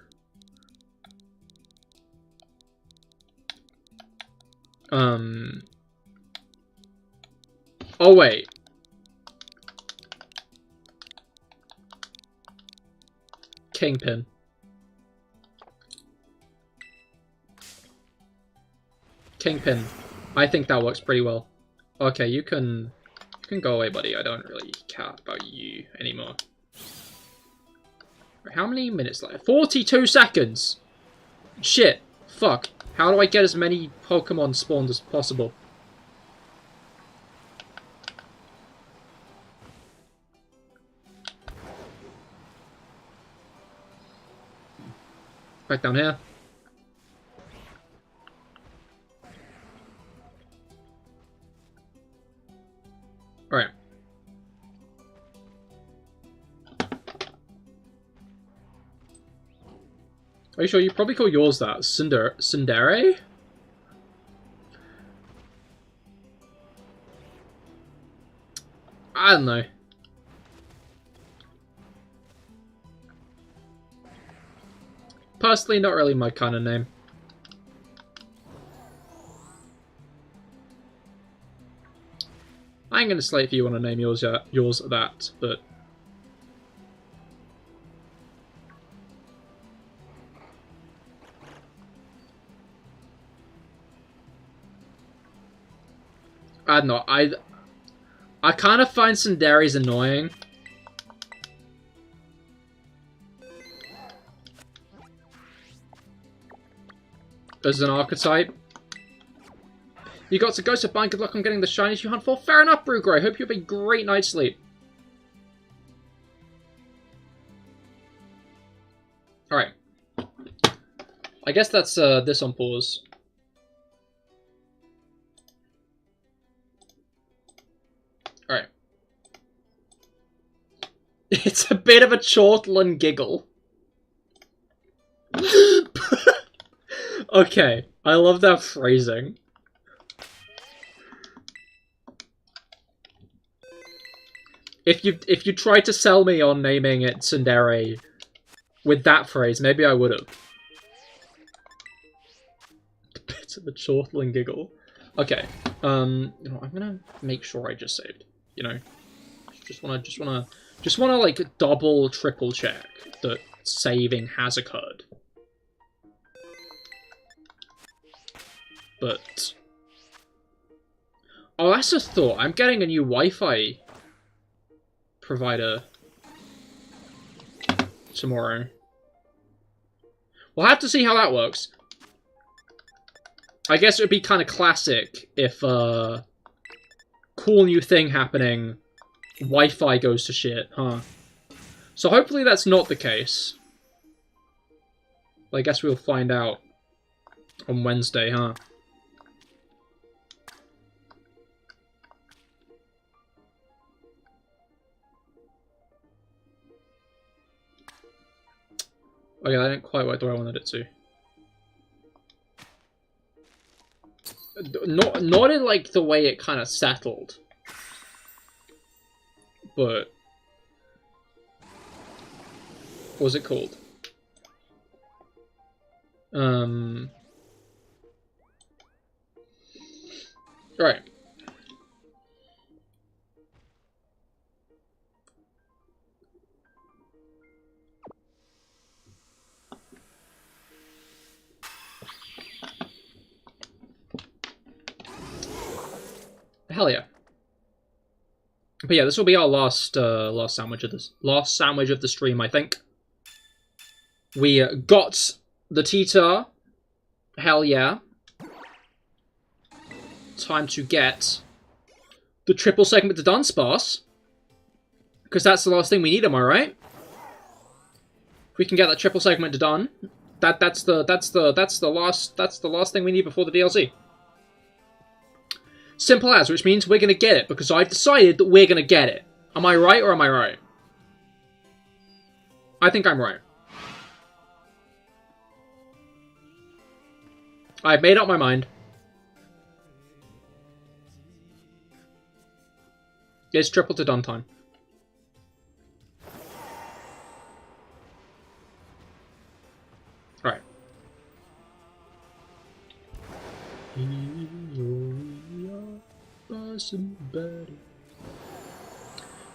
Oh wait. Kingpin. Kingpin. I think that works pretty well. Okay, you can go away, buddy. I don't really care about you anymore. How many minutes left? 42 seconds! Shit. Fuck. How do I get as many Pokemon spawned as possible? Back down here. Alright. Are you sure? You probably call yours that. Tsundere? I don't know. Personally, not really my kind of name. I ain't gonna slate if you want to name yours that, but I don't know. I kind of find Tsundere's annoying. As an archetype. You got to go, so fine. Good luck on getting the shinies you hunt for. Fair enough, Brugro. Hope you have a great night's sleep. Alright. I guess that's this on pause. Alright. It's a bit of a chortle and giggle. Okay, I love that phrasing. If you tried to sell me on naming it Tsundere with that phrase, maybe I would have. Bits of a chortle and giggle. Okay. I'm gonna make sure I just saved. You know, just wanna like double, triple check that saving has occurred. But oh, that's a thought. I'm getting a new Wi-Fi provider tomorrow. We'll have to see how that works. I guess it would be kind of classic if cool new thing happening, Wi-Fi goes to shit, huh? So hopefully that's not the case. I guess we'll find out on Wednesday, huh? Okay, that didn't quite work the way I wanted it to. Not in like the way it kind of settled, but what was it called? Right. Hell yeah. But yeah, this will be our last sandwich of the stream, I think. We got the Tita. Hell yeah. Time to get the Triple Segment Dudunsparce. Because that's the last thing we need, am I right? If we can get that Triple Segment done, that's the last thing we need before the DLC. Simple as, which means we're going to get it, because I've decided that we're going to get it. Am I right or am I right? I think I'm right. I've made up my mind. It's triple to done time. Alright.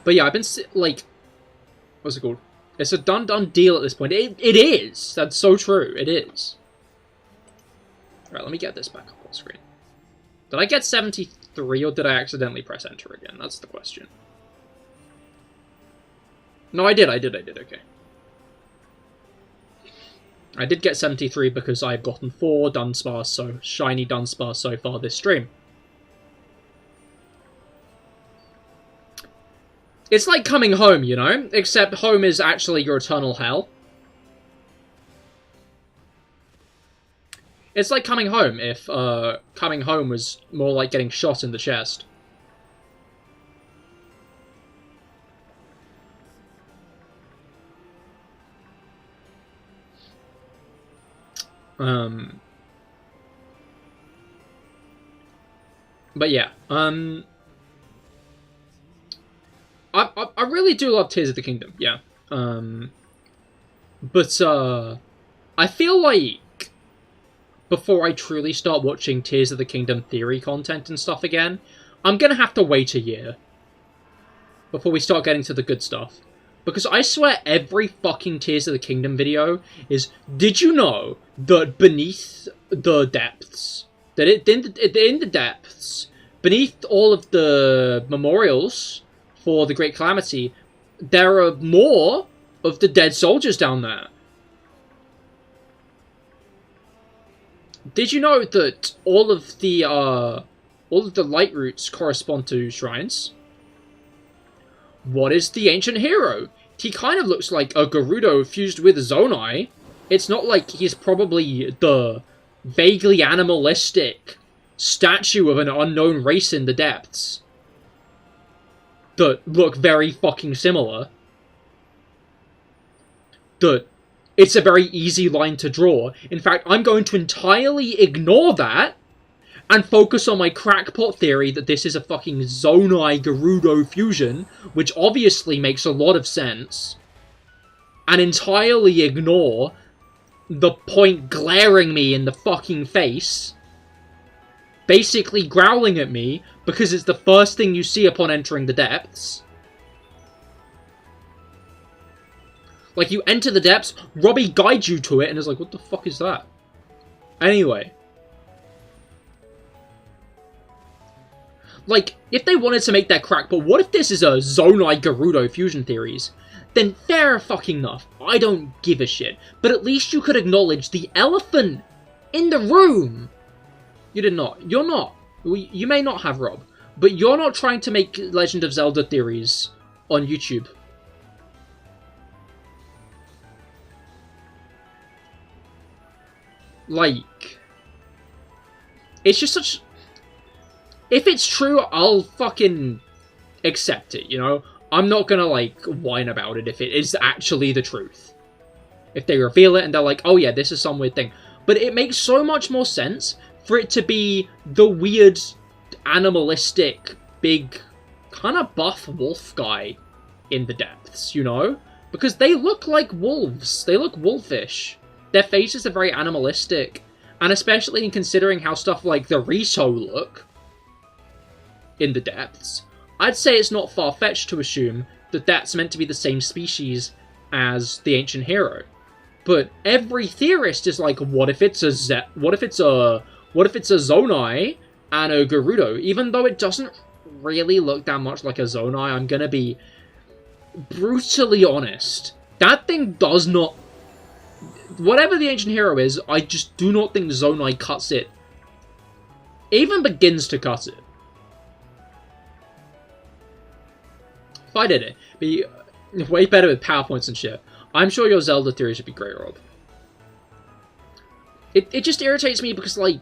But yeah, I've been, like... What's it called? It's a done deal at this point. It is! That's so true. It is. Alright, let me get this back up on screen. Did I get 73 or did I accidentally press enter again? That's the question. No, I did, okay. I did get 73 because I've gotten 4 Dunsparce, so shiny Dunsparce so far this stream. It's like coming home, you know? Except home is actually your eternal hell. It's like coming home if coming home was more like getting shot in the chest. But yeah, I really do love Tears of the Kingdom, yeah. But I feel like before I truly start watching Tears of the Kingdom theory content and stuff again, I'm gonna have to wait a year before we start getting to the good stuff. Because I swear every fucking Tears of the Kingdom video is, did you know that beneath the depths, that in the depths, beneath all of the memorials for the Great Calamity, there are more of the dead soldiers down there. Did you know that all of the light roots correspond to shrines? What is the ancient hero? He kind of looks like a Gerudo fused with Zonai. It's not like he's probably the vaguely animalistic statue of an unknown race in the depths that look very fucking similar. That it's a very easy line to draw. In fact, I'm going to entirely ignore that and focus on my crackpot theory that this is a fucking Zonai Gerudo fusion, which obviously makes a lot of sense, and entirely ignore the point glaring me in the fucking face, basically growling at me because it's the first thing you see upon entering the depths. Like, you enter the depths, Robbie guides you to it, and is like, what the fuck is that? Anyway. Like, if they wanted to make that crackpot, what if this is a Zonai Gerudo fusion theories? Then fair fucking enough. I don't give a shit. But at least you could acknowledge the elephant in the room. You did not. You're not. You may not have, Rob. But you're not trying to make Legend of Zelda theories on YouTube. Like, it's just such... If it's true, I'll fucking accept it, you know? I'm not gonna, like, whine about it if it is actually the truth. If they reveal it and they're like, oh yeah, this is some weird thing. But it makes so much more sense for it to be the weird, animalistic, big, kind of buff wolf guy in the depths, you know? Because they look like wolves. They look wolfish. Their faces are very animalistic. And especially in considering how stuff like the Riso look in the depths, I'd say it's not far-fetched to assume that that's meant to be the same species as the ancient hero. But every theorist is like, what if it's a Zonai and a Gerudo? Even though it doesn't really look that much like a Zonai, I'm gonna be brutally honest. That thing does not... Whatever the ancient hero is, I just do not think Zonai cuts it. Even begins to cut it. If I did it, it'd be way better with PowerPoints and shit. I'm sure your Zelda theory should be great, Rob. It just irritates me because, like...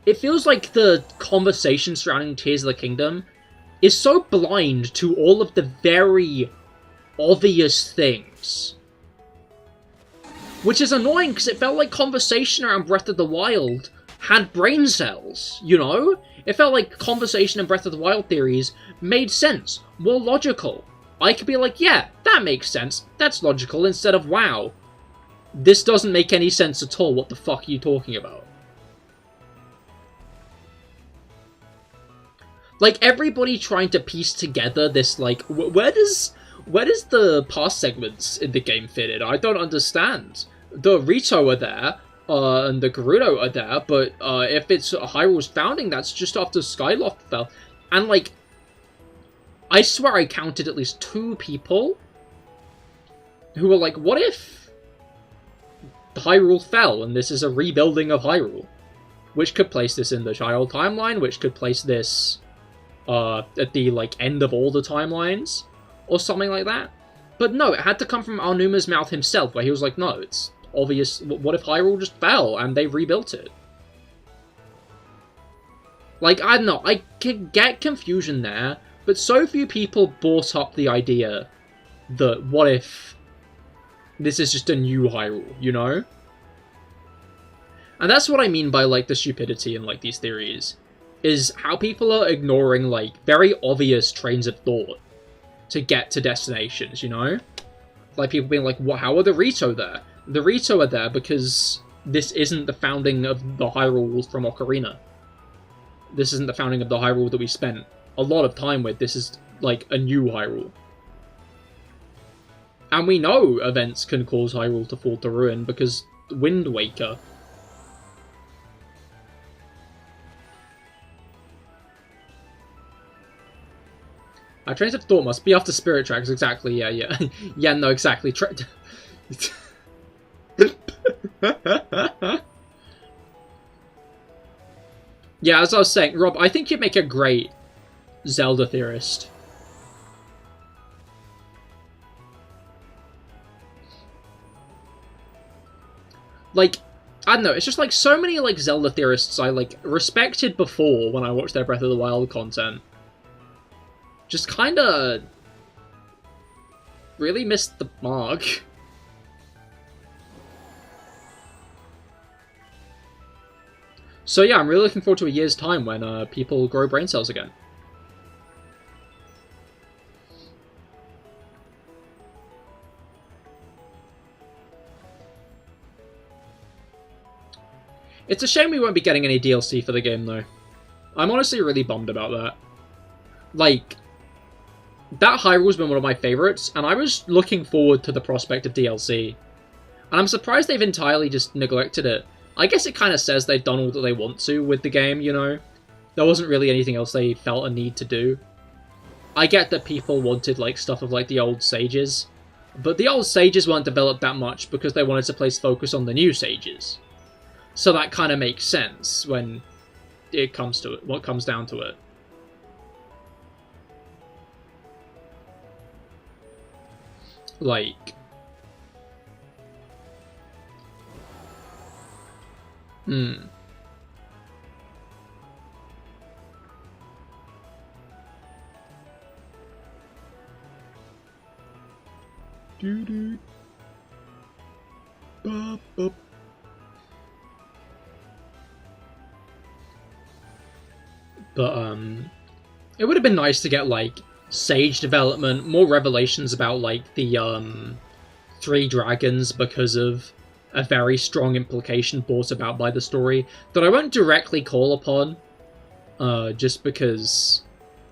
it feels like the conversation surrounding Tears of the Kingdom is so blind to all of the very obvious things. Which is annoying, because it felt like conversation around Breath of the Wild had brain cells, you know? It felt like conversation in Breath of the Wild theories made sense, were logical. I could be like, yeah, that makes sense, that's logical, instead of, wow, this doesn't make any sense at all, what the fuck are you talking about? Like, everybody trying to piece together this, like, where does the past segments in the game fit in? I don't understand. The Rito are there, and the Gerudo are there, but if it's Hyrule's founding, that's just after Skyloft fell. And, like, I swear I counted at least 2 people who were like, what if Hyrule fell, and this is a rebuilding of Hyrule? Which could place this in the child timeline, which could place this at the, like, end of all the timelines, or something like that. But no, it had to come from Aonuma's mouth himself, where he was like, no, it's obvious, what if Hyrule just fell, and they rebuilt it? Like, I don't know, I can get confusion there, but so few people brought up the idea that, what if this is just a new Hyrule, you know? And that's what I mean by, like, the stupidity in, like, these theories, is how people are ignoring, like, very obvious trains of thought to get to destinations, you know? Like, people being like, how are the Rito there? The Rito are there because this isn't the founding of the Hyrule from Ocarina. This isn't the founding of the Hyrule that we spent a lot of time with. This is, like, a new Hyrule. And we know events can cause Hyrule to fall to ruin because Wind Waker. Our trains of thought must be after Spirit Tracks, exactly, yeah. Yeah, no, exactly. Yeah, as I was saying, Rob, I think you'd make a great Zelda theorist. Like, I don't know, it's just like so many, like, Zelda theorists I, like, respected before when I watched their Breath of the Wild content. Just kinda really missed the mark. So yeah, I'm really looking forward to a year's time when people grow brain cells again. It's a shame we won't be getting any DLC for the game, though. I'm honestly really bummed about that. Like, that Hyrule's been one of my favourites, and I was looking forward to the prospect of DLC. And I'm surprised they've entirely just neglected it. I guess it kind of says they've done all that they want to with the game, you know? There wasn't really anything else they felt a need to do. I get that people wanted, like, stuff of, like, the old sages, but the old sages weren't developed that much because they wanted to place focus on the new sages. So that kind of makes sense when it comes to it, what comes down to it. Like, Doo-doo. Bop, bop. But, it would have been nice to get, like, sage development, more revelations about, like, the, 3 dragons because of a very strong implication brought about by the story that I won't directly call upon, just because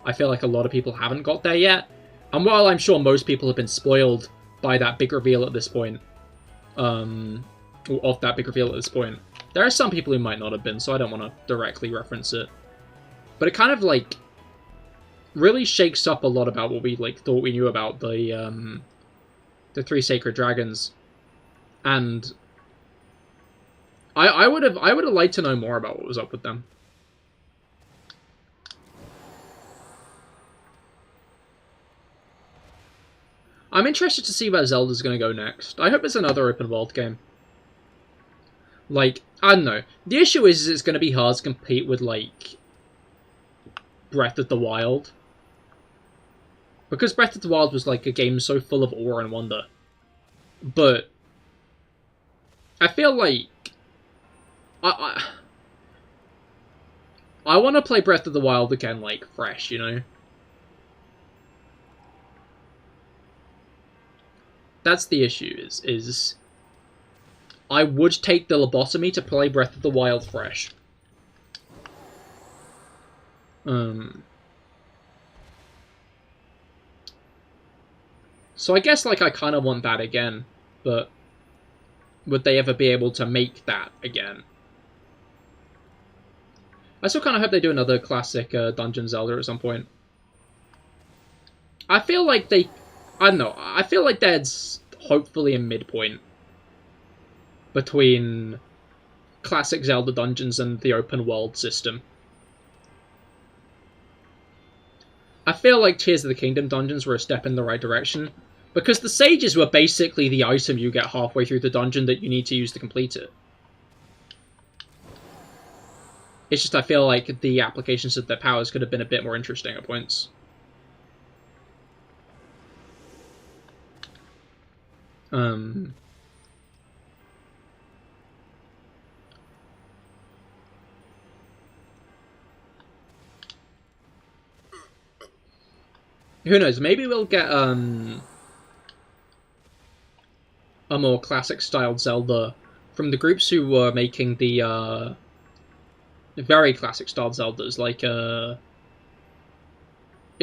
I feel like a lot of people haven't got there yet. And while I'm sure most people have been spoiled by that big reveal at this point, of that big reveal at this point, there are some people who might not have been, so I don't want to directly reference it. But it kind of, like, really shakes up a lot about what we, like, thought we knew about the 3 sacred dragons. And I would have liked to know more about what was up with them. I'm interested to see where Zelda's going to go next. I hope it's another open world game. Like, I don't know. The issue is it's going to be hard to compete with, like, Breath of the Wild. Because Breath of the Wild was, like, a game so full of awe and wonder. But I feel like I want to play Breath of the Wild again, like, fresh, you know? That's the issue, is I would take the lobotomy to play Breath of the Wild fresh. So I guess, like, I kind of want that again, but would they ever be able to make that again? I still kind of hope they do another classic Dungeon Zelda at some point. I feel like they... I don't know. I feel like there's hopefully a midpoint between classic Zelda dungeons and the open world system. I feel like Tears of the Kingdom dungeons were a step in the right direction, because the sages were basically the item you get halfway through the dungeon that you need to use to complete it. It's just I feel like the applications of their powers could have been a bit more interesting at points. Who knows, maybe we'll get a more classic-styled Zelda from the groups who were making the very classic-styled Zeldas, like, it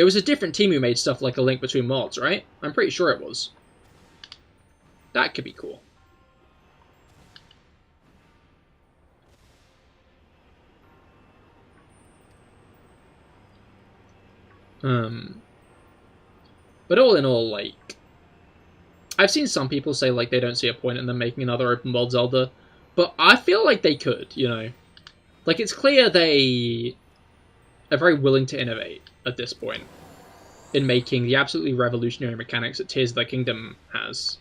was a different team who made stuff like A Link Between Worlds, right? I'm pretty sure it was. That could be cool. But all in all, like, I've seen some people say, like, they don't see a point in them making another open world Zelda, but I feel like they could, you know? Like, it's clear they are very willing to innovate at this point in making the absolutely revolutionary mechanics that Tears of the Kingdom has.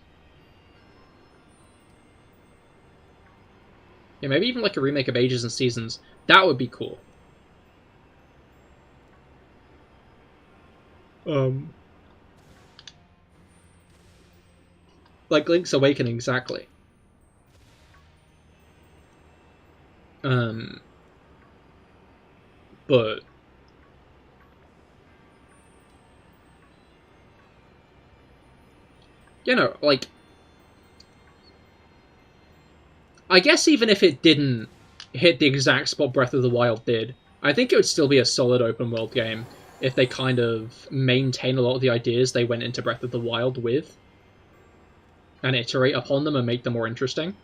Yeah, maybe even like a remake of Ages and Seasons. That would be cool. Like Link's Awakening, exactly. But you know, like, I guess even if it didn't hit the exact spot Breath of the Wild did, I think it would still be a solid open world game if they kind of maintain a lot of the ideas they went into Breath of the Wild with and iterate upon them and make them more interesting.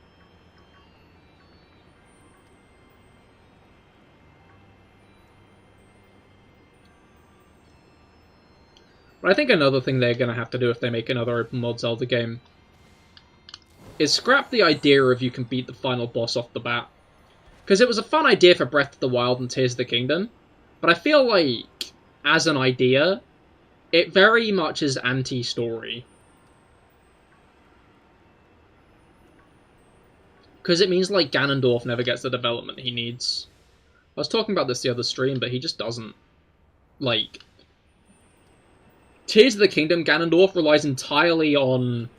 But I think another thing they're going to have to do if they make another open world Zelda game is scrap the idea of you can beat the final boss off the bat. Because it was a fun idea for Breath of the Wild and Tears of the Kingdom, but I feel like, as an idea, it very much is anti-story. Because it means, like, Ganondorf never gets the development he needs. I was talking about this the other stream, but he just doesn't. Like, Tears of the Kingdom Ganondorf relies entirely on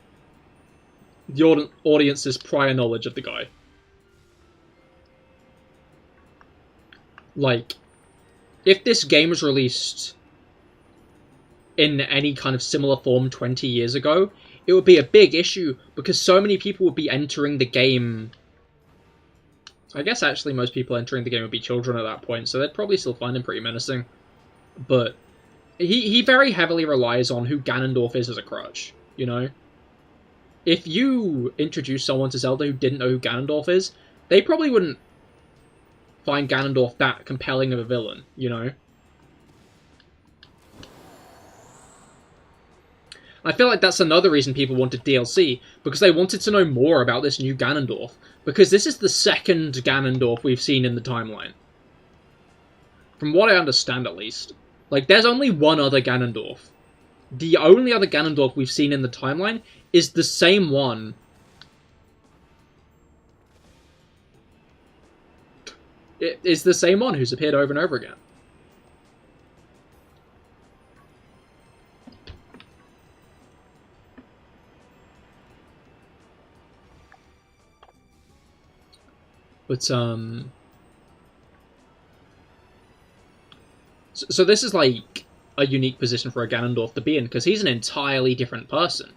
the audience's prior knowledge of the guy. Like, if this game was released in any kind of similar form 20 years ago, it would be a big issue because so many people would be entering the game. I guess actually most people entering the game would be children at that point, so they'd probably still find him pretty menacing. But he very heavily relies on who Ganondorf is as a crutch, you know? If you introduce someone to Zelda who didn't know who Ganondorf is, they probably wouldn't find Ganondorf that compelling of a villain, you know? I feel like that's another reason people wanted DLC, because they wanted to know more about this new Ganondorf, because this is the second Ganondorf we've seen in the timeline. From what I understand, at least. Like, there's only one other Ganondorf. The only other Ganondorf we've seen in the timeline is the same one It is the same one who's appeared over and over again. But, so this is, like, a unique position for a Ganondorf to be in, because he's an entirely different person.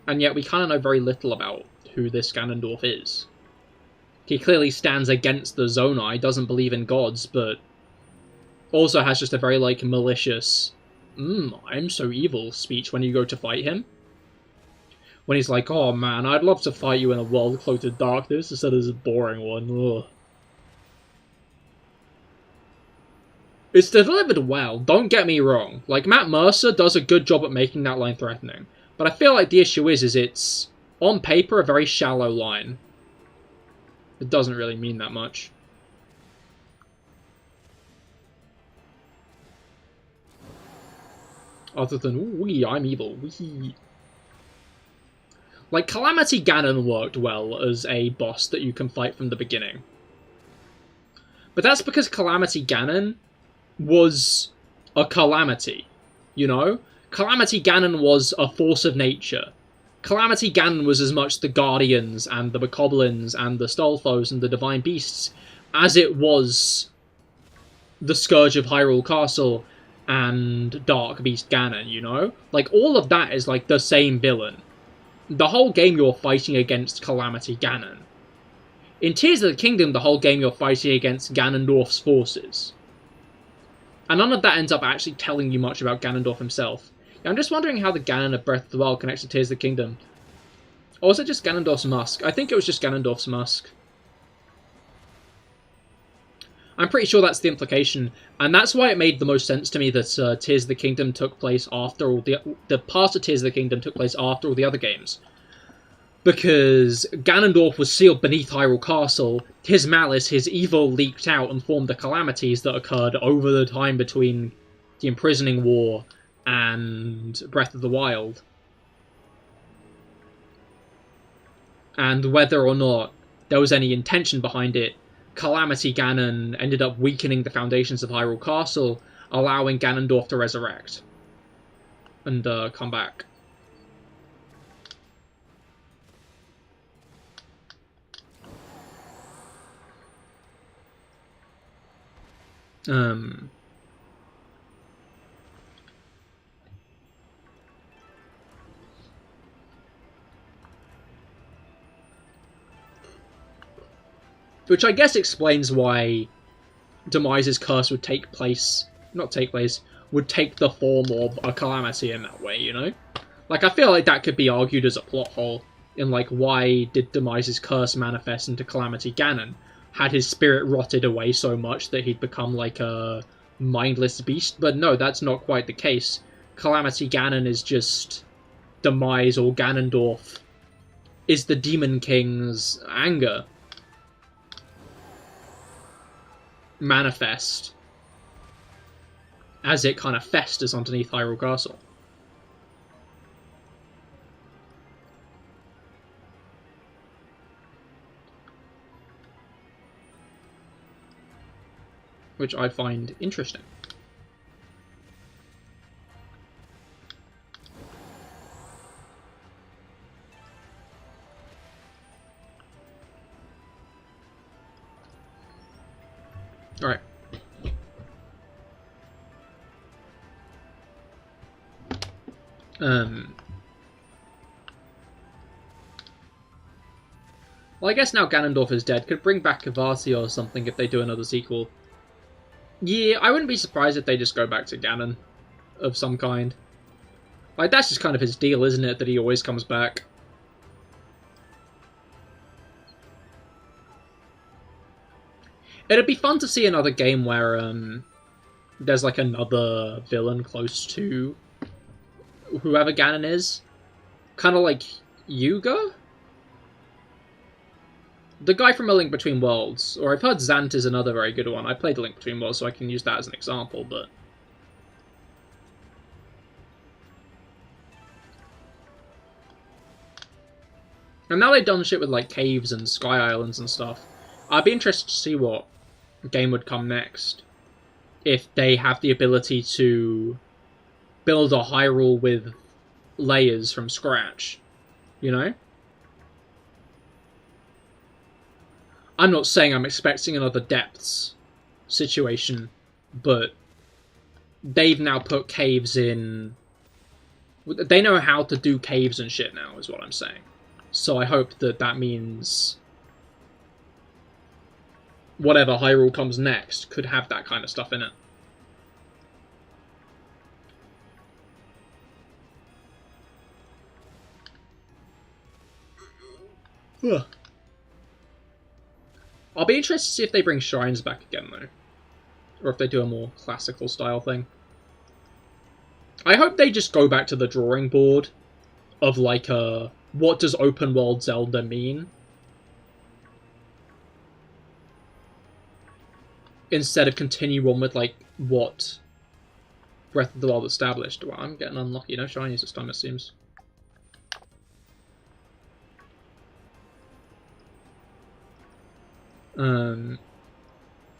And yet we kind of know very little about who this Ganondorf is. He clearly stands against the Zonai, doesn't believe in gods, but also has just a very, like, malicious, I'm so evil speech when you go to fight him. When he's like, oh man, I'd love to fight you in a world cloaked in darkness instead of this boring one. Ugh. It's delivered well, don't get me wrong. Like, Matt Mercer does a good job at making that line threatening. But I feel like the issue is it's, on paper, a very shallow line. It doesn't really mean that much. Other than, wee, I'm evil, wee. Like, Calamity Ganon worked well as a boss that you can fight from the beginning. But that's because Calamity Ganon was a calamity, you know? Calamity Ganon was a force of nature. Calamity Ganon was as much the Guardians and the Bokoblins and the Stolthos and the Divine Beasts as it was the Scourge of Hyrule Castle and Dark Beast Ganon, you know? Like, all of that is, like, the same villain. The whole game you're fighting against Calamity Ganon. In Tears of the Kingdom, the whole game you're fighting against Ganondorf's forces. And none of that ends up actually telling you much about Ganondorf himself. I'm just wondering how the Ganon of Breath of the Wild connects to Tears of the Kingdom. Or was it just Ganondorf's Musk? I think it was just Ganondorf's Musk. I'm pretty sure that's the implication, and that's why it made the most sense to me that Tears of the Kingdom took place after all the part of Tears of the Kingdom took place after all the other games. Because Ganondorf was sealed beneath Hyrule Castle, his malice, his evil leaked out and formed the calamities that occurred over the time between the Imprisoning War and Breath of the Wild. And whether or not there was any intention behind it, Calamity Ganon ended up weakening the foundations of Hyrule Castle, allowing Ganondorf to resurrect and come back. Which I guess explains why Demise's curse would take the form of a calamity in that way, you know? Like, I feel like that could be argued as a plot hole in, like, why did Demise's curse manifest into Calamity Ganon? Had his spirit rotted away so much that he'd become, like, a mindless beast? But no, that's not quite the case. Calamity Ganon is just Demise, or Ganondorf is the Demon King's anger manifest as it kind of festers underneath Hyrule Castle. Which I find interesting. Alright. Well, I guess now Ganondorf is dead, could bring back Kavati or something if they do another sequel. Yeah, I wouldn't be surprised if they just go back to Ganon of some kind. Like, that's just kind of his deal, isn't it? That he always comes back. It'd be fun to see another game where there's like another villain close to whoever Ganon is. Kind of like Yuga? The guy from A Link Between Worlds. Or I've heard Zant is another very good one. I played A Link Between Worlds, so I can use that as an example, but... And now they've done shit with like caves and sky islands and stuff. I'd be interested to see what game would come next if they have the ability to build a Hyrule with layers from scratch, you know? I'm not saying I'm expecting another Depths situation, but they've now put caves in... They know how to do caves and shit now, is what I'm saying. So I hope that that means whatever Hyrule comes next could have that kind of stuff in it. Ugh. I'll be interested to see if they bring shrines back again, though. Or if they do a more classical style thing. I hope they just go back to the drawing board of, like, what does open world Zelda mean? Instead of continue on with, like, what Breath of the Wild established. Well, I'm getting unlucky. No shinies this time, it seems.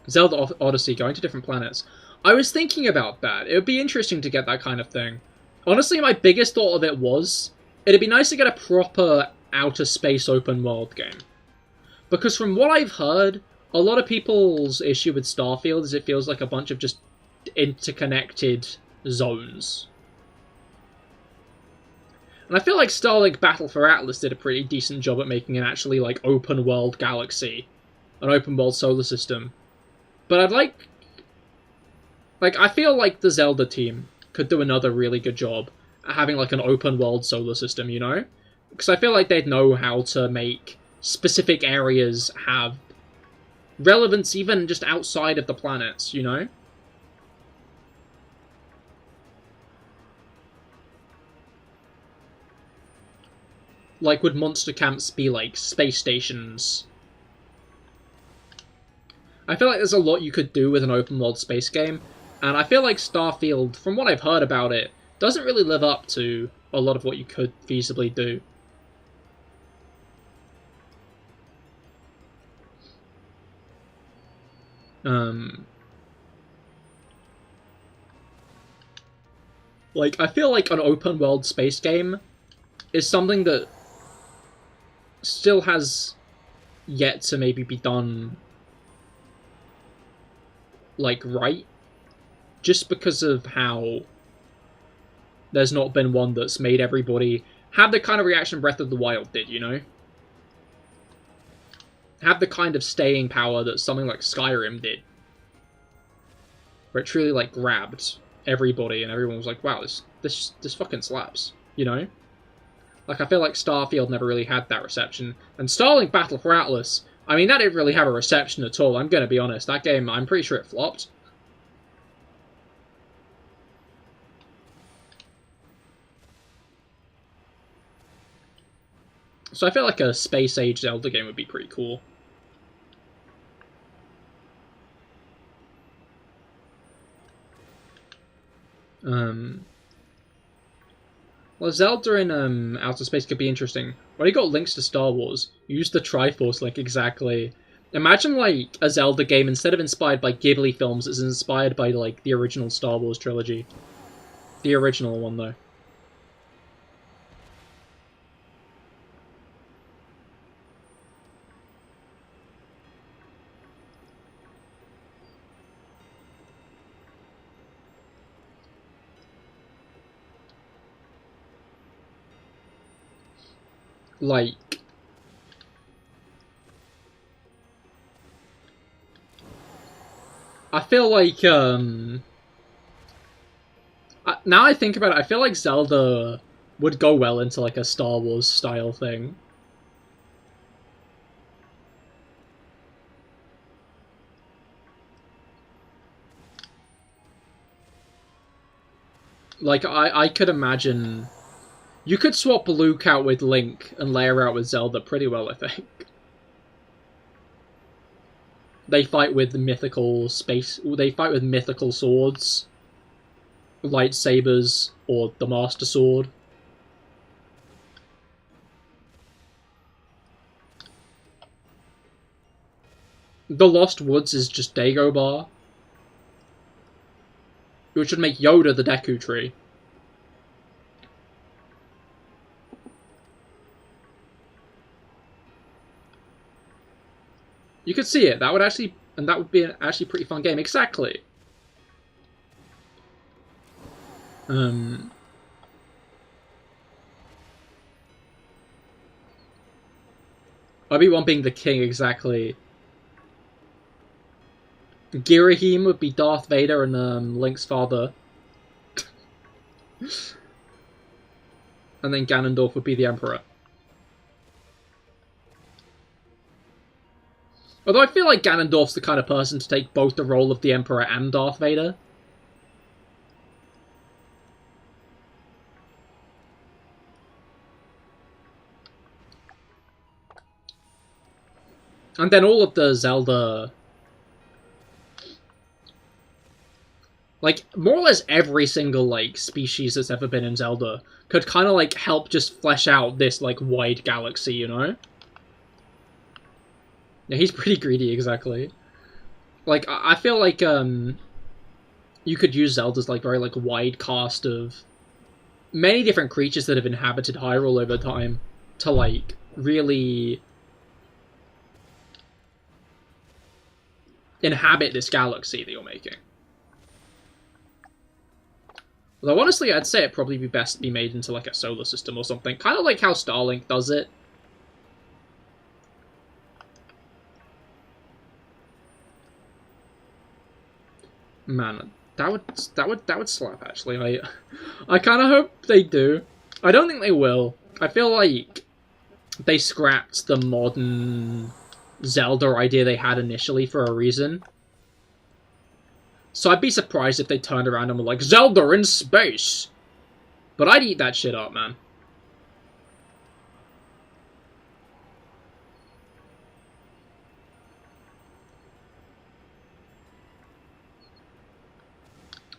Zelda Odyssey, going to different planets. I was thinking about that. It would be interesting to get that kind of thing. Honestly, my biggest thought of it was, it'd be nice to get a proper outer space open world game. Because from what I've heard, a lot of people's issue with Starfield is it feels like a bunch of just interconnected zones. And I feel like Starlink Battle for Atlas did a pretty decent job at making an actually, like, open world galaxy. An open world solar system. But I'd like, I feel like the Zelda team could do another really good job at having, like, an open world solar system, you know? Because I feel like they'd know how to make specific areas have relevance even just outside of the planets, you know? Like, would monster camps be, like, space stations? I feel like there's a lot you could do with an open-world space game, and I feel like Starfield, from what I've heard about it, doesn't really live up to a lot of what you could feasibly do. Like, I feel like an open-world space game is something that still has yet to maybe be done, like, right, just because of how there's not been one that's made everybody have the kind of reaction Breath of the Wild did, you know? Have the kind of staying power that something like Skyrim did. Where it truly, like, grabbed everybody and everyone was like, wow, this fucking slaps, you know? Like, I feel like Starfield never really had that reception. And Starlink Battle for Atlas, I mean, that didn't really have a reception at all, I'm gonna be honest. That game, I'm pretty sure it flopped. So I feel like a space-age Zelda game would be pretty cool. Well, Zelda in outer space could be interesting. When you got links to Star Wars, use the Triforce link exactly. Imagine, like, a Zelda game, instead of inspired by Ghibli films, it's inspired by, like, the original Star Wars trilogy. The original one, though. Like, I feel like, now I think about it, I feel like Zelda would go well into, like, a Star Wars style thing. Like, I could imagine... You could swap Luke out with Link and layer out with Zelda pretty well, I think. They fight with mythical space... They fight with mythical swords, lightsabers, or the Master Sword. The Lost Woods is just Dagobah. Which would make Yoda the Deku Tree. You could see it. That would actually... And that would be an actually pretty fun game. Exactly. Obi-Wan being the king, exactly. Girahim would be Darth Vader and Link's father. And then Ganondorf would be the Emperor. Although I feel like Ganondorf's the kind of person to take both the role of the Emperor and Darth Vader. And then all of the Zelda... Like, more or less every single, like, species that's ever been in Zelda could kind of, like, help just flesh out this, like, wide galaxy, you know? Yeah, he's pretty greedy, exactly. Like, I feel like, you could use Zelda's, like, very, like, wide cast of many different creatures that have inhabited Hyrule over time to, like, really inhabit this galaxy that you're making. Although, honestly, I'd say it'd probably be best to be made into, like, a solar system or something. Kind of like how Starlink does it. Man, that would slap, actually. I kind of hope they do. I don't think they will. I feel like they scrapped the modern Zelda idea they had initially for a reason. So I'd be surprised if they turned around and were like, Zelda in space! But I'd eat that shit up, man.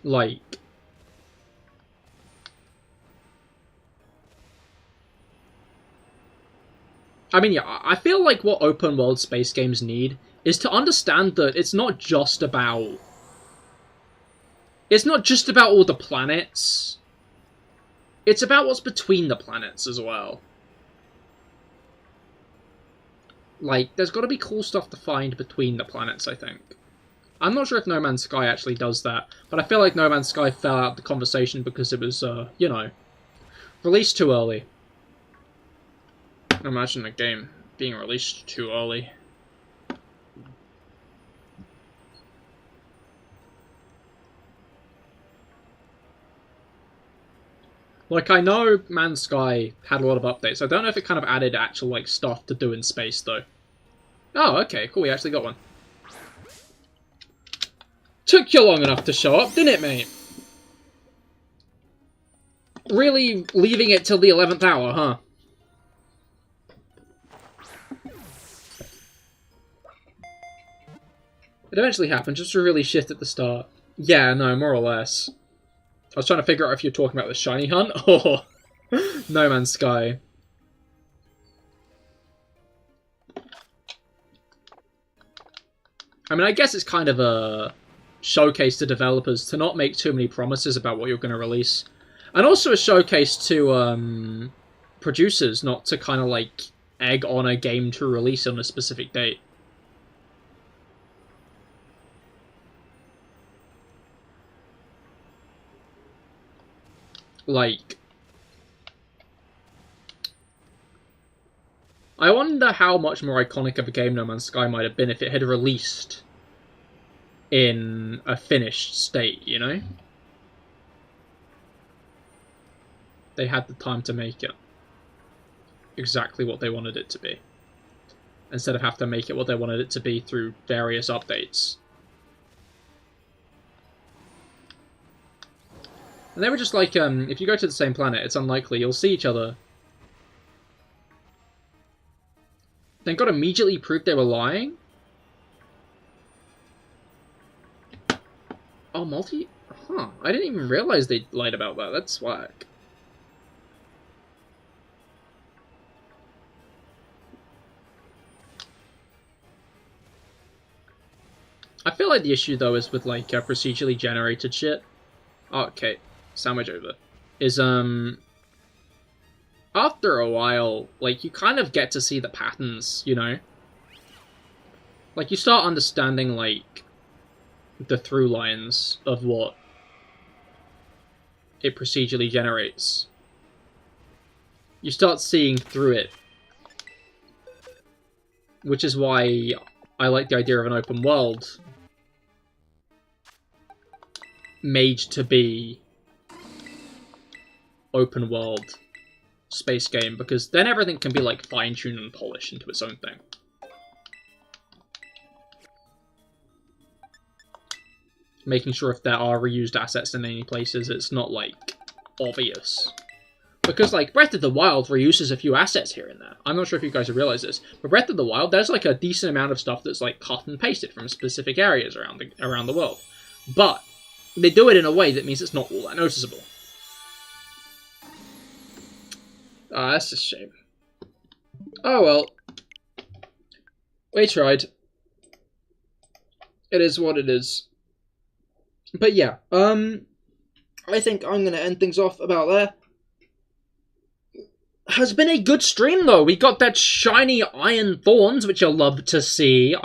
Like... I mean, yeah, I feel like what open world space games need is to understand that it's not just about... It's not just about all the planets. It's about what's between the planets as well. Like, there's got to be cool stuff to find between the planets, I think. I'm not sure if No Man's Sky actually does that, but I feel like No Man's Sky fell out of the conversation because it was, you know, released too early. Imagine a game being released too early. Like, I know Man's Sky had a lot of updates. I don't know if it kind of added actual, like, stuff to do in space, though. Oh, okay, cool, we actually got one. Took you long enough to show up, didn't it, mate? Really leaving it till the 11th hour, huh? It eventually happened, just a really shit at the start. Yeah, no, more or less. I was trying to figure out if you're talking about the shiny hunt or No Man's Sky. I mean, I guess it's kind of a showcase to developers to not make too many promises about what you're going to release. And also a showcase to producers not to kind of, like, egg on a game to release on a specific date. Like, I wonder how much more iconic of a game No Man's Sky might have been if it had released in a finished state, you know? They had the time to make it exactly what they wanted it to be, instead of have to make it what they wanted it to be through various updates. And they were just like, if you go to the same planet, it's unlikely you'll see each other. Then God immediately proved they were lying? Oh, multi... Huh, I didn't even realize they lied about that. That's whack. I feel like the issue, though, is with, like, procedurally generated shit. Oh, okay, sandwich over. Is, after a while, like, you kind of get to see the patterns, you know? Like, you start understanding, like, the through lines of what it procedurally generates. You start seeing through it. Which is why I like the idea of an open world made to be open world space game, because then everything can be like fine-tuned and polished into its own thing. Making sure if there are reused assets in any places, it's not like obvious. Because, like, Breath of the Wild reuses a few assets here and there. I'm not sure if you guys have realized this, but Breath of the Wild, there's, like, a decent amount of stuff that's, like, cut and pasted from specific areas around the world. But they do it in a way that means it's not all that noticeable. Ah, that's a shame. Oh, well. We tried. It is what it is. But, yeah, I think I'm going to end things off about there. Has been a good stream, though. We got that shiny Iron Thorns, which I love to see.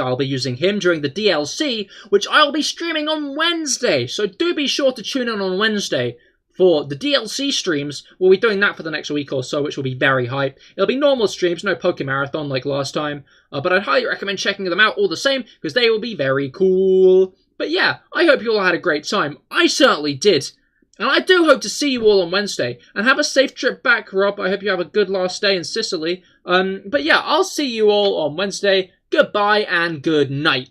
I'll be using him during the DLC, which I'll be streaming on Wednesday. So do be sure to tune in on Wednesday for the DLC streams. We'll be doing that for the next week or so, which will be very hype. It'll be normal streams, no Poké Marathon like last time. But I'd highly recommend checking them out all the same, because they will be very cool. But yeah, I hope you all had a great time. I certainly did. And I do hope to see you all on Wednesday. And have a safe trip back, Rob. I hope you have a good last day in Sicily. But yeah, I'll see you all on Wednesday. Goodbye and good night.